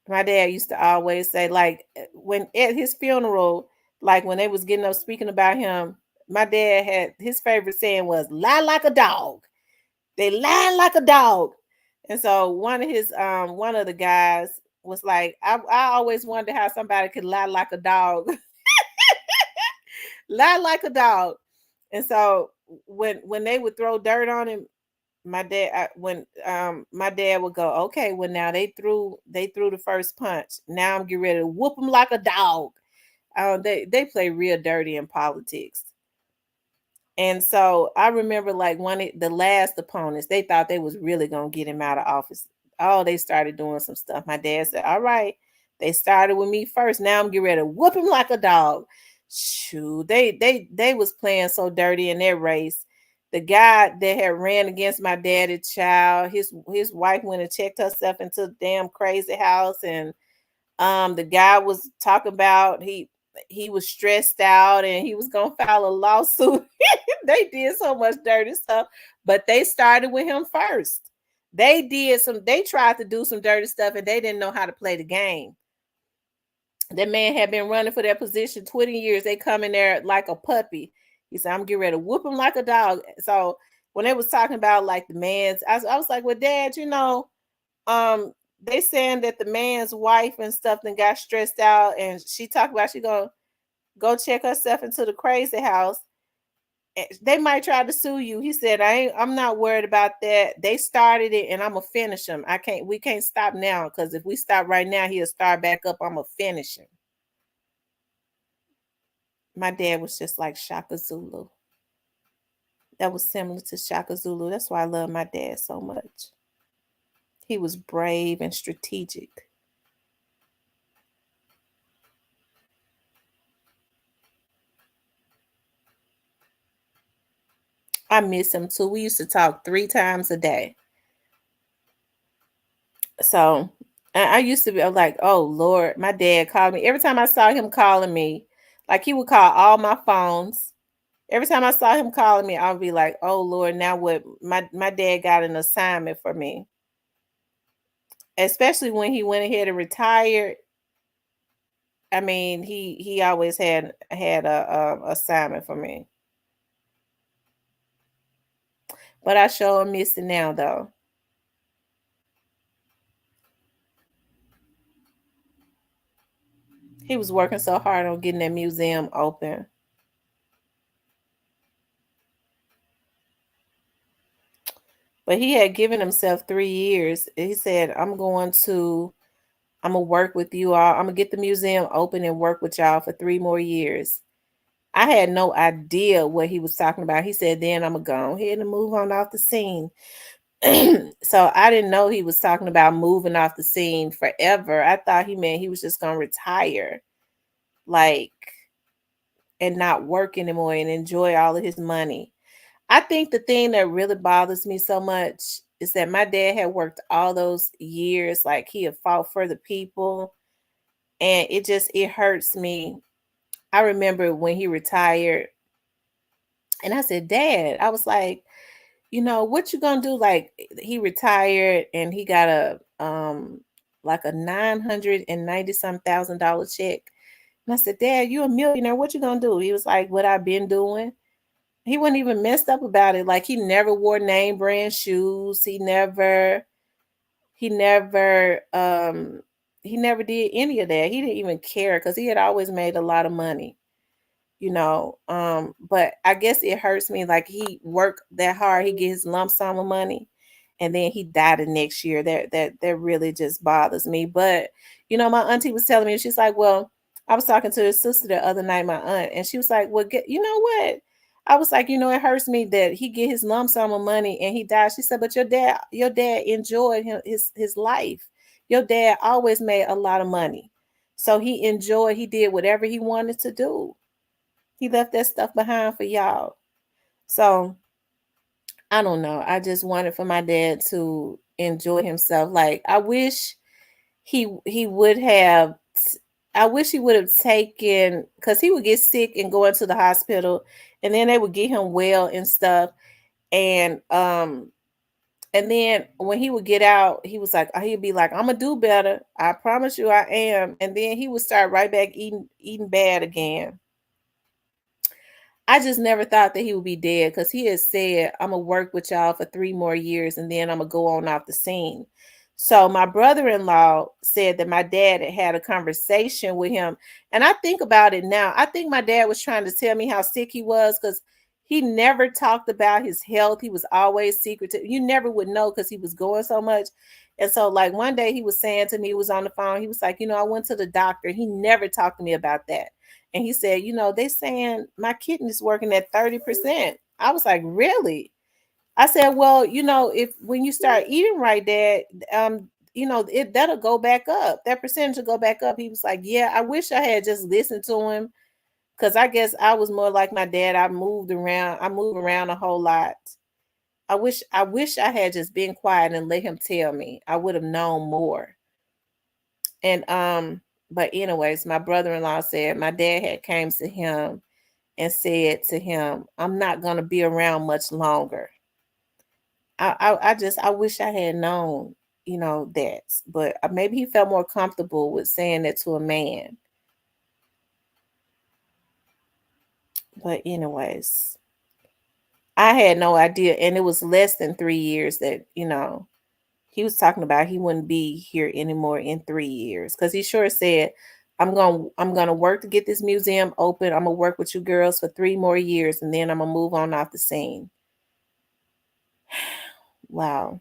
my dad used to always say, like, when at his funeral, like when they was getting up speaking about him, my dad had his favorite saying was lie like a dog. They lie like a dog. And so one of the guys was like, I always wondered how somebody could lie like a dog. Lie like a dog. And so when they would throw dirt on him, my dad when my dad would go, okay, well, now they threw the first punch, now I'm getting ready to whoop them like a dog. They play real dirty in politics. And so I remember, like, the last opponents, they thought they was really gonna get him out of office. Oh, they started doing some stuff. My dad said, all right, they started with me first, now I'm getting ready to whoop him like a dog. Shoot, they was playing so dirty in their race. The guy that had ran against my daddy child, his wife went and checked herself into the damn crazy house. And the guy was talking about he was stressed out and he was gonna file a lawsuit. They did so much dirty stuff, but they started with him first. They tried to do some dirty stuff and they didn't know how to play the game. That man had been running for that position 20 years. They come in there like a puppy. He said, I'm getting ready to whoop him like a dog. So when they was talking about like the man's, I was like, well, Dad, they saying that the man's wife and stuff then got stressed out and she talked about she gonna go check herself into the crazy house. They might try to sue you. He said, I'm not worried about that. They started it and I'm gonna finish them. We can't stop now because if we stop right now, he'll start back up. I'm gonna finish him. My dad was just like Shaka Zulu. That was similar to Shaka Zulu. That's why I love my dad so much. He was brave and strategic. I miss him too. We used to talk 3 times a day. So I used to be like, oh Lord, my dad called me. Every time I saw him calling me, like he would call all my phones. Every time I saw him calling me, I would be like, oh Lord, now what? My dad got an assignment for me. Especially when he went ahead and retired. I mean, he always had a assignment for me. But I sure miss it now though. He was working so hard on getting that museum open. But he had given himself 3 years. He said, I'm gonna work with you all. I'm gonna get the museum open and work with y'all for 3 more years. I had no idea what he was talking about. He said, then I'm gonna go ahead and move on off the scene. So I didn't know he was talking about moving off the scene forever. I thought he meant he was just gonna retire, like, and not work anymore and enjoy all of his money. I think the thing that really bothers me so much is that my dad had worked all those years, like he had fought for the people, and it hurts me. I remember when he retired, and I said, Dad, I was like, what you gonna do? Like he retired and he got like a 990 some $1,000 check. And I said, Dad, you a millionaire. What you gonna do? He was like, what I've been doing. He wasn't even messed up about it. Like he never wore name brand shoes. He never he never did any of that. He didn't even care because he had always made a lot of money. But I guess it hurts me like he worked that hard, he get his lump sum of money and then he died the next year. That really just bothers me. But my auntie was telling me, she's like, well, I was talking to his sister the other night, my aunt, and she was like, well, you know what? I was like, it hurts me that he get his lump sum of money and he died. She said, but your dad enjoyed his life. Your dad always made a lot of money. So he did whatever he wanted to do. He left that stuff behind for y'all. So I don't know. I just wanted for my dad to enjoy himself. Like he would have I wish he would have taken because he would get sick and go into the hospital and then they would get him well and stuff. And then when he would get out, he was like, he'd be like, I'm gonna do better. I promise you I am. And then he would start right back eating bad again. I just never thought that he would be dead because he had said, I'm gonna work with y'all for 3 more years and then I'm gonna go on off the scene. So my brother-in-law said that my dad had a conversation with him. And I think about it now. I think my dad was trying to tell me how sick he was because he never talked about his health. He was always secretive. You never would know because he was going so much. And so, like one day he was saying to me, he was on the phone, he was like, I went to the doctor. He never talked to me about that. And he said, they saying my kidney is working at 30%. I was like, really? I said, well, if when you start eating right, Dad, that'll go back up. That percentage will go back up. He was like, yeah, I wish I had just listened to him. Cause I guess I was more like my dad. I moved around. I moved around a whole lot. I wish I had just been quiet and let him tell me. I would have known more. And but anyways, my brother-in-law said my dad had came to him and said to him, I'm not gonna be around much longer. I wish I had known, that. But maybe he felt more comfortable with saying that to a man. But anyways, I had no idea, and it was less than 3 years that he was talking about he wouldn't be here anymore in 3 years because he sure said, I'm gonna work to get this museum open. I'm gonna work with you girls for 3 more years, and then I'm gonna move on off the scene. Wow.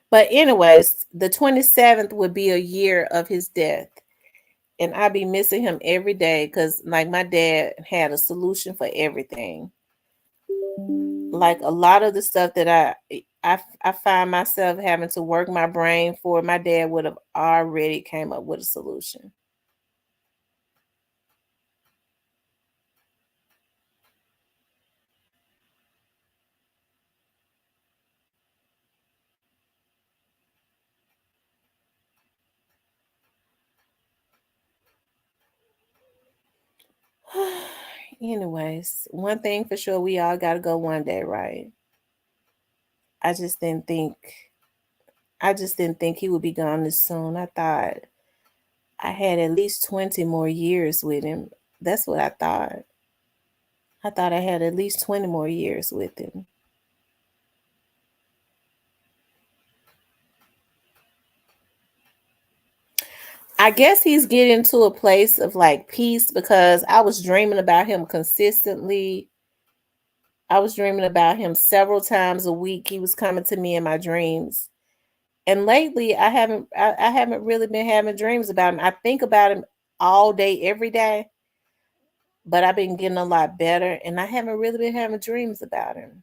But anyways, the 27th would be a year of his death. And I be missing him every day because like my dad had a solution for everything. Like a lot of the stuff that I find myself having to work my brain for, my dad would have already came up with a solution. Anyways, one thing for sure, we all got to go one day, right? I just didn't think I just didn't think he would be gone this soon. I thought I had at least 20 more years with him. That's what I thought. I thought I had at least 20 more years with him. I guess he's getting to a place of like peace because I was dreaming about him consistently. I was dreaming about him several times a week. He was coming to me in my dreams. And lately I haven't really been having dreams about him. I think about him all day, every day, but I've been getting a lot better and I haven't really been having dreams about him.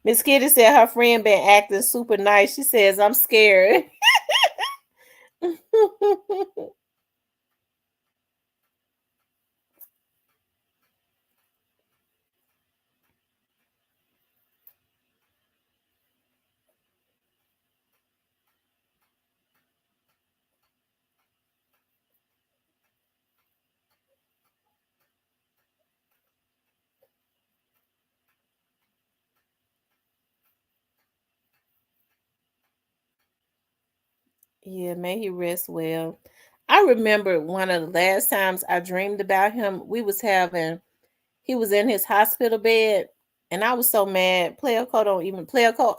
Miss Kitty said her friend been acting super nice. She says, I'm scared. Yeah, may he rest well. I remember one of the last times I dreamed about him. He was in his hospital bed, and I was so mad. Player Code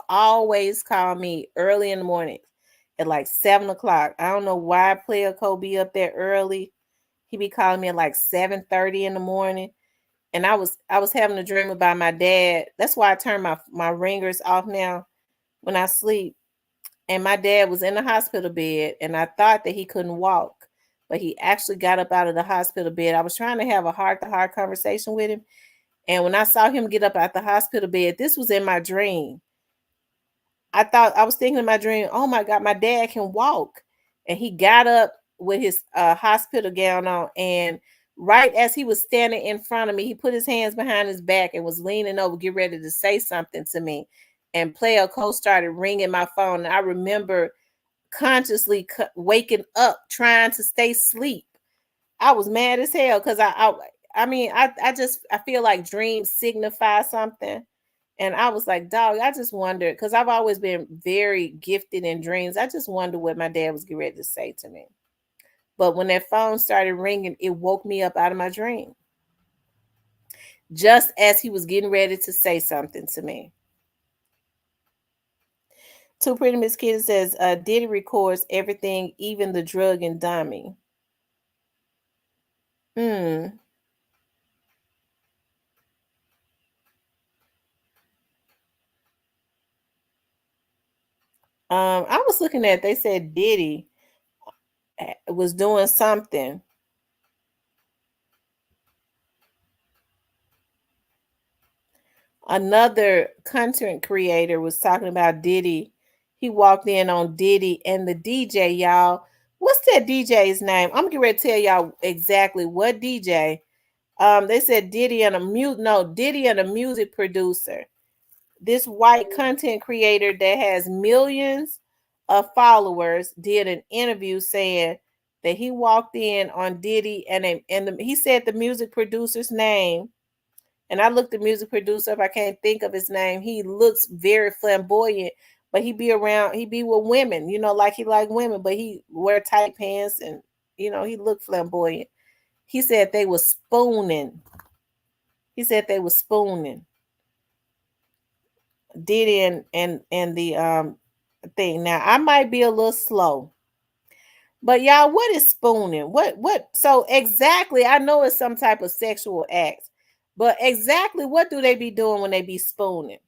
always call me early in the morning at like 7 o'clock. I don't know why Player Code be up there early. He be calling me at like 7:30 in the morning. And I was having a dream about my dad. That's why I turn my ringers off now when I sleep. And my dad was in the hospital bed, and I thought that he couldn't walk, but he actually got up out of the hospital bed. I was trying to have a heart to heart conversation with him, and when I saw him get up out the hospital bed, this was in my dream. I was thinking in my dream, oh my God, my dad can walk. And he got up with his hospital gown on. And right as he was standing in front of me, he put his hands behind his back and was leaning over, get ready to say something to me. And Player Co started ringing my phone. And I remember consciously waking up, trying to stay asleep. I was mad as hell because I feel like dreams signify something. And I was like, dog, I just wondered because I've always been very gifted in dreams. I just wondered what my dad was getting ready to say to me. But when that phone started ringing, it woke me up out of my dream just as he was getting ready to say something to me. Too Pretty Miss Kitty says, Diddy records everything, even the drug and dummy. Hmm. I was looking at, they said Diddy was doing something. Another content creator was talking about Diddy. He walked in on Diddy and the DJ, y'all. What's that DJ's name? I'm getting ready to tell y'all exactly what DJ. They said Diddy and a music producer. This white content creator that has millions followers did an interview saying that he walked in on Diddy he said the music producer's name. And I looked the music producer up. I can't think of his name. He looks very flamboyant, but he be with women, like he like women, but he wear tight pants and he looked flamboyant. He said they was spooning. He said they was spooning. Diddy and the thing. Now I might be a little slow. But y'all, what is spooning? What so exactly, I know it's some type of sexual act, but exactly what do they be doing when they be spooning?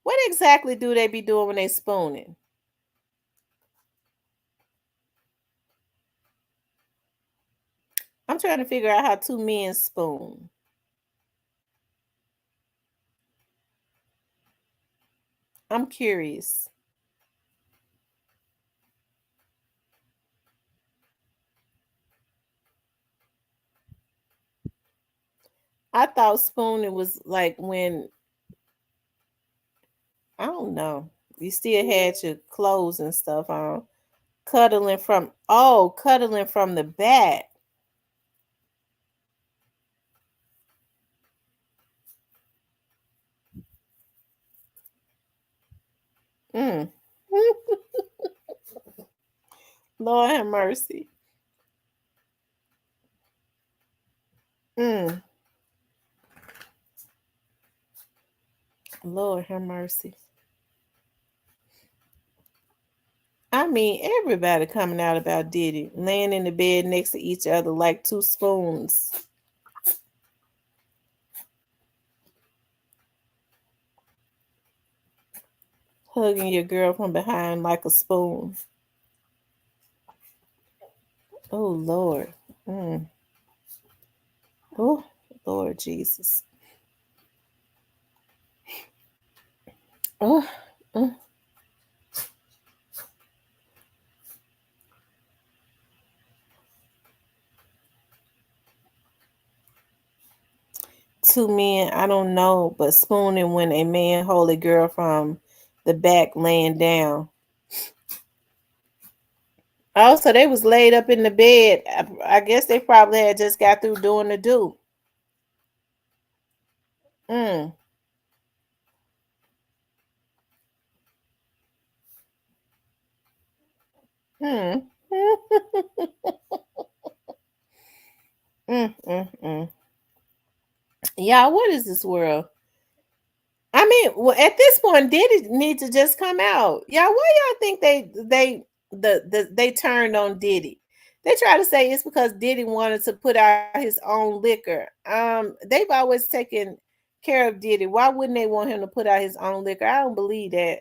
What exactly do they be doing when they spooning? I'm trying to figure out how two men spoon. I'm curious. I thought spooning was like when, I don't know, you still had your clothes and stuff on. Cuddling from the back. Mm. Lord have mercy. Mm. Lord have mercy. I mean, everybody coming out about Diddy, laying in the bed next to each other like two spoons, hugging your girl from behind like a spoon. Oh, Lord. Mm. Oh, Lord Jesus. Oh, oh. Two men, I don't know, but spooning when a man hold a girl from the back laying down. Oh, so they was laid up in the bed. I guess they probably had just got through doing the do. Mm. Mm. Mm, mm, mm. Y'all, what is this world? I mean, well, at this point, Diddy need to just come out. Y'all, why y'all think they turned on Diddy? They try to say it's because Diddy wanted to put out his own liquor. They've always taken care of Diddy. Why wouldn't they want him to put out his own liquor? I don't believe that.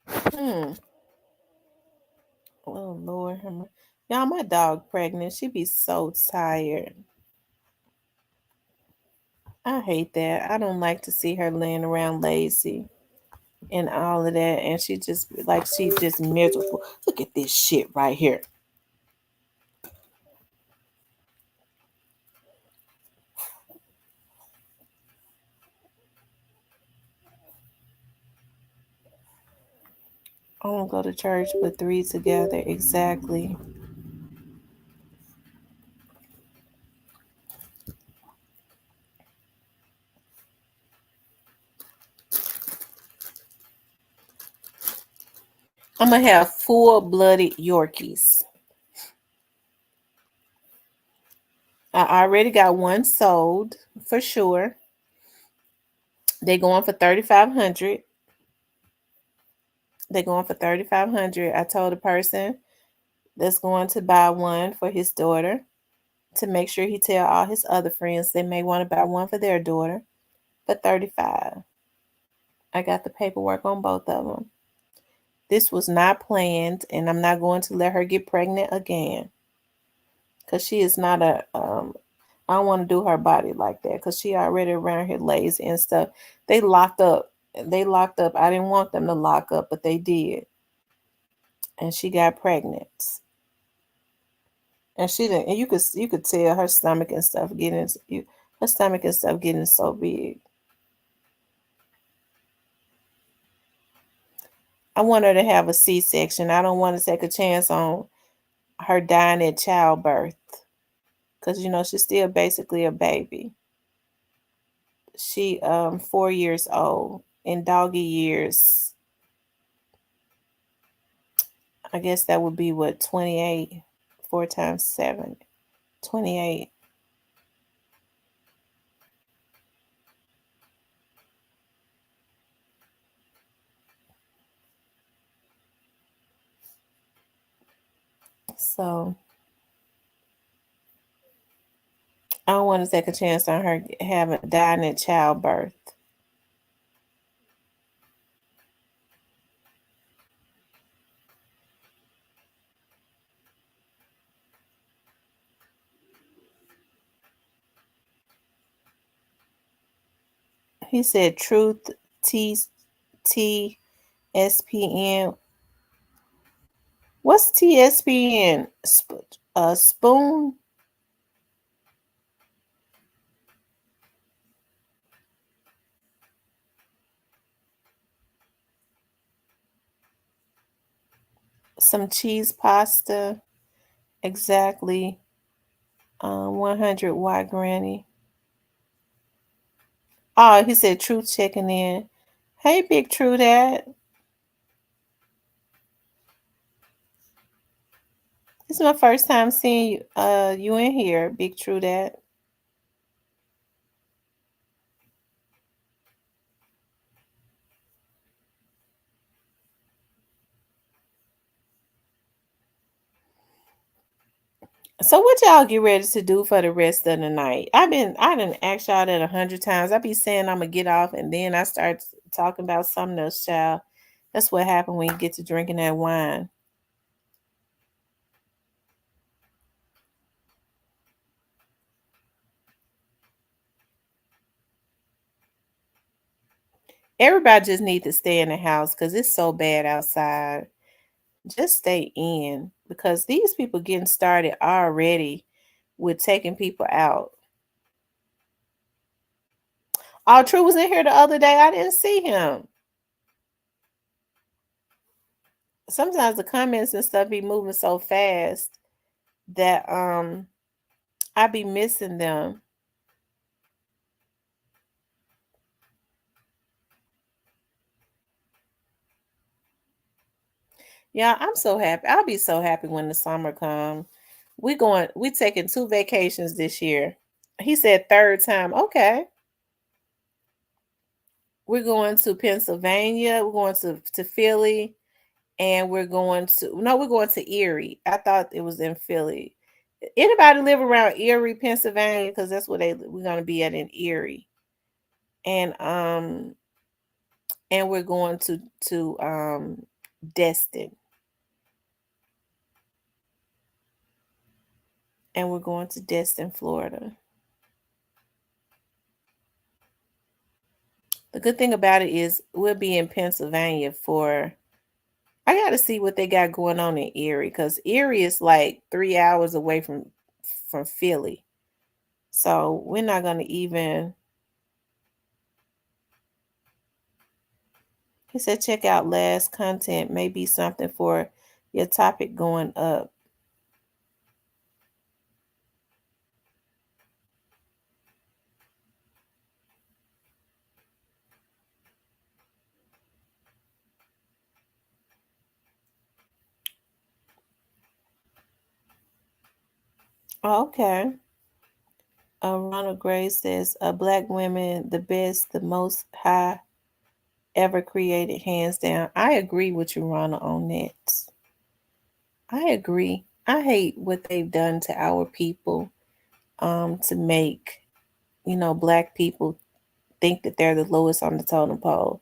Hmm. Oh Lord, y'all, my dog pregnant. She be so tired. I hate that. I don't like to see her laying around lazy and all of that. And she just like she's just miserable. Look at this shit right here. I don't go to church, but three together. Exactly. I'm gonna have full-blooded Yorkies. I already got one sold for sure. They going for 3,500. They going for 3,500. I told the person that's going to buy one for his daughter to make sure he tell all his other friends they may want to buy one for their daughter. for 35. I got the paperwork on both of them. This was not planned, and I'm not going to let her get pregnant again because she is not I don't want to do her body like that because she already around here lazy and stuff. They locked up. They locked up. I didn't want them to lock up, but they did. And she got pregnant. And she didn't. And you could tell her stomach and stuff her stomach and stuff getting so big. I want her to have a C-section. I don't want to take a chance on her dying at childbirth because she's still basically a baby. She 4 years old. In doggy years, I guess that would be what, 28. 4 times 7, 28. So I don't want to take a chance on her having dying at childbirth. He said Truth T T S P N. What's TSPN? Spoon? Some cheese pasta. Exactly. 100 white granny. Oh, he said Truth checking in. Hey, Big True Dad. This is my first time seeing you in here, Big True Dad. So what y'all get ready to do for the rest of the night? I didn't ask y'all that 100 times. I be saying I'm gonna get off and then I start talking about something else, child. That's what happened when you get to drinking that wine. Everybody just need to stay in the house because it's so bad outside. Just stay in because these people getting started already with taking people out. Oh, True was in here the other day. I didn't see him. Sometimes the comments and stuff be moving so fast that I be missing them. Yeah, I'm so happy. I'll be so happy when the summer comes. We taking 2 vacations this year. He said third time. Okay. We're going to Pennsylvania. We're going to Philly. And we're going to Erie. I thought it was in Philly. Anybody live around Erie, Pennsylvania? Because that's where we're gonna be at in Erie. And we're going to Destin. And we're going to Destin, Florida. The good thing about it is we'll be in Pennsylvania for I gotta see what they got going on in Erie because Erie is like 3 hours away from Philly. So we're not gonna even he said check out last content, maybe something for your topic going up. Okay. Ronald Gray says, Black women, the best, the most high ever created, hands down. I agree with you, Ronald, on that. I agree. I hate what they've done to our people to make, Black people think that they're the lowest on the totem pole,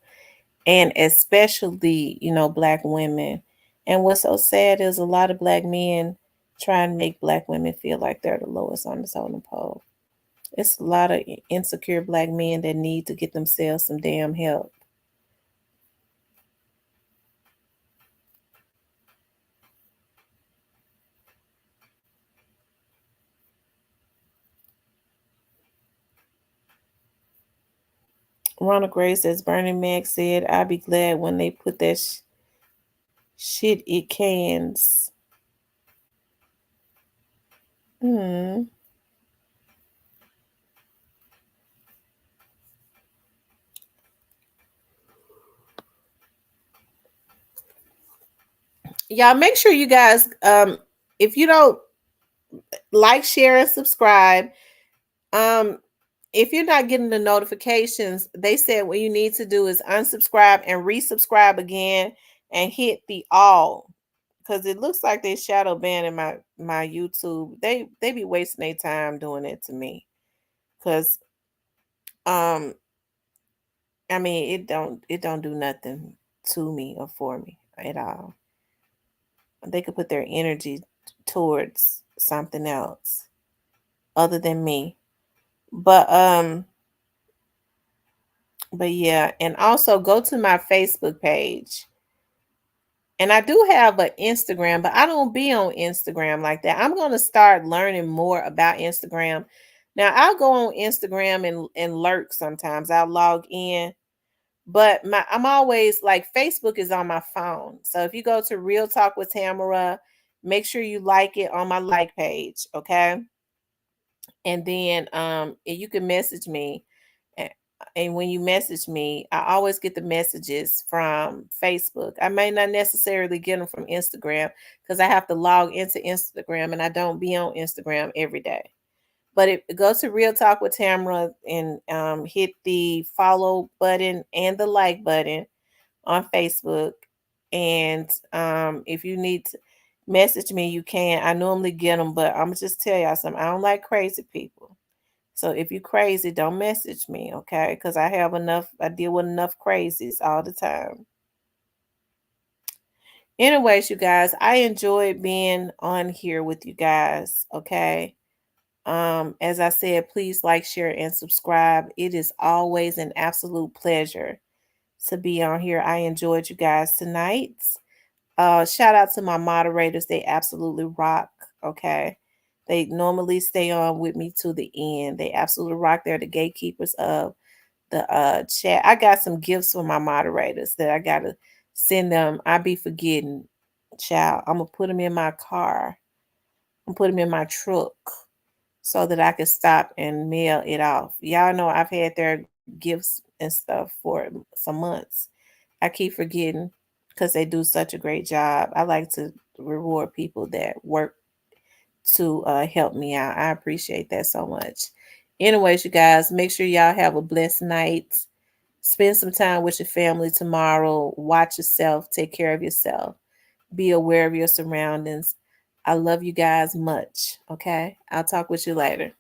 and especially, Black women. And what's so sad is a lot of Black men try and make Black women feel like they're the lowest on the totem pole. It's a lot of insecure Black men that need to get themselves some damn help. Ronald Gray says, Bernie Mac said, I'd be glad when they put that shit it cans. Hmm. Y'all make sure you guys, if you don't like, share, and subscribe, um, if you're not getting the notifications, they said what you need to do is unsubscribe and resubscribe again and hit the all, because it looks like they shadow banning my YouTube. They be wasting their time doing it to me, because um I mean, it don't do nothing to me or for me at all. They could put their energy towards something else other than me. But yeah, and also go to my Facebook page. And I do have an Instagram, but I don't be on Instagram like that. I'm going to start learning more about Instagram. Now, I'll go on Instagram and lurk sometimes. I'll log in, but I'm always like, Facebook is on my phone. So if you go to Real Talk with Tamara, make sure you like it on my like page, okay? And then you can message me. A- And when you message me, I always get the messages from Facebook. I may not necessarily get them from Instagram because I have to log into Instagram and I don't be on Instagram every day. But go to Real Talk with Tamara and hit the follow button and the like button on Facebook. And if you need to message me, you can. I normally get them, but I'm just tell y'all something. I don't like crazy people. So if you crazy, don't message me, okay? Because I deal with enough crazies all the time. Anyways, you guys, I enjoyed being on here with you guys, okay? As I said, please like, share, and subscribe. It is always an absolute pleasure to be on here. I enjoyed you guys tonight. Shout out to my moderators. They absolutely rock. Okay. They normally stay on with me to the end. They absolutely rock. They're the gatekeepers of the chat. I got some gifts for my moderators that I gotta send them. I be forgetting. Child, I'm gonna put them in my car. I'm put them in my truck so that I can stop and mail it off. Y'all know I've had their gifts and stuff for some months. I keep forgetting because they do such a great job. I like to reward people that work to help me out. I appreciate that so much. Anyways, you guys, make sure y'all have a blessed night. Spend some time with your family tomorrow. Watch yourself. Take care of yourself. Be aware of your surroundings. I love you guys much. Okay. I'll talk with you later.